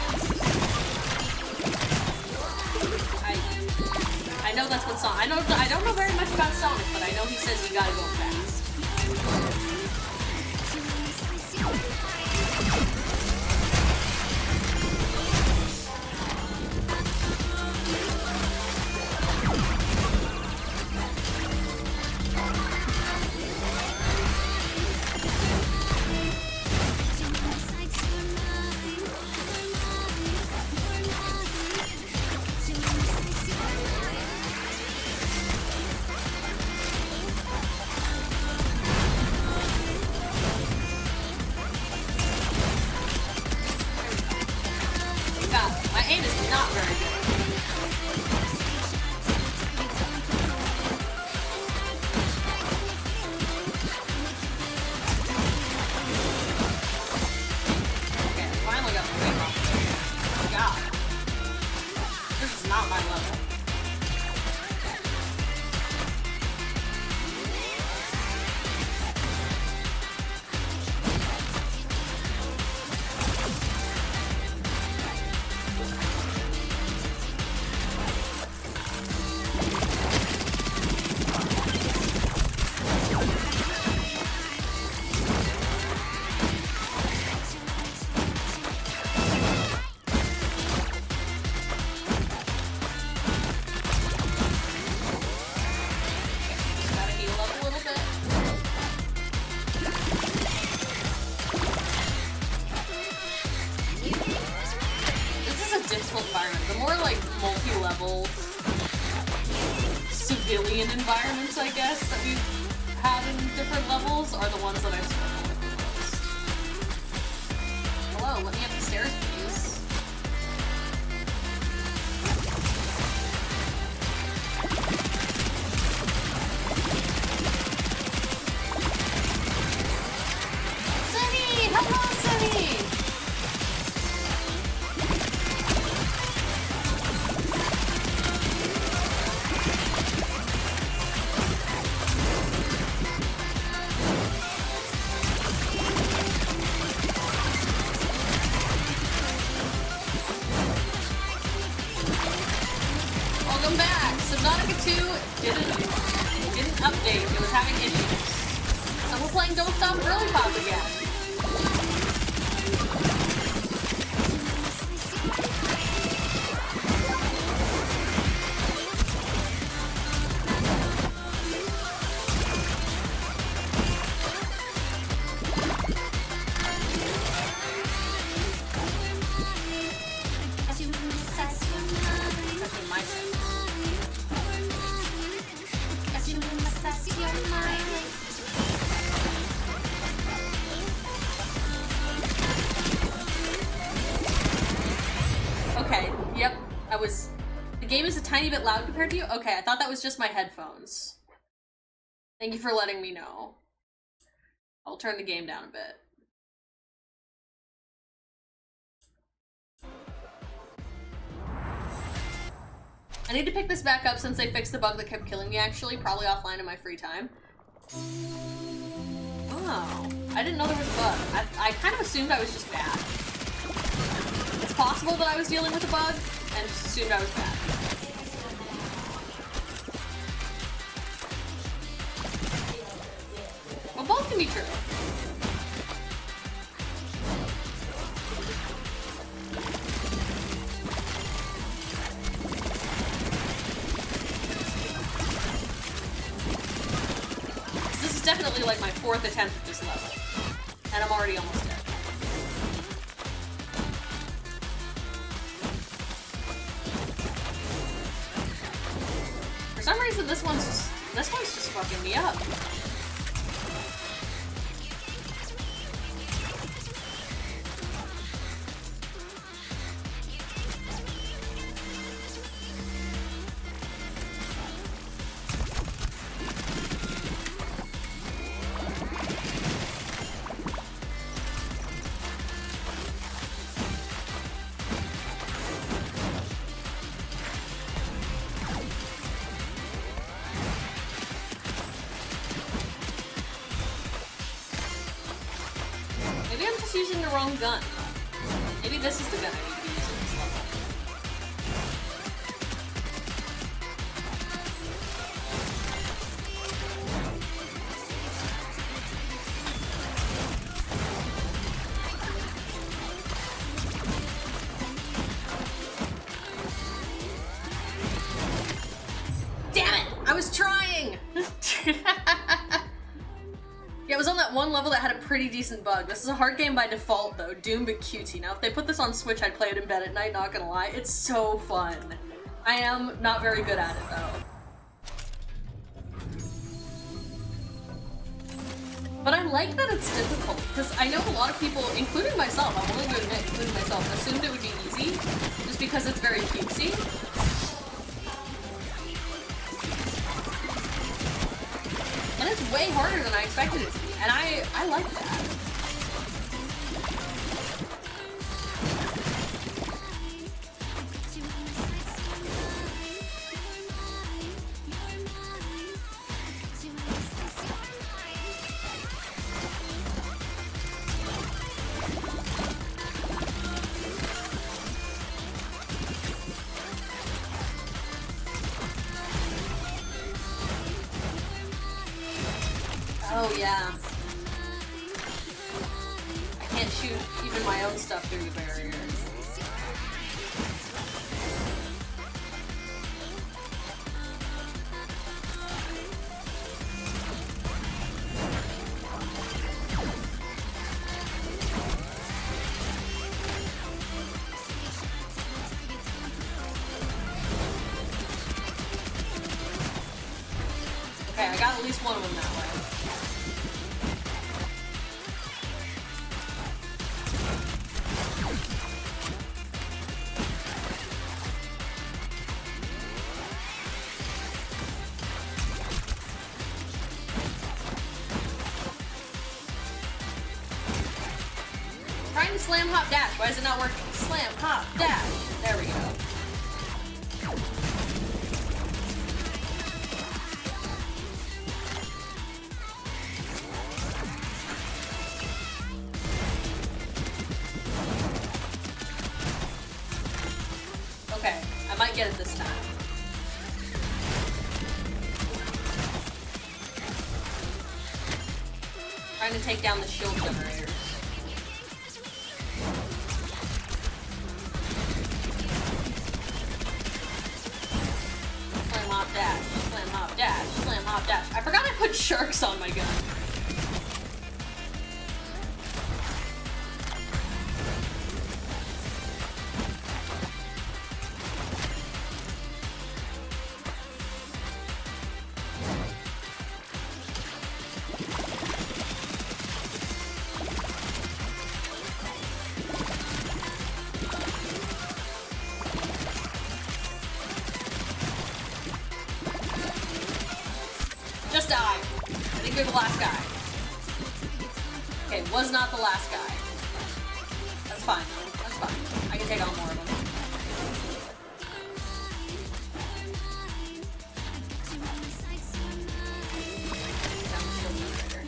I know that's what Sonic. I don't know very much about Sonic, but I know he says you gotta go fast. aim is not very good. Okay, I finally got the aim off. God. This is not my level. Gotta heal up a little bit. This is a difficult environment. The more like multi-level civilian environments, I guess, that we've had in different levels are the ones that I've struggled with the most. Hello, let me up the stairs, please. Sunny! Hello, Sunny! Welcome back! Subnautica 2 didn't update. It was having issues. So we're playing Don't Stop Girlypop again. Especially my side. Okay, yep, the game is a tiny bit loud compared to you? Okay, I thought that was just my headphones. Thank you for letting me know. I'll turn the game down a bit. I need to pick this back up since they fixed the bug that kept killing me, actually, probably offline in my free time. Oh, I didn't know there was a bug. I kind of assumed I was just bad. It's possible that I was dealing with a bug, and just assumed I was bad. Well, both can be true. This is definitely like my 4th attempt at this level, and I'm already almost dead. For some reason, this one's just fucking me up. Maybe I'm just using the wrong gun. Maybe this is the gun I need to be using this level. Damn it! I was trying! Yeah, it was on that one level that had a pretty decent bug. This is a hard game by default, though. Doom but cutesy. Now, if they put this on Switch, I'd play it in bed at night, not gonna lie. It's so fun. I am not very good at it, though. But I like that it's difficult, because I know a lot of people, including myself, I'm willing to admit, including myself, assumed it would be easy, just just because it's very cutesy. And it's way harder than I expected it to be, and I like that. Oh yeah. I can't shoot even my own stuff through the barriers. Okay, I got at least one of them that way. Trying to slam hop dash. Why is it not working? Slam hop dash. There we go. Okay, I might get it this time. Trying to take down the shield generators. Slam hop dash, slam hop dash, slam hop dash. I forgot I put sharks on my gun. Just die. I think you're the last guy. Okay, was not the last guy. That's fine. That's fine. I can take on more of them. Down the shield generator.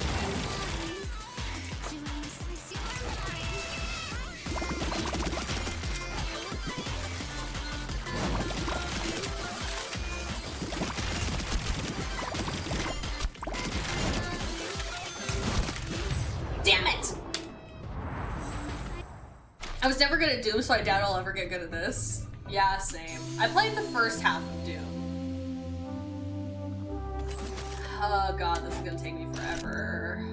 Damn it! I was never good at Doom, so I doubt I'll ever get good at this. Yeah, same. I played the first half of Doom. Oh god, this is gonna take me forever.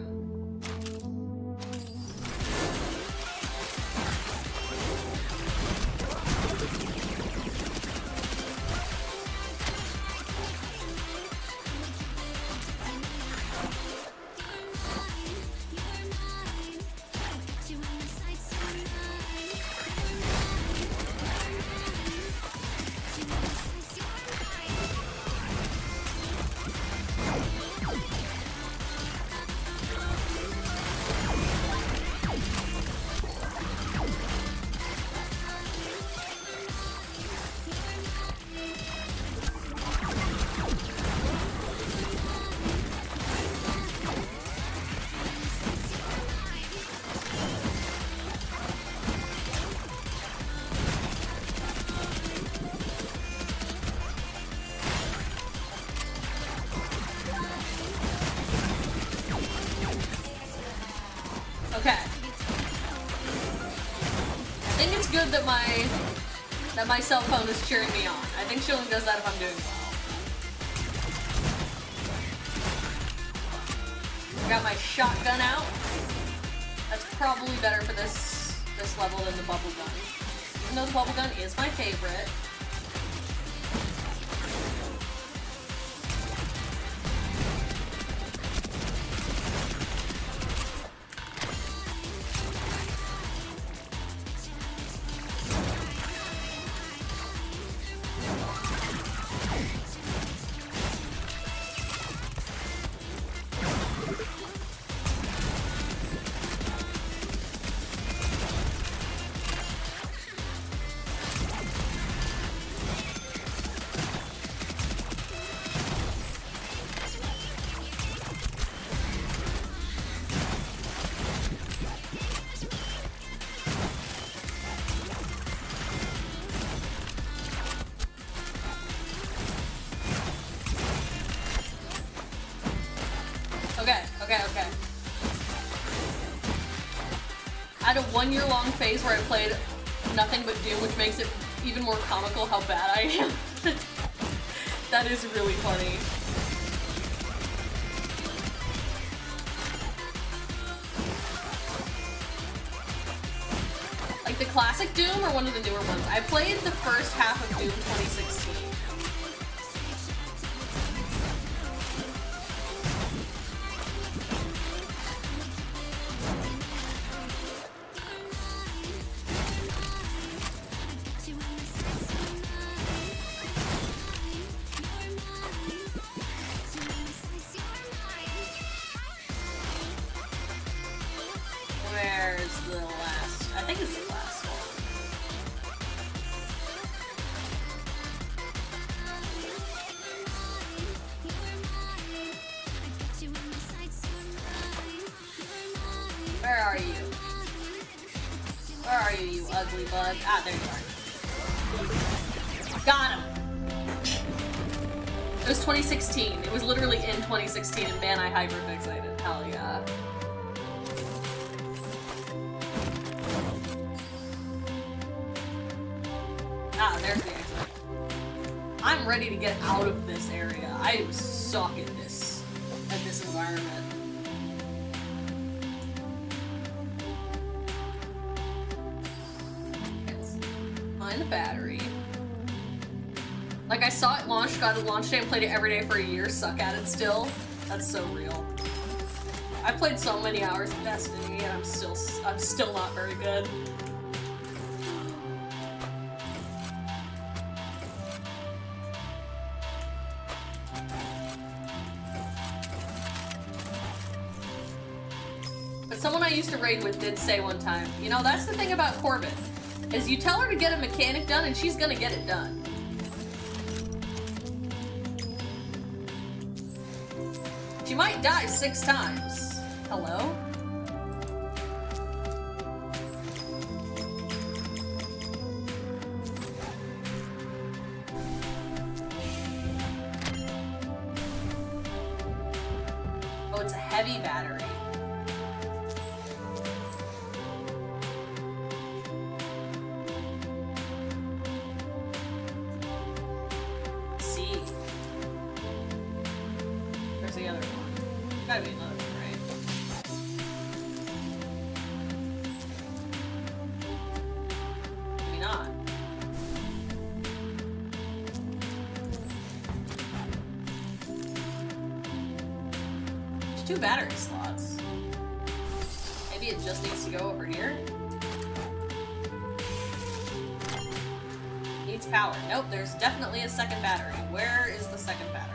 Okay. I think it's good that my cell phone is cheering me on. I think she only does that if I'm doing well. Got my shotgun out. That's probably better for this level than the bubble gun. Even though the bubble gun is my favorite. Okay. I had a 1-year-long phase where I played nothing but Doom, which makes it even more comical how bad I am. That is really funny. Like the classic Doom or one of the newer ones? I played the first half of Doom 2016. Where's the last? I think it's the last one. Where are you? Where are you, you ugly bug? Ah, there you are. Got him! It was 2016. It was literally in 2016, and man, I hyperfixated. Hell yeah. Ah, there's the exit. I'm ready to get out of this area. I suck at this environment. Let's find the battery. Like, I saw it launch, got it launched day, and played it every day for a year, suck at it still. That's so real. I played so many hours of Destiny, and I'm still not very good. But someone I used to raid with did say one time, you know, that's the thing about Corbin, is you tell her to get a mechanic done, and she's gonna get it done. She might die 6 times. Hello? Oh, it's a heavy battery. See. There's the other one. Gotta be another one, right? Maybe not. There's 2 battery slots. Maybe it just needs to go over here? Needs power. Nope, there's definitely a second battery. Where is the second battery?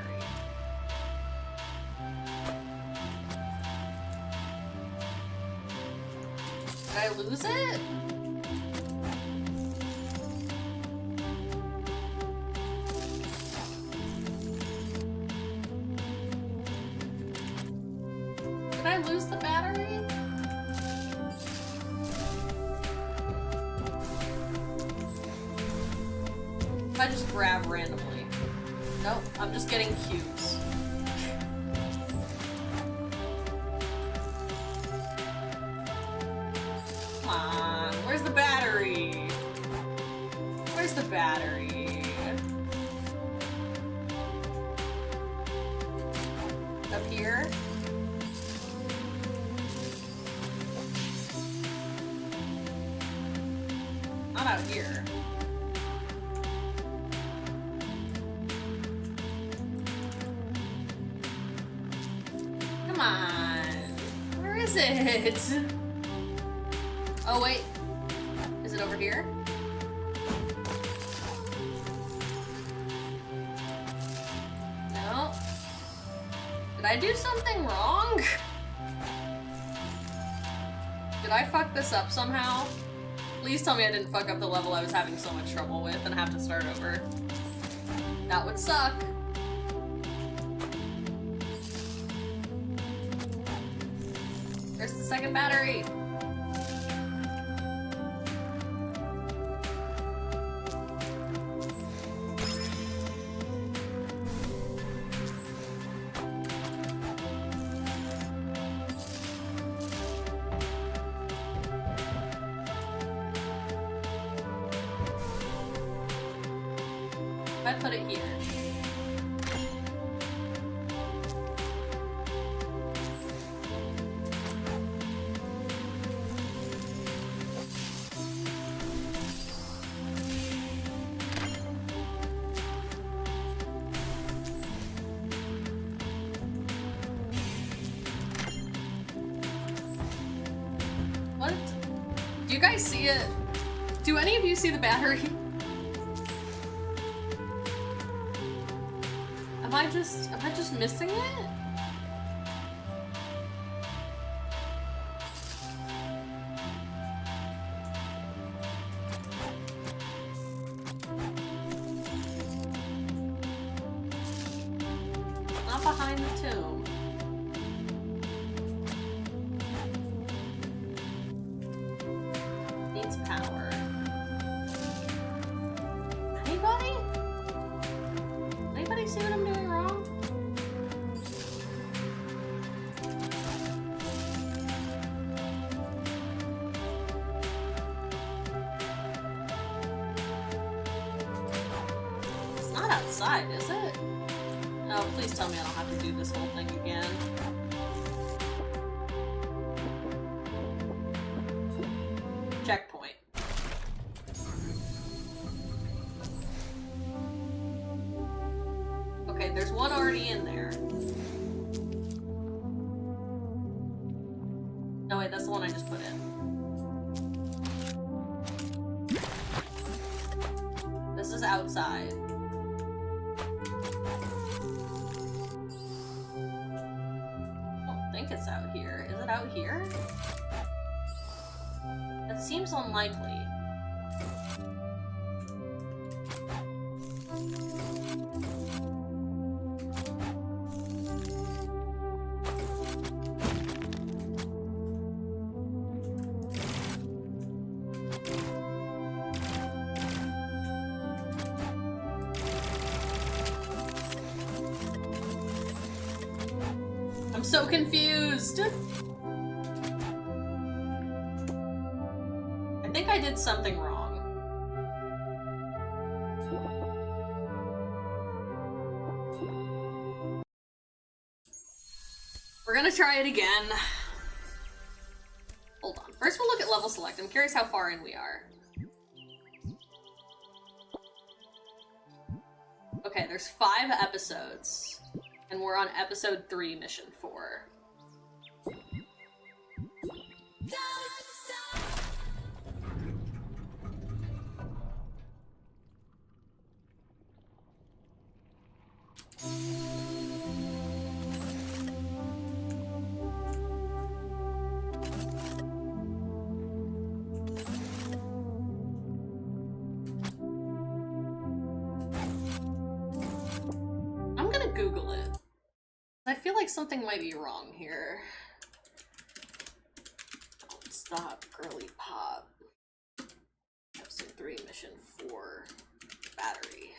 Did I lose it? Did I lose the battery? If I just grab randomly. Nope, I'm just getting cubes. Come on, where's the battery? Where's the battery? Up here? Not out here. Come on. Where is it? Oh wait. Is it over here? No. Did I do something wrong? Did I fuck this up somehow? Please tell me I didn't fuck up the level I was having so much trouble with and have to start over. That would suck. Where's the second battery? If I put it here. What? Do you guys see it? Do any of you see the battery? Am I just missing it? Not behind the tomb. Needs power. Anybody? Anybody see what I'm doing wrong? It's not outside, is it? Oh, please tell me I don't have to do this whole thing again. Checkpoint. Okay, there's one already in there. No, wait, that's the one I just put in. This is outside. I don't think it's out here. Is it out here? That seems unlikely. I'm so confused. I think I did something wrong. We're gonna try it again. Hold on. First we'll look at level select. I'm curious how far in we are. Okay, there's 5 episodes. And we're on episode 3, mission 4. I'm gonna Google it. I feel like something might be wrong here. Don't stop, Girlypop. Episode 3, mission 4. Battery.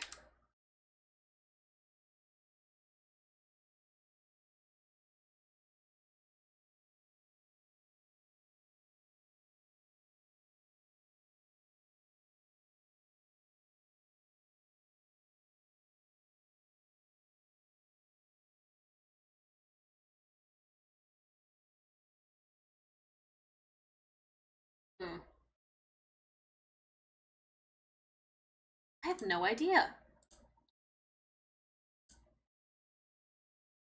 I have no idea.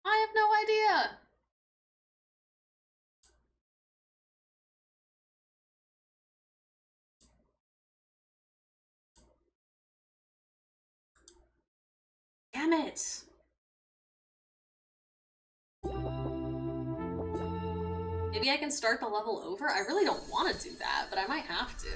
I have no idea. Damn it. Maybe I can start the level over? I really don't want to do that, but I might have to.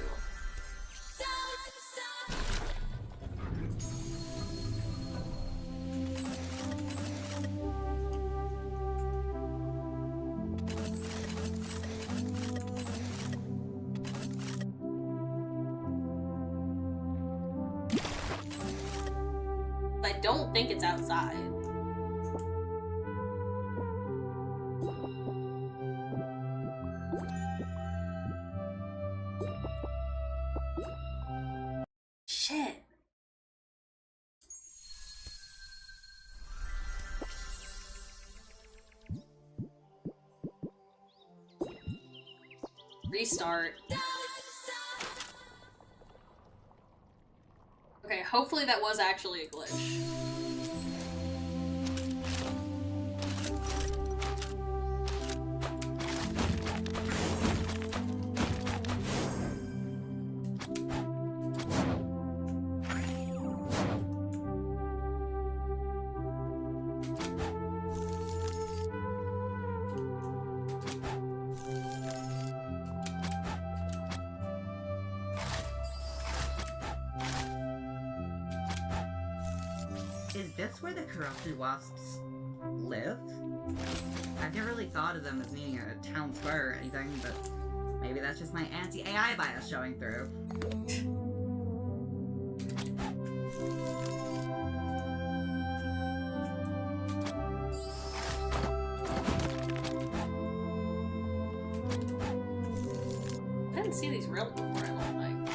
I don't think it's outside. Shit. restart. Okay, hopefully that was actually a glitch. Is this where the corrupted wasps live? I've never really thought of them as needing a town square or anything, but maybe that's just my anti-AI bias showing through. I didn't see these rails before, I don't think.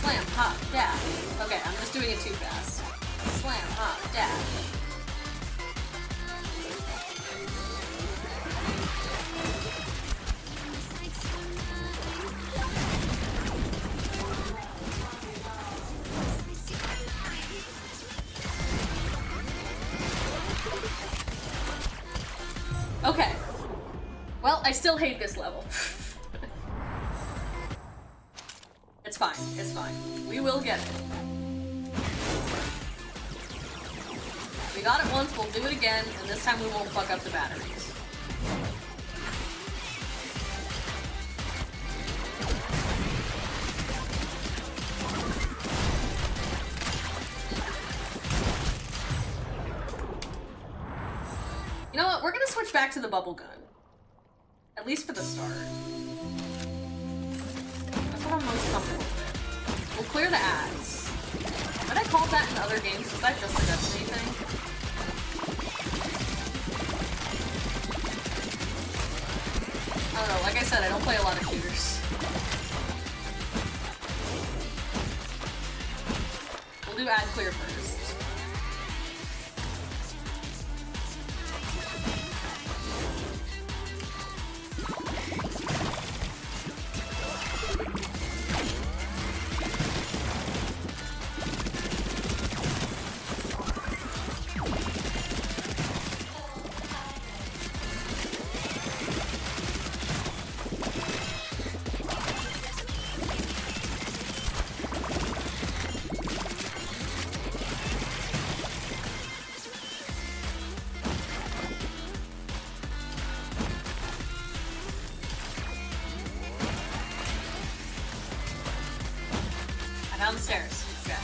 Slam, hop, dash. Okay, I'm just doing it too fast. Slam, hop, dash. Okay. Well, I still hate this level. It's fine, it's fine. We will get it. We got it once, we'll do it again, and this time we won't fuck up the batteries. You know what? We're gonna switch back to the bubble gun. At least for the start. That's what I'm most comfortable with. We'll clear the ads. What I called that in other games, is that just a Destiny thing? I don't know, like I said, I don't play a lot of shooters. We'll do ad clear first. Downstairs. Okay.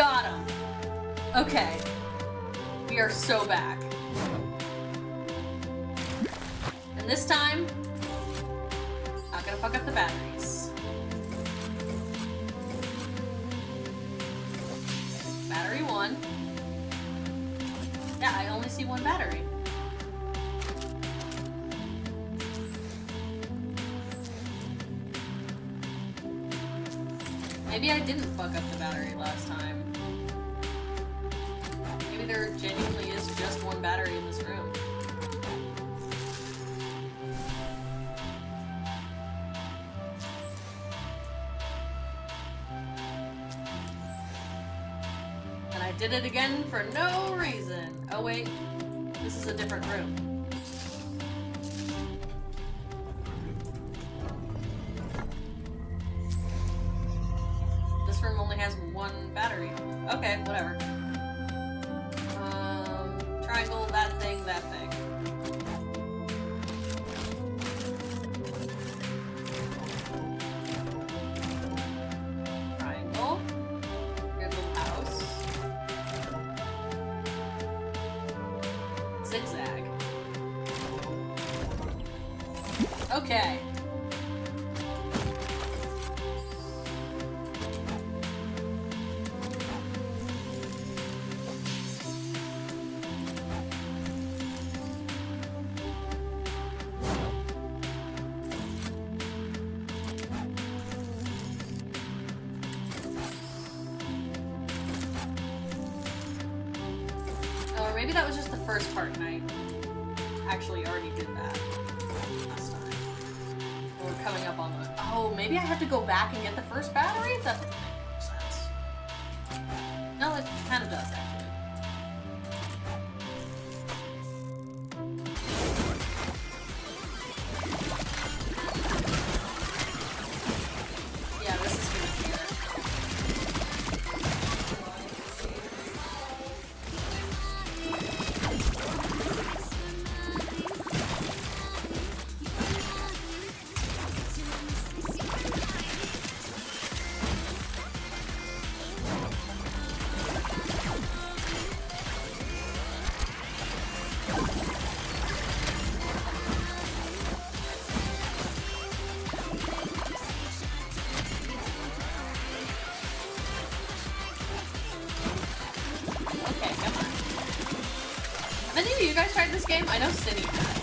Got him. Okay. We are so back. And this time, not gonna fuck up the batteries. Battery 1. Yeah, I only see one battery. Maybe I didn't fuck up the battery last time. Maybe there genuinely is just one battery in this room. And I did it again for no reason. Oh wait, this is a different room. This room only has one battery. Okay, whatever. Triangle, that thing, that thing. Triangle. Weird little house. Zigzag. Okay. Or maybe that was just the first part and I actually already did that last time. We're coming up on the... Oh, maybe I have to go back and get the first battery? That doesn't make sense. No, it kind of does, actually. Yeah, this is gonna be it. Okay, come on. Have any of you guys tried this game? I know Cindy has.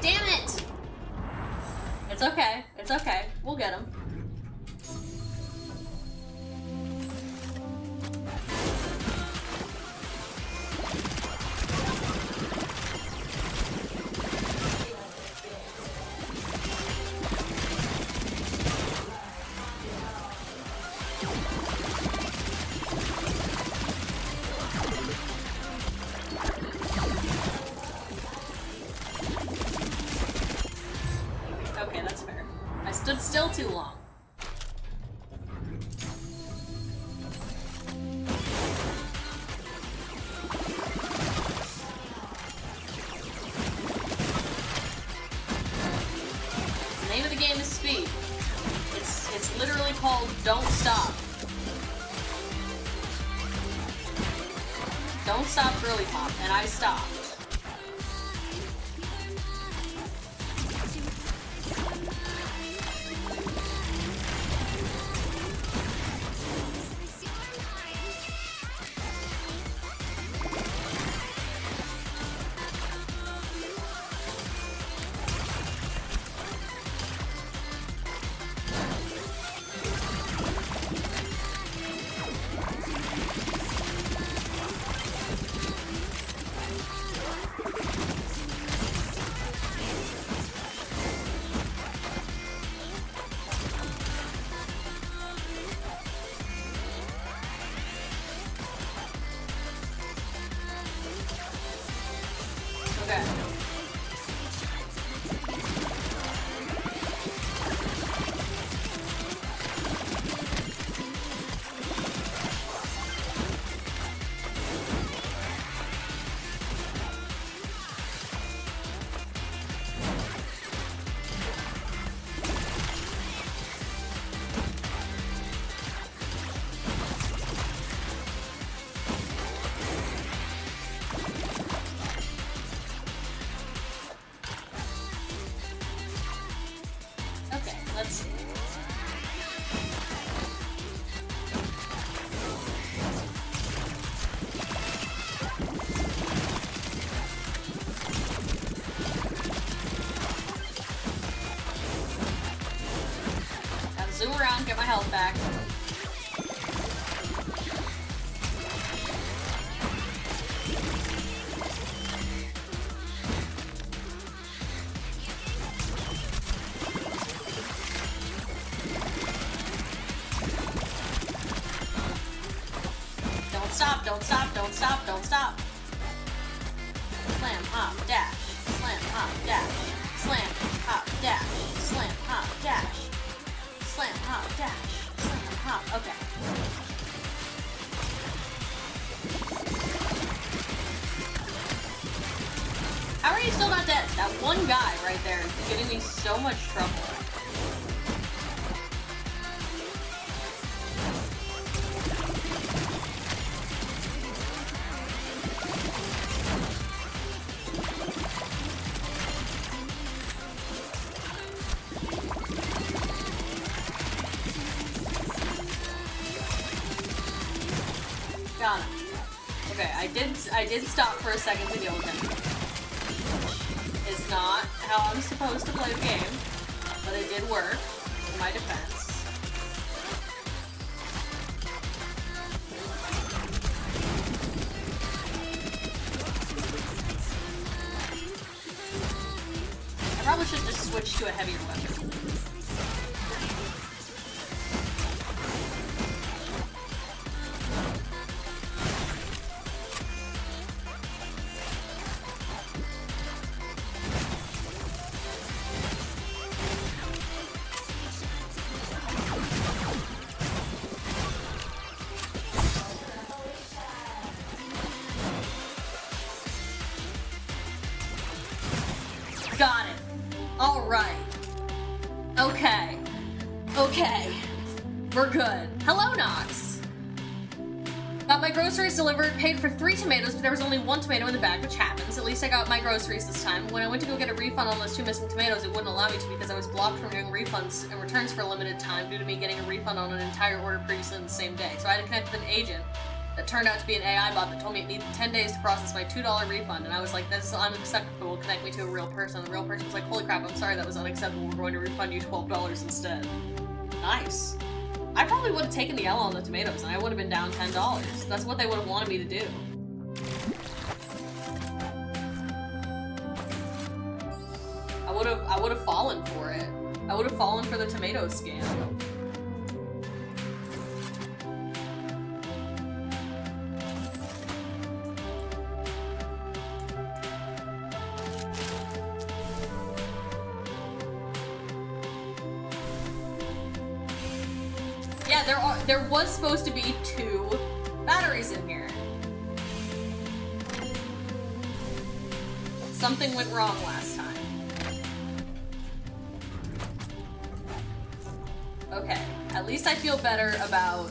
Damn it! It's okay. It's okay. We'll get him. Okay, that's fair. I stood still too long. The name of the game is Speed. It's literally called Don't Stop. Don't stop Girlypop, and I stopped. Okay. Okay, let's see. Gotta zoom around, get my health back. Don't stop, don't stop, don't stop, don't stop. Slam, hop, dash. Slam, hop, dash. Slam, hop, dash. Slam, hop, dash. Slam, hop, dash. Slam, hop. Okay. How are you still not dead? That one guy right there is giving me so much trouble. Got him. Okay, I did stop for a second to deal with him. It's not how I'm supposed to play the game, but it did work in my defense. I probably should just switch to a heavier weapon. Got it. Alright. Okay. Okay. We're good. Hello, Nox. Got my groceries delivered, paid for 3 tomatoes, but there was only 1 tomato in the bag, which happens. At least I got my groceries this time. When I went to go get a refund on those 2 missing tomatoes, it wouldn't allow me to because I was blocked from doing refunds and returns for a limited time due to me getting a refund on an entire order previously in the same day. So I had to connect with an agent that turned out to be an AI bot that told me it needed 10 days to process my $2 refund, and I was like, this is unacceptable, connect me to a real person. The real person was like, holy crap, I'm sorry, that was unacceptable, we're going to refund you $12 instead. Nice. I probably would have taken the L on the tomatoes, and I would have been down $10. That's what they would have wanted me to do. I would have fallen for it. I would have fallen for the tomato scam. Yeah, there was supposed to be 2 batteries in here. Something went wrong last time. Okay, at least I feel better about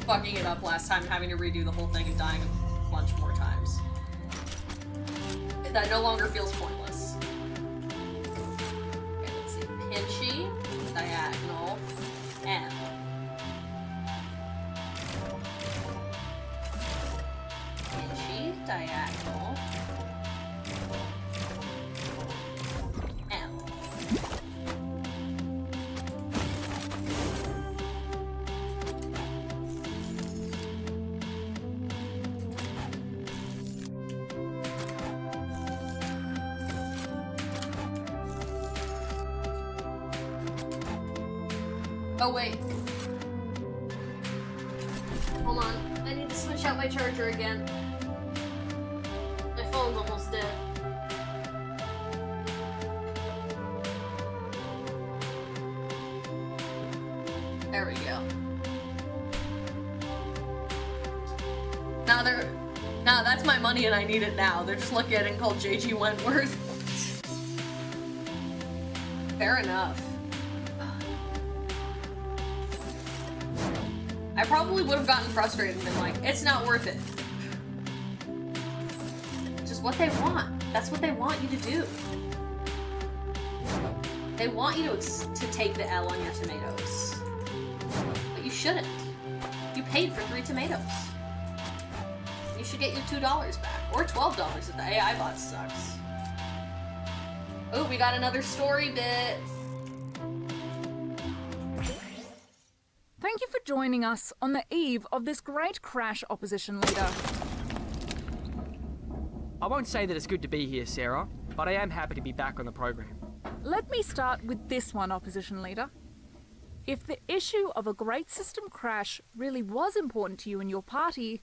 fucking it up last time, having to redo the whole thing and dying a bunch more times. That no longer feels pointless. Okay, let's see. Pinchy, diagonal, M. Pinchy, diagonal, M. Oh wait. Hold on. I need to switch out my charger again. My phone's almost dead. There we go. Nah, that's my money and I need it now. They're just looking at it and called JG Wentworth. Fair enough. I probably would have gotten frustrated and been like, it's not worth it. Just what they want. That's what they want you to do. They want you to take the L on your tomatoes. But you shouldn't. You paid for 3 tomatoes. You should get your $2 back. Or $12 if the AI bot sucks. Oh, we got another story bit. Thank you for joining us on the eve of this great crash, opposition leader. I won't say that it's good to be here, Sarah, but I am happy to be back on the program. Let me start with this one, opposition leader. If the issue of a great system crash really was important to you and your party,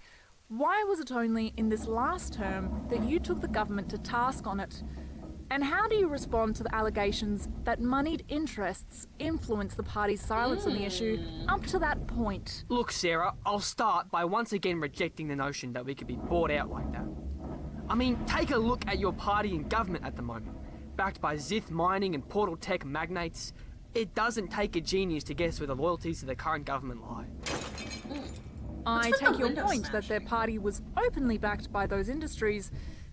why was it only in this last term that you took the government to task on it? And how do you respond to the allegations that moneyed interests influenced the party's silence on the issue up to that point? Look, Sarah, I'll start by once again rejecting the notion that we could be bought out like that. I mean, take a look at your party in government at the moment. Backed by Zith mining and portal tech magnates, it doesn't take a genius to guess where the loyalties to the current government lie. I take your point that their party was openly backed by those industries,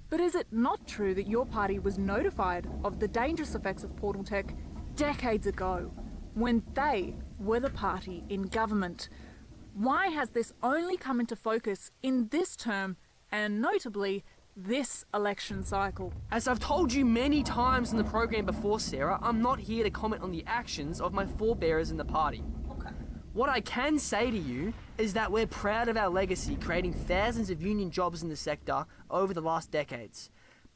but is it not true that your party was notified of the dangerous effects of portal tech decades ago, when they were the party in government? Why has this only come into focus in this term, and notably, this election cycle? As I've told you many times in the program before, Sarah, I'm not here to comment on the actions of my forebearers in the party. What I can say to you is that we're proud of our legacy, creating thousands of union jobs in the sector over the last decades.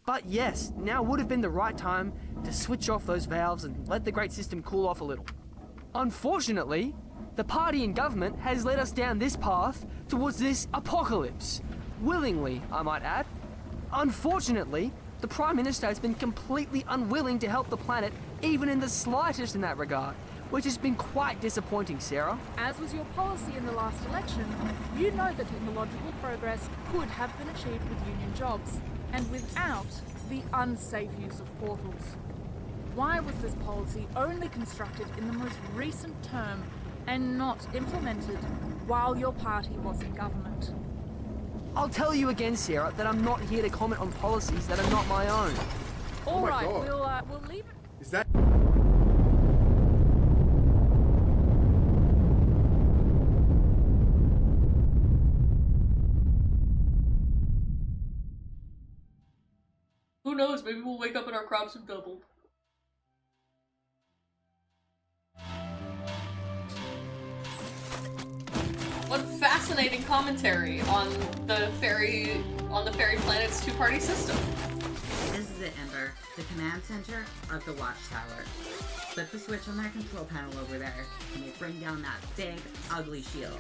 But yes, now would have been the right time to switch off those valves and let the great system cool off a little. Unfortunately, the party in government has led us down this path towards this apocalypse. Willingly, I might add. Unfortunately, the Prime Minister has been completely unwilling to help the planet, even in the slightest in that regard, which has been quite disappointing, Sarah. As was your policy in the last election, you know that technological progress could have been achieved with union jobs, and without the unsafe use of portals. Why was this policy only constructed in the most recent term and not implemented while your party was in government? I'll tell you again, Sarah, that I'm not here to comment on policies that are not my own. All right, God. we'll leave it. Is that? Who knows, maybe we'll wake up and our crops have doubled. What fascinating commentary on the fairy planet's two-party system. This is it, Ember. The command center of the watchtower. Flip the switch on that control panel over there, and we'll bring down that big, ugly shield.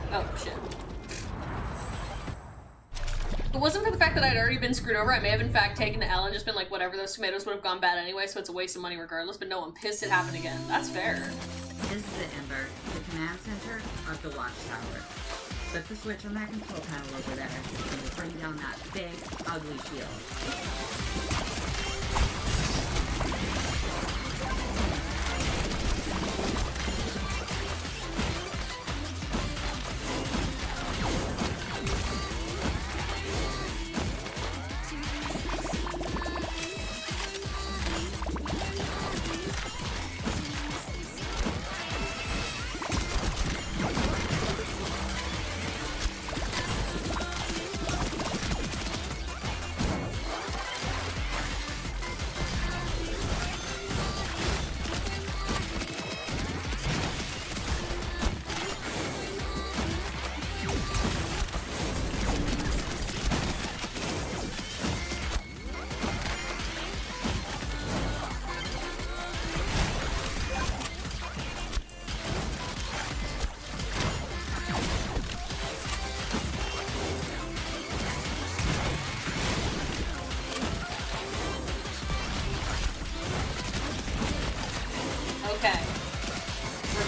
Oh, shit. If it wasn't for the fact that I'd already been screwed over, I may have in fact taken the L and just been like, whatever, those tomatoes would have gone bad anyway, so it's a waste of money regardless, but no, I'm pissed it happened again. That's fair. This is it, Ember. The command center of the watchtower. Flip the switch on that control panel over there, and we'll bring down that big, ugly shield.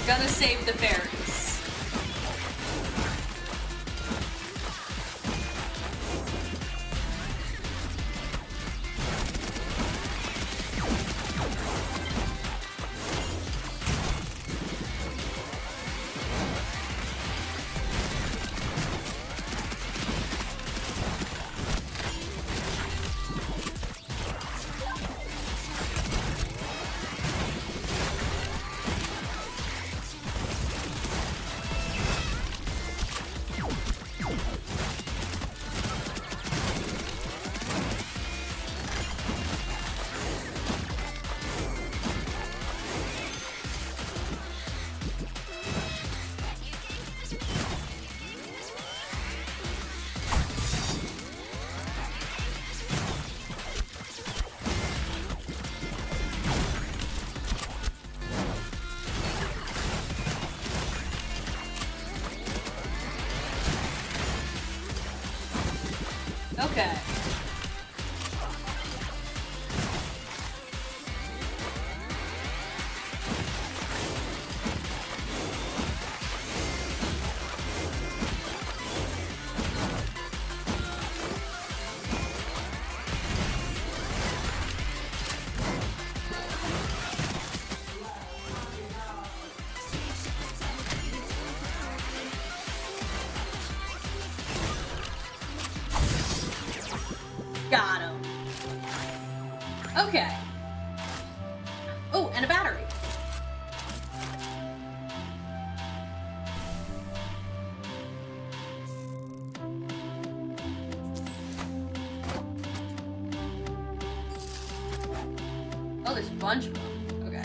gonna save the fairies. Okay. Got him. Okay. Oh, and a battery. Oh, there's a bunch of them. Okay.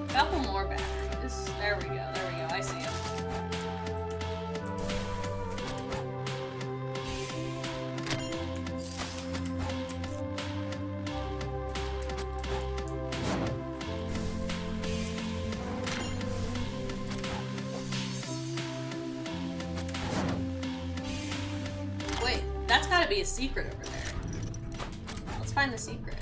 Couple more batteries. There we go. There we go. I see them. Wait, that's gotta be a secret over there. Let's find the secret.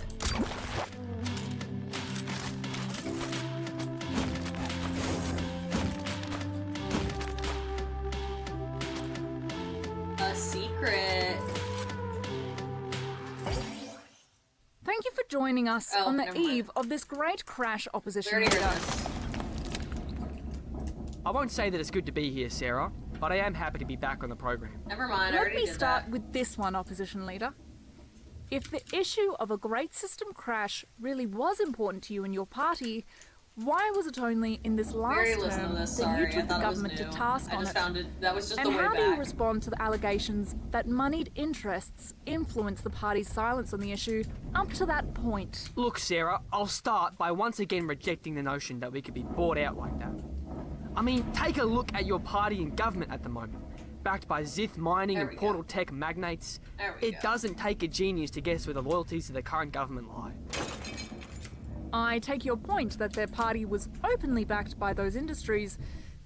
A secret. Thank you for joining us Oh, on the never mind. eve of this great crash We opposition already heard leader. this. I won't say that it's good to be here, Sarah, but I am happy to be back on the program. Never mind. I Let already me did start that. with this one, opposition leader. If the issue of a great system crash really was important to you and your party, why was it only in this last Very listen term to this. that Sorry, you I took the thought it was government to new. task I on just it? found it. That was just And the way how do you back. respond to the allegations that moneyed interests influenced the party's silence on the issue up to that point? Look, Sarah, I'll start by once again rejecting the notion that we could be bought out like that. I mean, take a look at your party in government at the moment. Backed by Zith mining There and we portal go. tech magnates, There we it go. doesn't take a genius to guess where the loyalties to the current government lie. I take your point that their party was openly backed by those industries,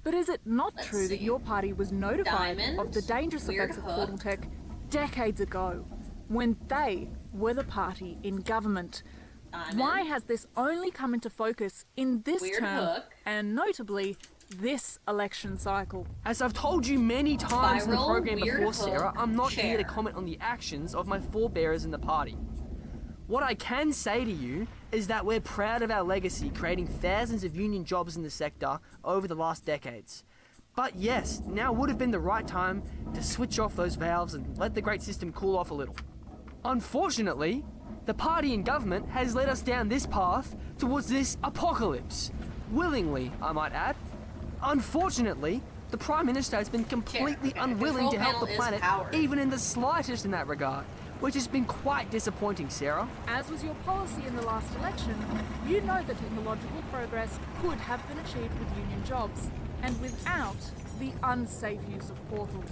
but is it not Let's true that see. your party was notified Diamond, of the dangerous weird effects of hook. portal tech decades ago, when they were the party in government? Diamond. Why has this only come into focus in this Weird term, hook. and notably this election cycle? As I've told you many times in the Spiral, program weird before, hook, Sarah, I'm not here to chair. comment on the actions of my forebearers in the party. What I can say to you is that we're proud of our legacy, creating thousands of union jobs in the sector over the last decades. But yes, now would have been the right time to switch off those valves and let the great system cool off a little. Unfortunately, the party in government has led us down this path towards this apocalypse. Willingly, I might add. Unfortunately, the Prime Minister has been completely Okay, unwilling to control help the panel is planet, powered. even in the slightest in that regard, which has been quite disappointing, Sarah. As was your policy in the last election, you know that technological progress could have been achieved with union jobs, and without the unsafe use of portals.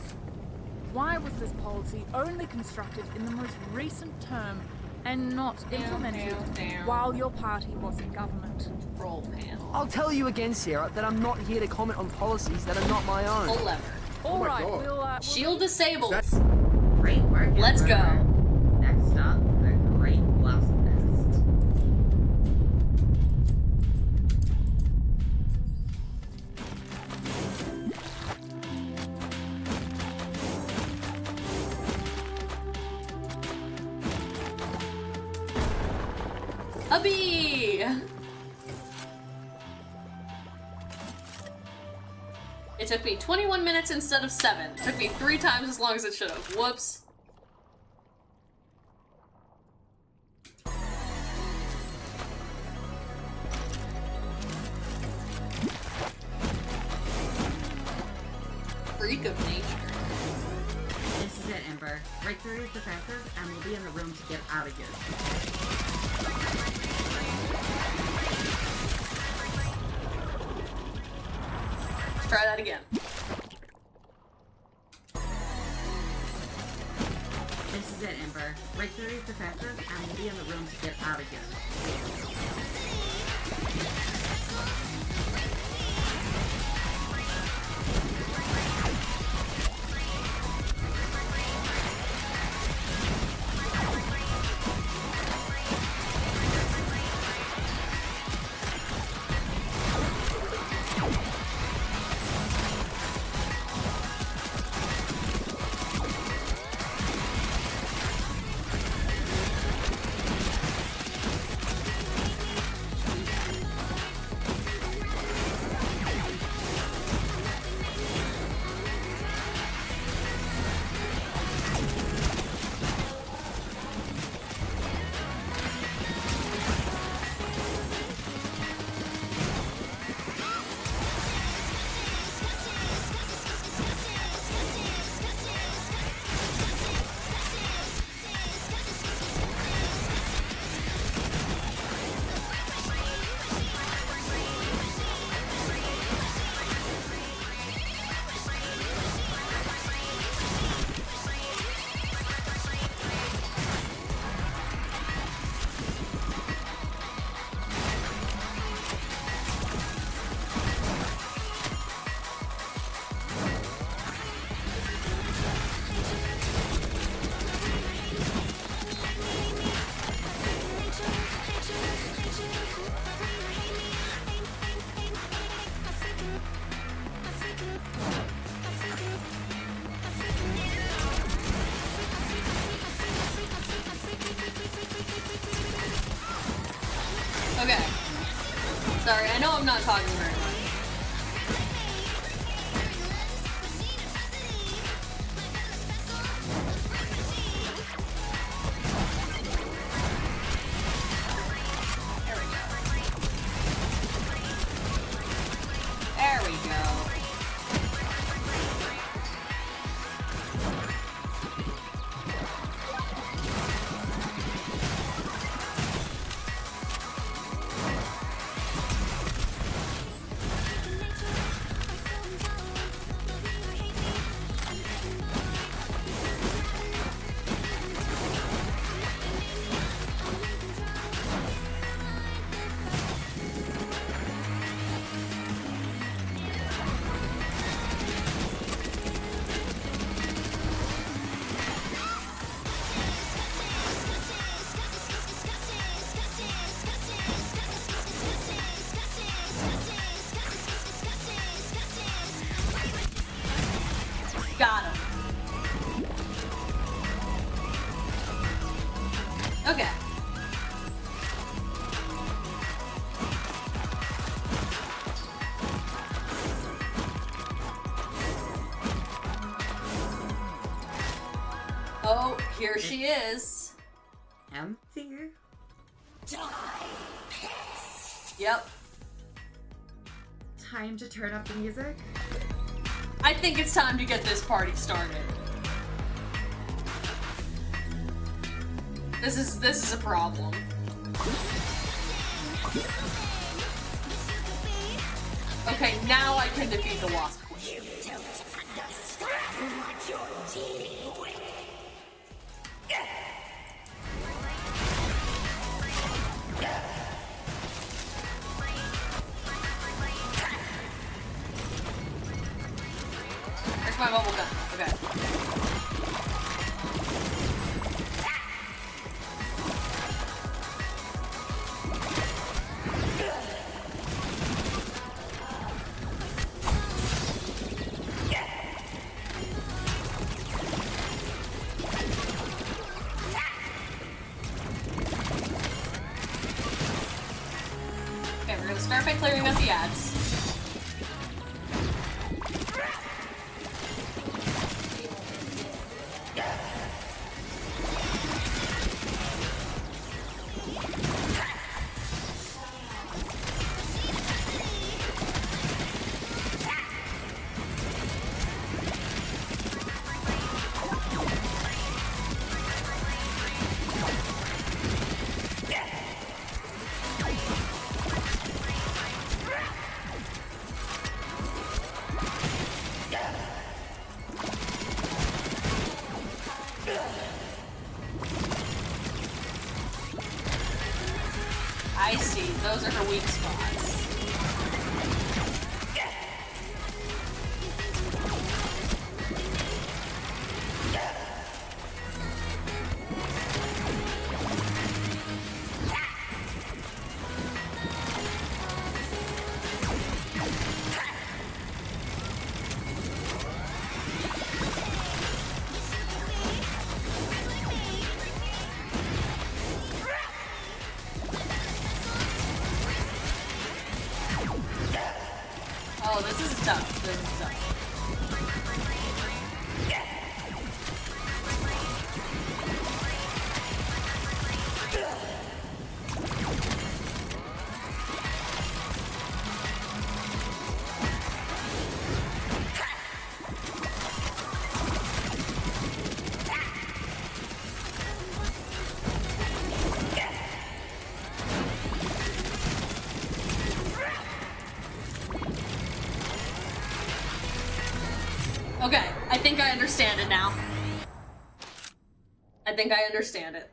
Why was this policy only constructed in the most recent term and not implemented while your party was in government. Roll panel. I'll tell you again, Sarah, that I'm not here to comment on policies that are not my own. Pull lever. All right, God. we'll Shield disabled. Great work. Let's Emperor. go. Next up, the Great Wasp Nest. A bee! It took me 21 minutes instead of 7. It took me 3 times as long as it should have. Whoops. Freak of nature. This is it, Ember. Break through his defenses, and we'll be in the room to get out of here. Try that again. This is it, Ember. Break through his defenses, and we'll be in the room to get out of here. Okay. Sorry, I know I'm not talking very much. There we go. Got him. Okay. Oh, here she is. Empty? Yep. Time to turn up the music? I think it's time to get this party started. This is a problem. Okay, now I can defeat the Wasp Queen. my bubble gun. Okay. Okay, we're gonna start by clearing out the ads. I see. Those are her weak spots. Oh, this is tough. This is tough. Okay, I think I understand it now. I think I understand it.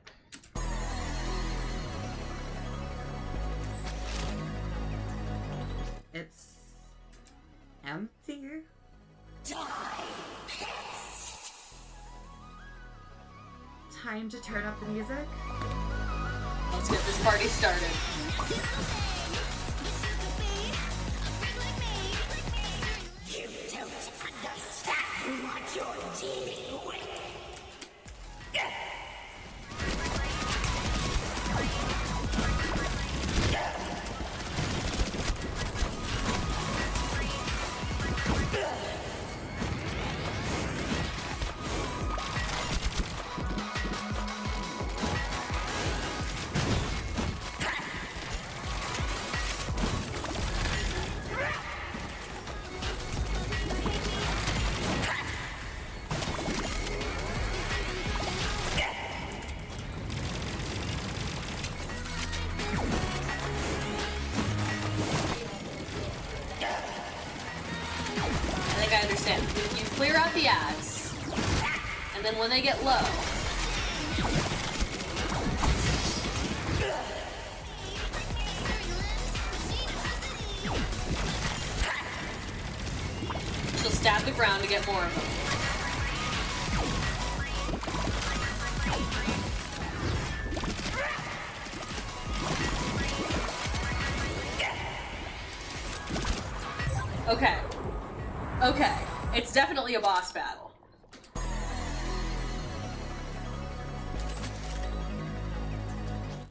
It's empty. Time to turn up the music. Let's get this party started. I think I understand. You clear out the ads, and then when they get low, she'll stab the ground to get more of them. Okay. Okay. It's definitely a boss battle.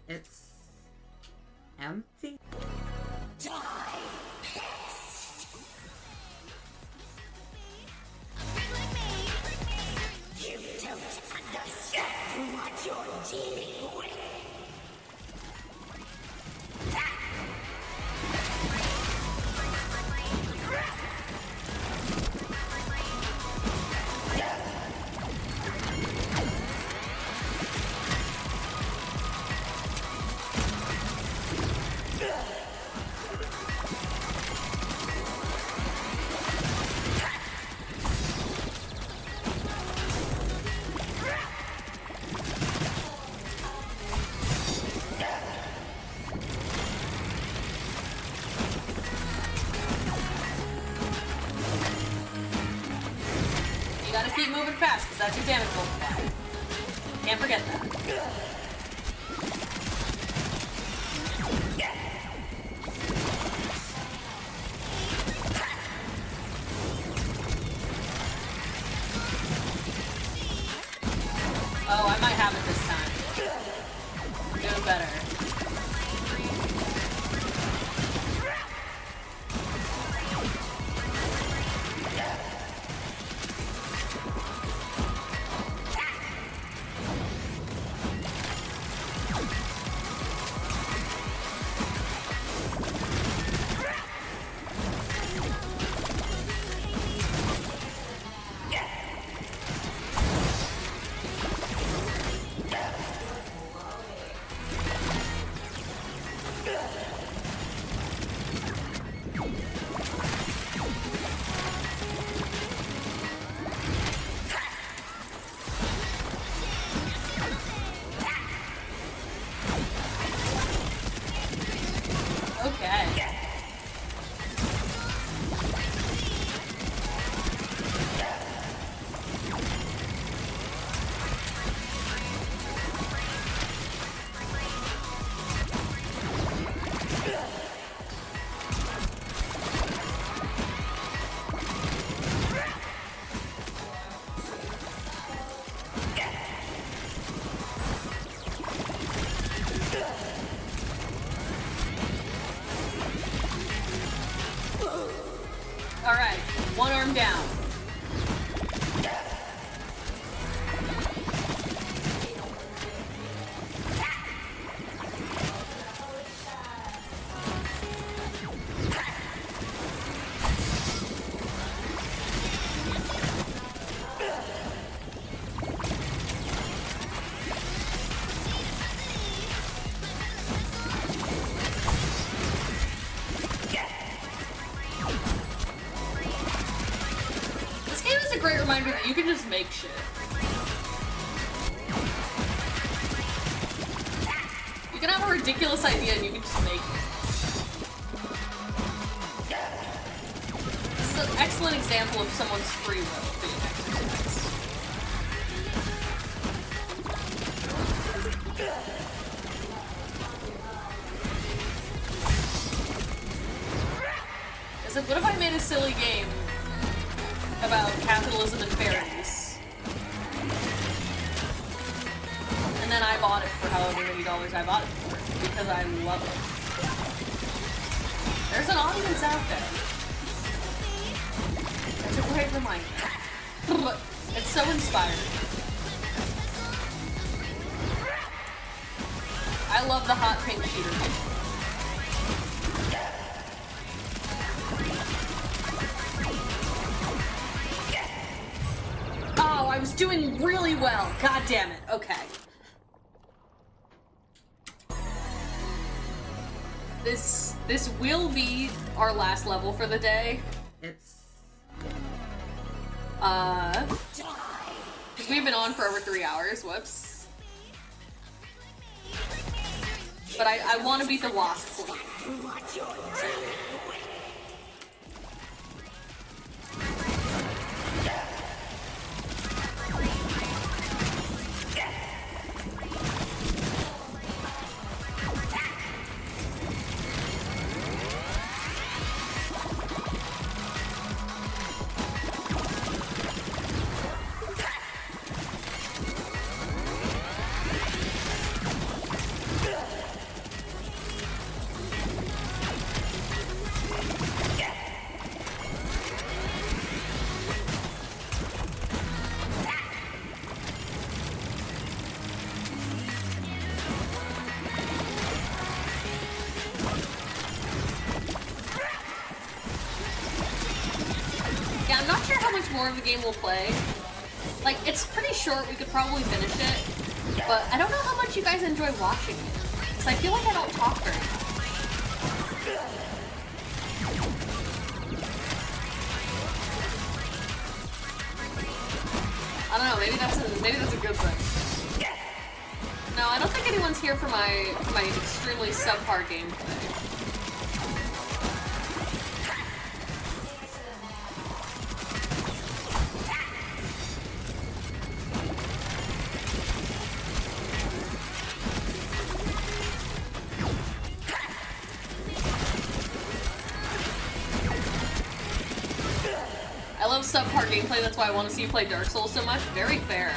It's empty. keep moving fast, because that's your damage multiplier. Can't forget that. Oh, I might have it this time. I'm doing better. Okay. Alright, one arm down. A great reminder that you can just make shit. You can have a ridiculous idea and you can just make it. This is an excellent example of someone's free will being exercised. Is it, what if I made a silly game about capitalism and fairies? And then I bought it for however many dollars I bought it for, because I love it. There's an audience out there. It's a great reminder. It's so inspiring. I love the hot pink shooter. Oh, I was doing really well. God damn it. Okay. This will be our last level for the day. It's... Because we've been on for over 3 hours. Whoops. But I want to beat the wasp queen. More of the game we'll play. Like, it's pretty short, we could probably finish it, but I don't know how much you guys enjoy watching it, because I feel like I don't talk very much. I don't know, maybe that's a good thing. No, I don't think anyone's here for my extremely subpar gameplay. love subpar gameplay, that's why I want to see you play Dark Souls so much. Very fair.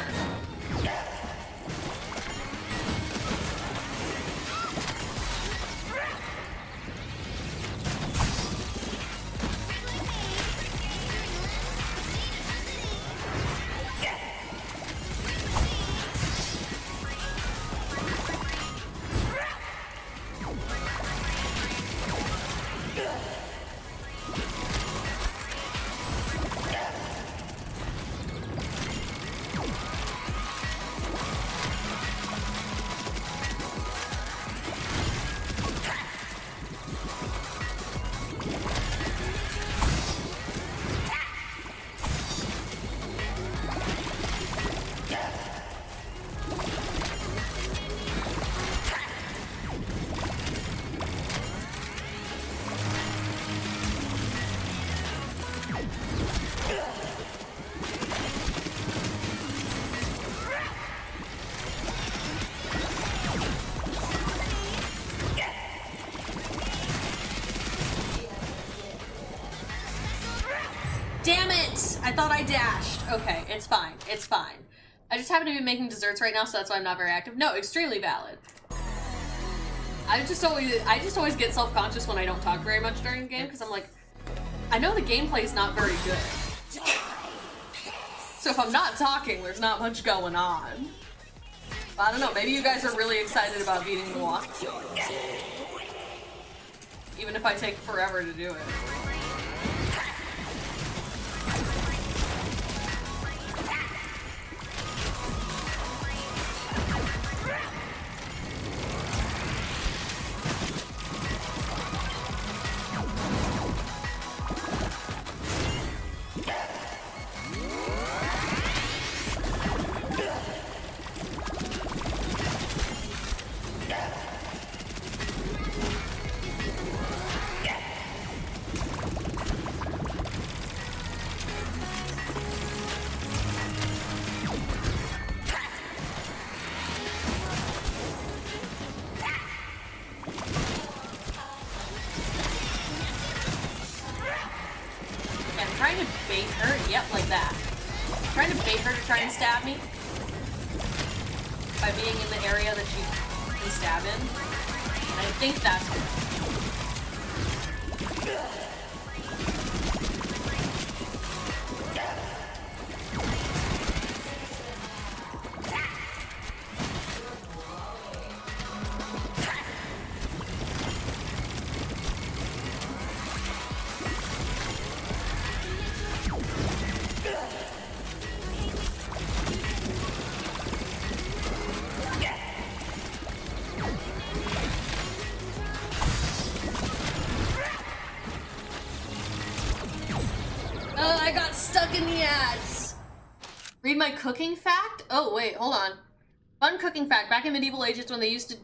Damn it! I thought I dashed. Okay, it's fine. It's fine. I just happen to be making desserts right now, so that's why I'm not very active. No, extremely valid. I just always get self-conscious when I don't talk very much during the game, because I'm like, I know the gameplay is not very good. So if I'm not talking, there's not much going on. But I don't know, maybe you guys are really excited about beating the walk. Even if I take forever to do it. Trying to bait her, yep, like that. Trying to bait her to try and stab me by being in the area that she can stab in. And I think that's good. I got stuck in the ads. Read my cooking fact? Oh, wait, hold on. Fun cooking fact. Back in medieval ages, when they used to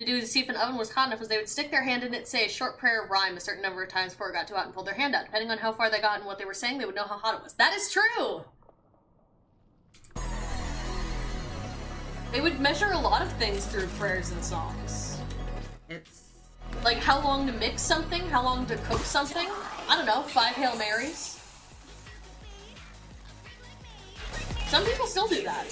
do to see if an oven was hot enough, was they would stick their hand in it, say a short prayer rhyme a certain number of times before it got too hot, and pulled their hand out. Depending on how far they got and what they were saying, they would know how hot it was. That is true! They would measure a lot of things through prayers and songs. It's... Like how long to mix something, how long to cook something. I don't know, 5 Hail Marys. Some people still do that.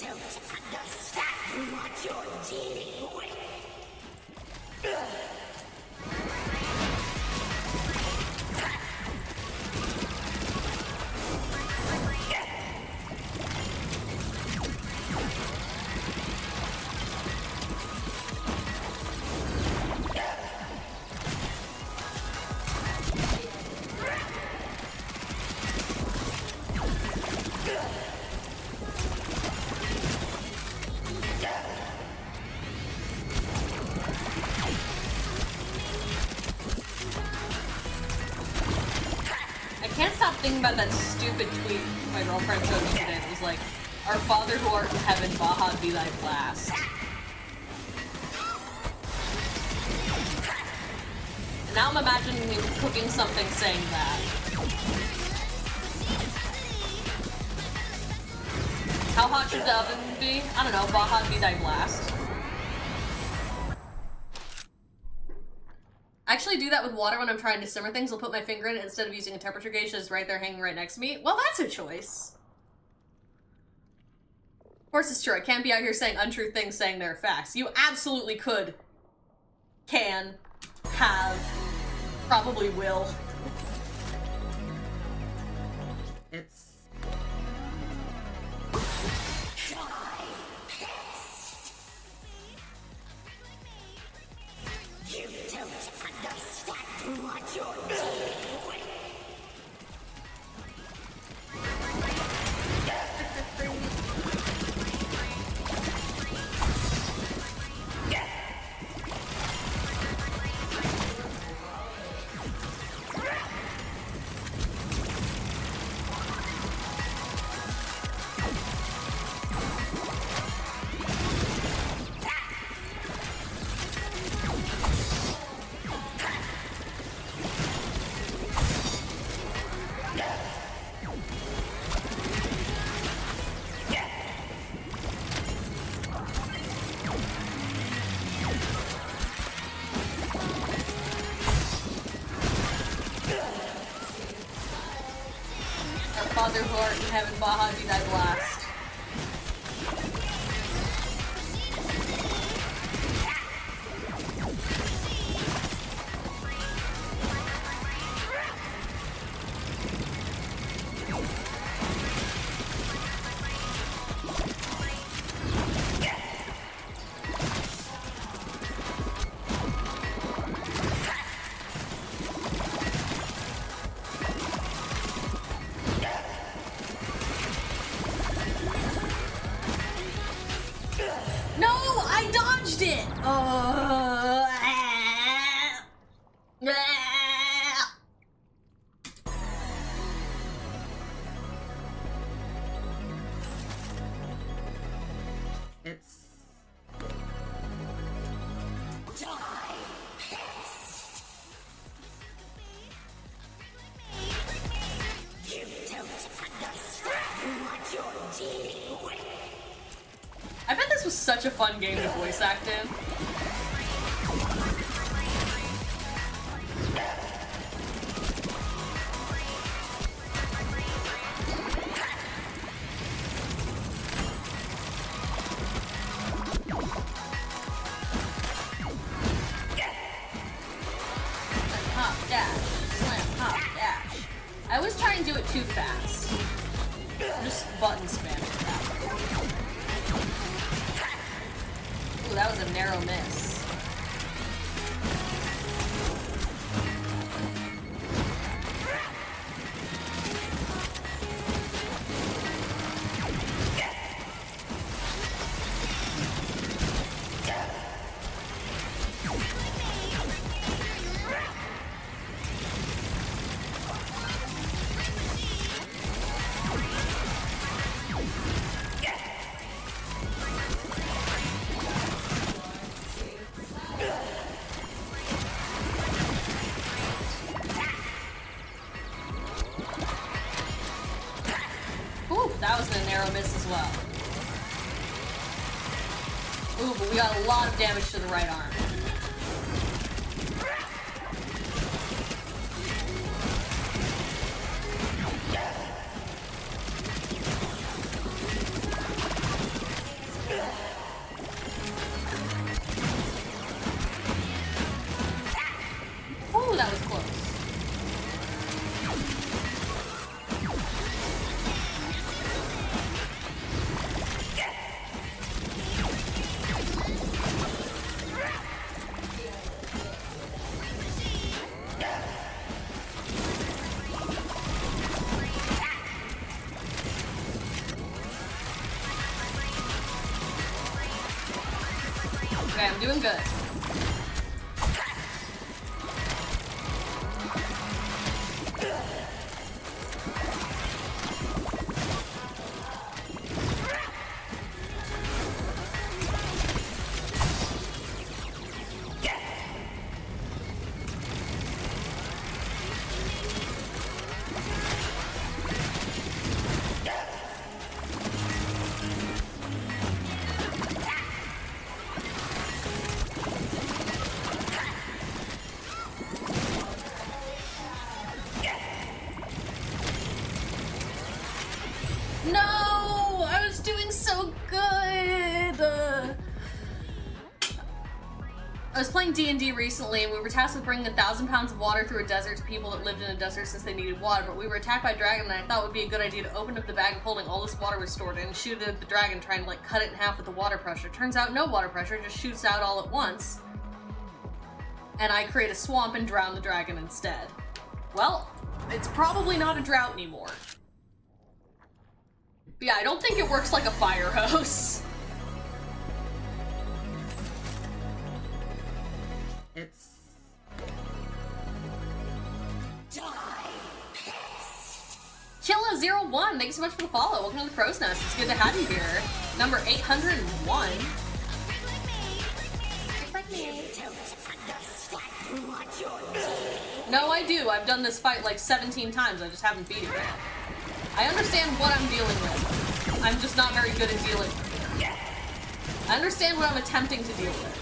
I can't stop thinking about that stupid tweet my girlfriend showed me today. It was like, "Our Father who art in heaven, Baha be thy blast." And now I'm imagining you cooking something saying that. How hot should the oven be? I don't know, Baha be thy blast. I actually do that with water when I'm trying to simmer things. I'll put my finger in it instead of using a temperature gauge that's right there hanging right next to me. Well, that's a choice. Of course it's true. I can't be out here saying untrue things saying they're facts. You absolutely could, can, have, probably will. It's... You don't understand what you're dealing with. Father who art in heaven, Baja be thy blast. No, I dodged it! It's... You don't understand what you're dealing with. I bet this was such a fun game to voice act in. Hop, dash, slam, hop, dash. I always try and do it too fast. I'm just button spamming that. Ooh, that was a narrow miss. Ooh, that was a narrow miss as well. Ooh, but we got a lot of damage to the right arm. Ooh, that was close. Okay, I'm doing good. No! I was doing so good! I was playing D&D recently, and we were tasked with bringing 1,000 pounds of water through a desert to people that lived in a desert since they needed water, but we were attacked by a dragon, and I thought it would be a good idea to open up the bag of holding all this water was stored in and shoot it at the dragon, trying to, like, cut it in half with the water pressure. Turns out no water pressure, just shoots out all at once. And I create a swamp and drown the dragon instead. Well, it's probably not a drought anymore. But yeah, I don't think it works like a fire hose. It's... Chilla01, thank you so much for the follow. Welcome to the Crow's Nest. It's good to have you here. Number 801. No, I do. I've done this fight like 17 times. I just haven't beat it yet. I understand what I'm dealing with. I'm just not very good at dealing with it. I understand what I'm attempting to deal with.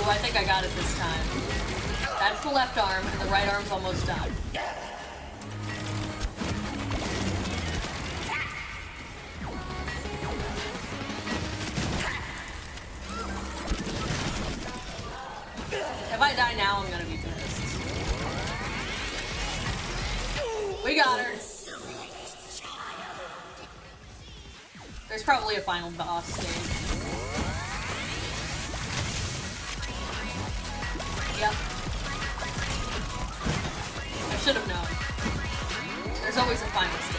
I think I got it this time. That's the left arm, and the right arm's almost done. If I die now, I'm gonna be pissed. We got her. There's probably a final boss stage. Yep. I should have known. There's always a final stage.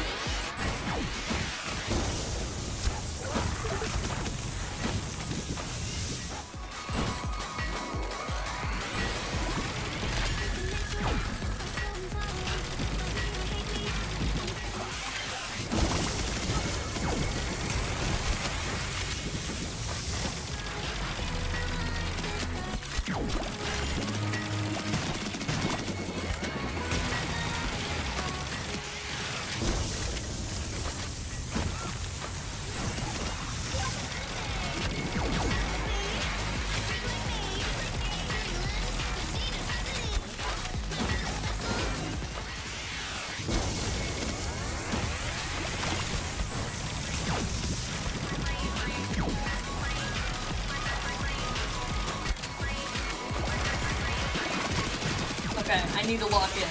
Okay, I need to lock in.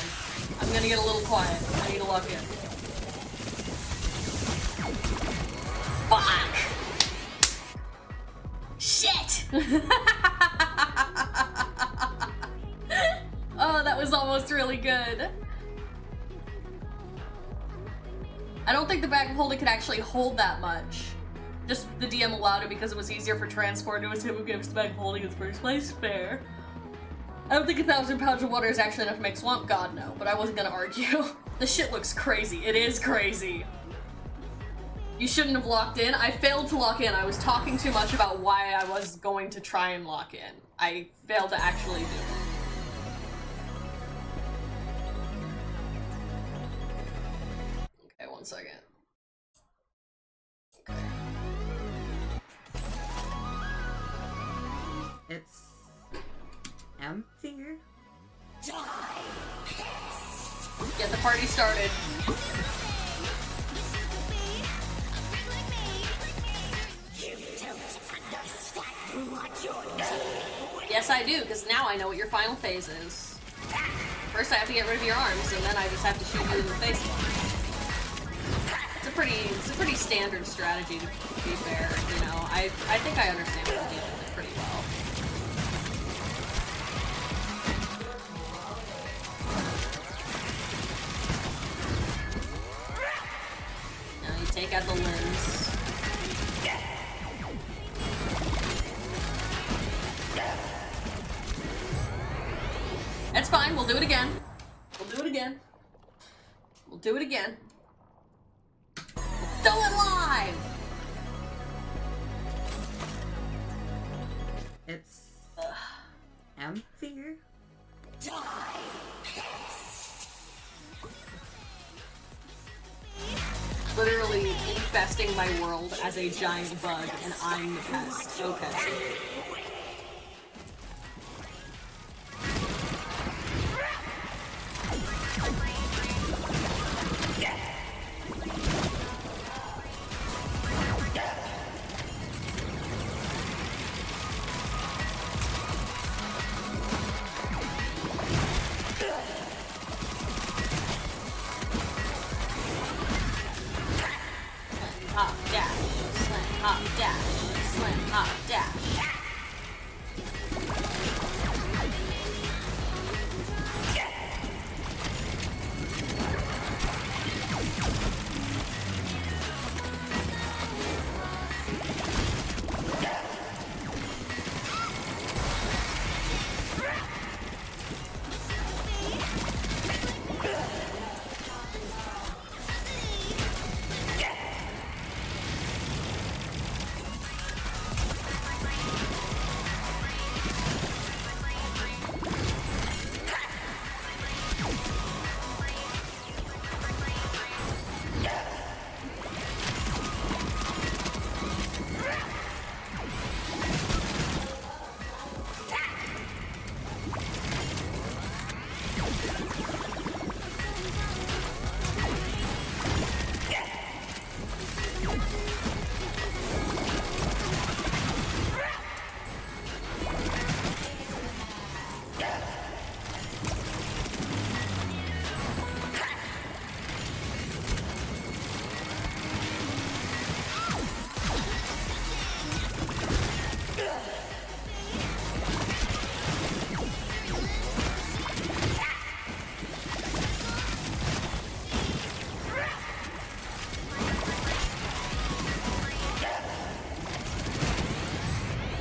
I'm gonna get a little quiet. I need to lock in. Fuck! Oh, that was almost really good. I don't think the bag of holding could actually hold that much. Just the DM allowed it because it was easier for transport. It was him who gave us the bag of holding in the first place. Fair. I don't think 1,000 pounds of water is actually enough to make swamp god, no. But I wasn't gonna argue. This shit looks crazy. It is crazy. You shouldn't have locked in. I failed to lock in. I was talking too much about why I was going to try and lock in. I failed to actually do it. Okay, 1 second. Okay. It's empty. Get the party started. Yes, I do, because now I know what your final phase is. First I have to get rid of your arms, and then I just have to shoot you in the face. It's a pretty standard strategy, to be fair, you know. I think I understand how to deal with it pretty well. Now you take out the limbs. That's fine, we'll do it again. We'll do it again. We'll do it again. Do it live! It's empty. Literally infesting my world as a giant bug, and I'm the pest. Okay. Hop, dash, slam, hop, dash, slam, hop, dash.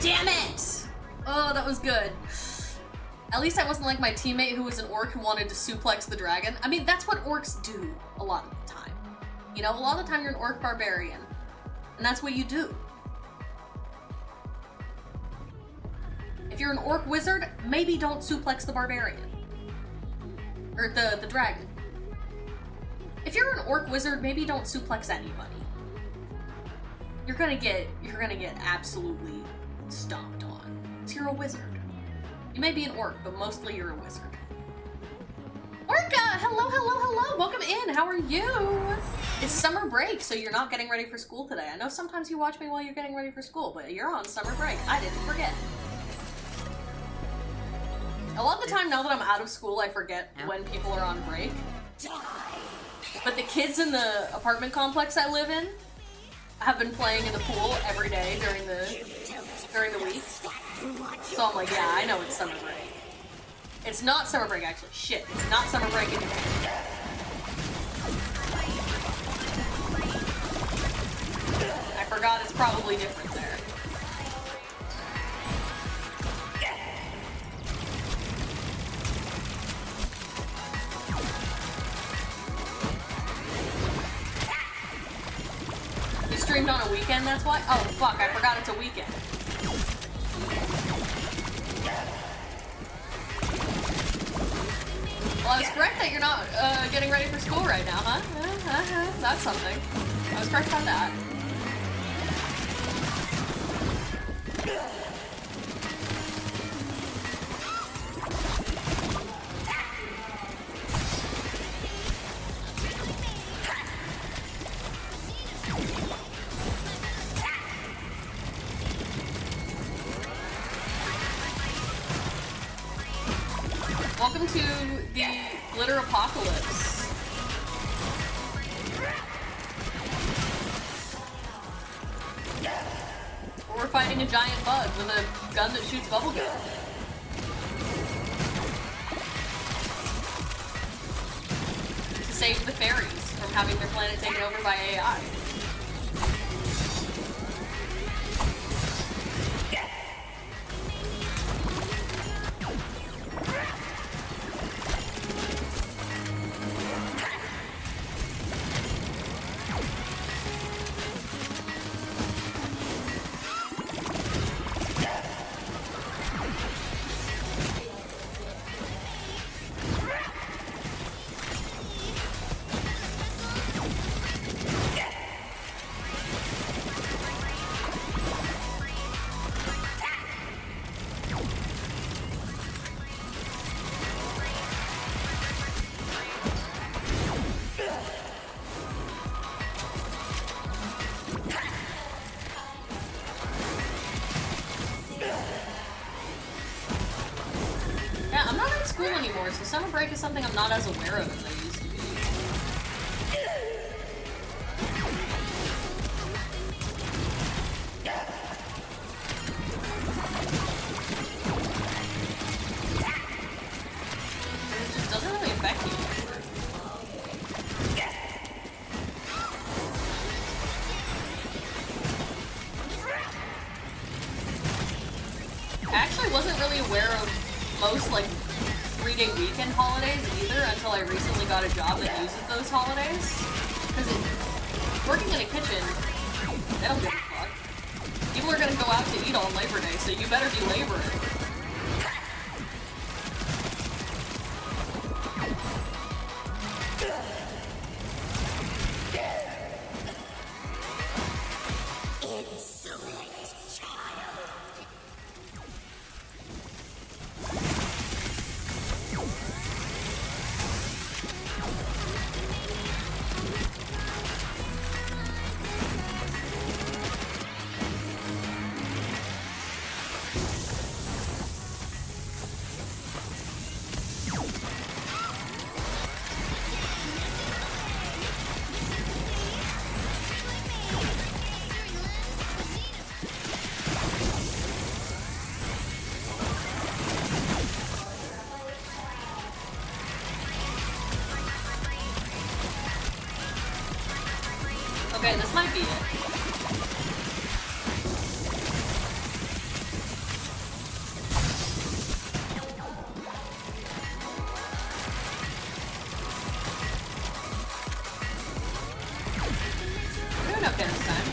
Damn it! Oh, that was good. At least I wasn't like my teammate who was an orc who wanted to suplex the dragon. I mean, that's what orcs do a lot of the time. You know, a lot of the time you're an orc barbarian. And that's what you do. If you're an orc wizard, maybe don't suplex the barbarian. Or the dragon. If you're an orc wizard, maybe don't suplex anybody. You're gonna get absolutely stomped on. So you're a wizard. You may be an orc, but mostly you're a wizard. Orca! Hello, hello, hello! Welcome in! How are you? It's summer break, so you're not getting ready for school today. I know sometimes you watch me while you're getting ready for school, but you're on summer break. I didn't forget. A lot of the time now that I'm out of school, I forget when people are on break. But the kids in the apartment complex I live in have been playing in the pool every day during the week. So I'm like, yeah, I know it's summer break. It's not summer break, actually. Shit, it's not summer break in Japan. I forgot it's probably different there. You streamed on a weekend, that's why? Oh, fuck, I forgot it's a weekend. Well, I was correct that you're not getting ready for school right now, huh? That's something. I was correct about that. Welcome to the glitter apocalypse. We're fighting a giant bug with a gun that shoots bubblegum. To save the fairies from having their planet taken over by AI. Yeah, I'm not in school anymore, so summer break is something I'm not as aware of as I used to be. It just doesn't really affect you anymore. I actually wasn't really aware of most, like, 3-day weekend holidays either until I recently got a job that uses those holidays. Because working in a kitchen, they don't give a fuck. People are gonna go out to eat on Labor Day, so you better be laboring. Okay, this might be it. We're doing okay this time.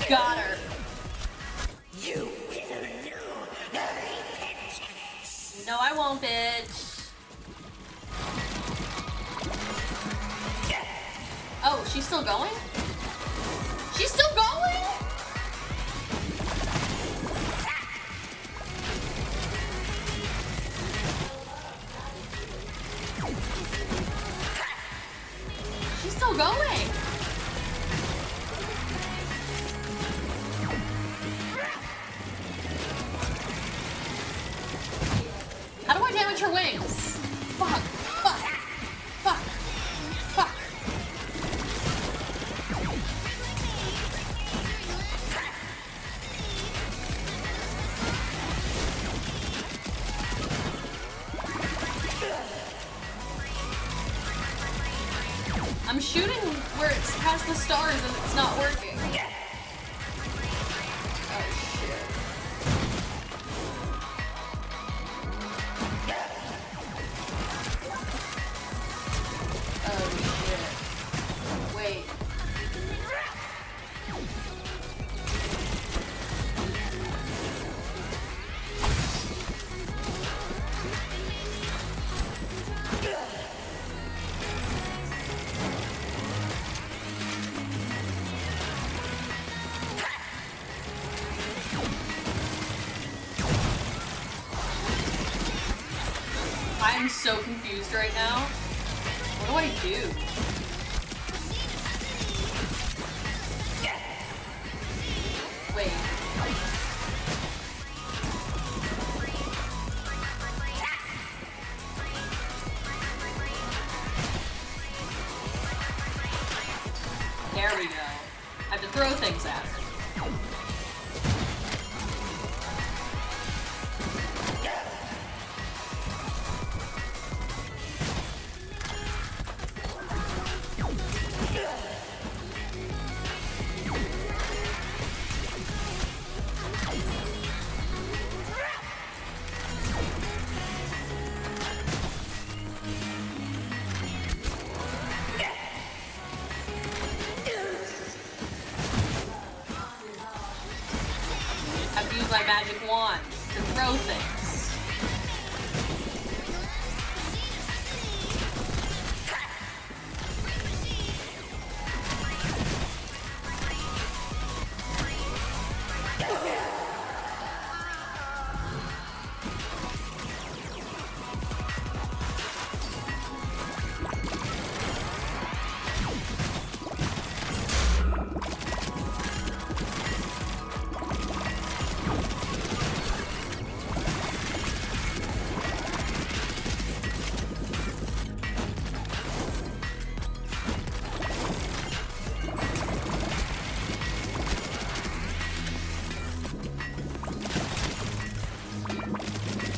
Got her. No, I won't, bitch. Oh, she's still going? She's still going? She's still going. How do I damage her wings? Fuck, fuck, fuck, fuck. I'm shooting where it's past the stars and it's not working. Oh shit. Oh shit. Wait. I'm so confused right now. What do I do? Wait. There we go. I have to throw things at her. Have to use my magic wand to throw things.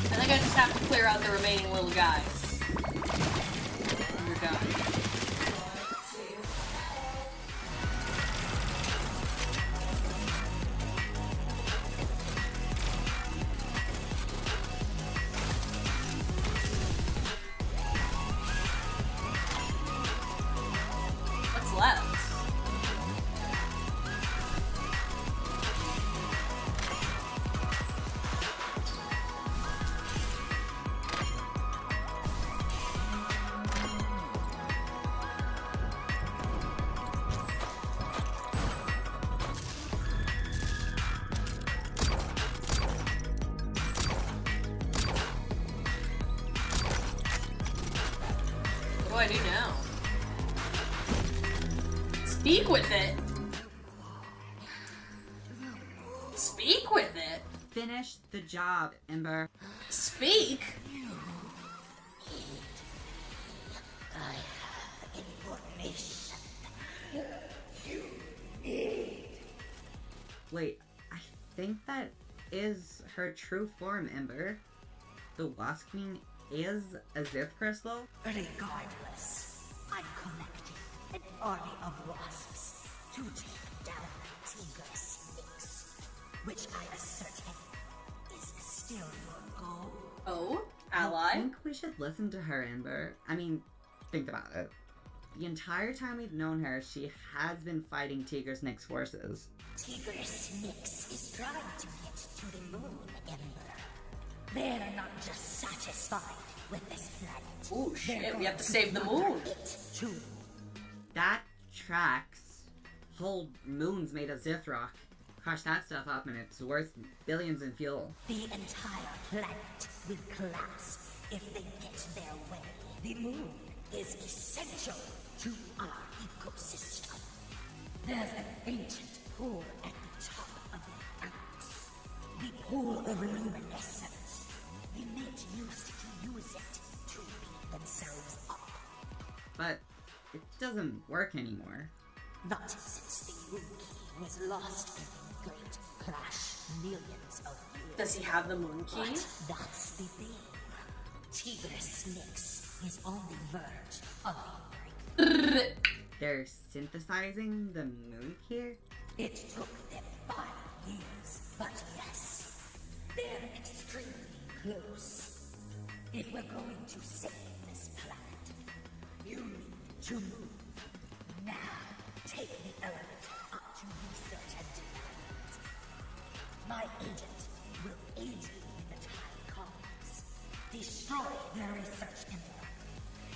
I think I just have to clear out the remaining little guys. And we're done. What's left? What do I do now? Speak with it? Speak with it? Finish the job, Ember. Speak? Wait, I think that is her true form, Ember. The Wasp Queen is a Zith crystal. Regardless, I've collected an army of wasps to take down the Tiger Sphinx, which I ascertain is still your goal. Oh, I ally? think we should listen to her, Ember. I mean, think about it. the entire time we've known her, she has been fighting Tigris Nick's forces. Tigris Nix is trying to get to the moon, Ember. They're not just satisfied with this planet. Ooh, shit, we have to save the moon. It too. That tracks. Whole moon's made of Zithrock. Crush that stuff up and it's worth billions in fuel. The entire planet will collapse if they get their way. The moon is essential to our ecosystem. There's an ancient pool at the top of the Alps. The pool of luminescence. The mage used to use it to beat themselves up. But it doesn't work anymore. Not since the moon key was lost in the Great Crash millions of years. Does he have the moon key? But that's the thing. Tigris Nix is on the verge of a breakthrough. They're synthesizing the moon here? It took them 5 years, but yes, they're extremely close. If we're going to save this planet, you need to move. Now, take the elevator up to research and development. My agent will aid you in the time colonies. Destroy their research empire.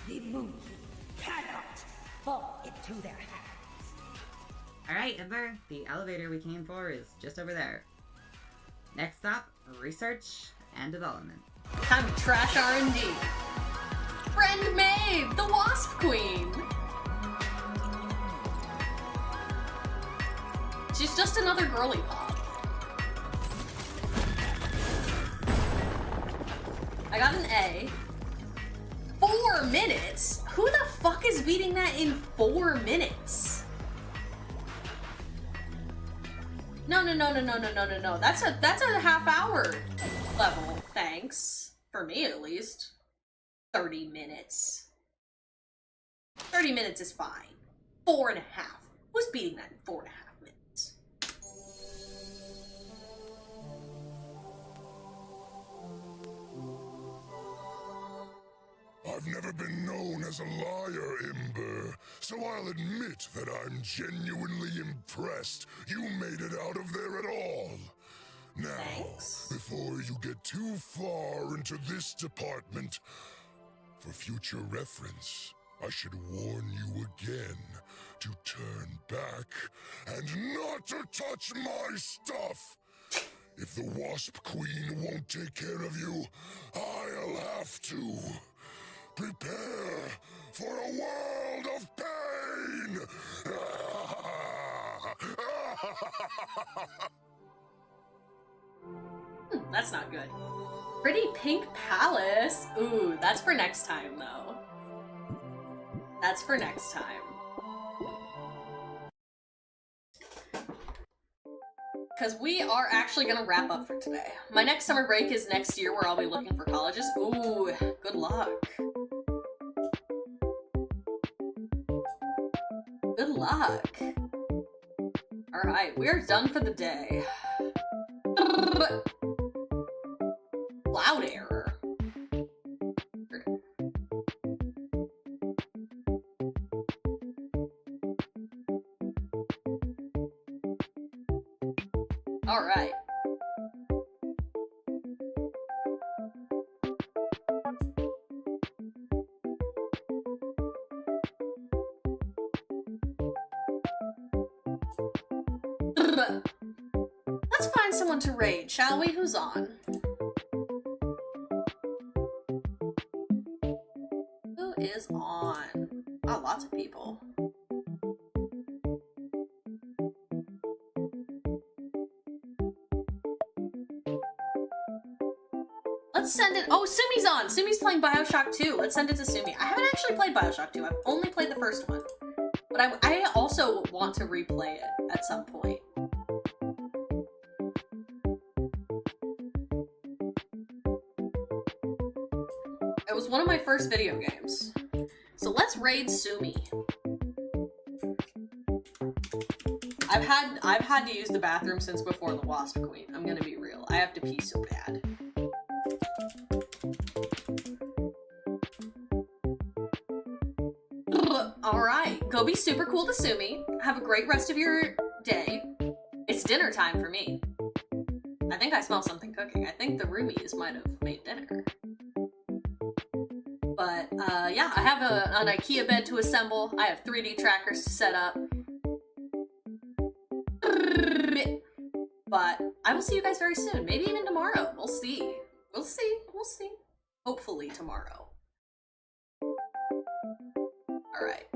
The moon key cannot fall into their hands. Alright, Ember, the elevator we came for is just over there. Next stop, research and development. Time to trash R&D. Friend Maeve, the Wasp Queen. She's just another Girlypop. I got an A. 4 minutes? Who the fuck is beating that in 4 minutes? No. That's a half hour level, thanks. For me, at least. 30 minutes. 30 minutes is fine. 4.5. Who's beating that in 4.5 minutes? I've never been known as a liar, Ember, so I'll admit that I'm genuinely impressed you made it out of there at all. Now, Thanks. before you get too far into this department, for future reference, I should warn you again to turn back and not to touch my stuff. If the Wasp Queen won't take care of you, I'll have to. Prepare for a world of pain! That's not good. Pretty Pink Palace. Ooh, that's for next time, though. That's for next time. Because we are actually gonna wrap up for today. My next summer break is next year where I'll be looking for colleges. Ooh, good luck. Good luck. Alright, we're done for the day. Cloud error. Alright. Let's find someone to raid, shall we? Who's on? Who is on? Oh, lots of people. Let's send it. Oh, Sumi's on. Sumi's playing Bioshock 2. Let's send it to Sumi. I haven't actually played Bioshock 2. I've only played the first one. But I also want to replay it at some point. It was one of my first video games. So let's raid Sumi. I've had to use the bathroom since before the Wasp Queen. I'm gonna be real. I have to pee so bad. Alright. Alright, go be super cool to Sumi. Have a great rest of your day. It's dinner time for me. I think I smell something cooking. I think the Rumies might have made dinner. But, yeah, I have an IKEA bed to assemble. I have 3D trackers to set up. But I will see you guys very soon. Maybe even tomorrow. We'll see. We'll see. We'll see. Hopefully tomorrow. Alright.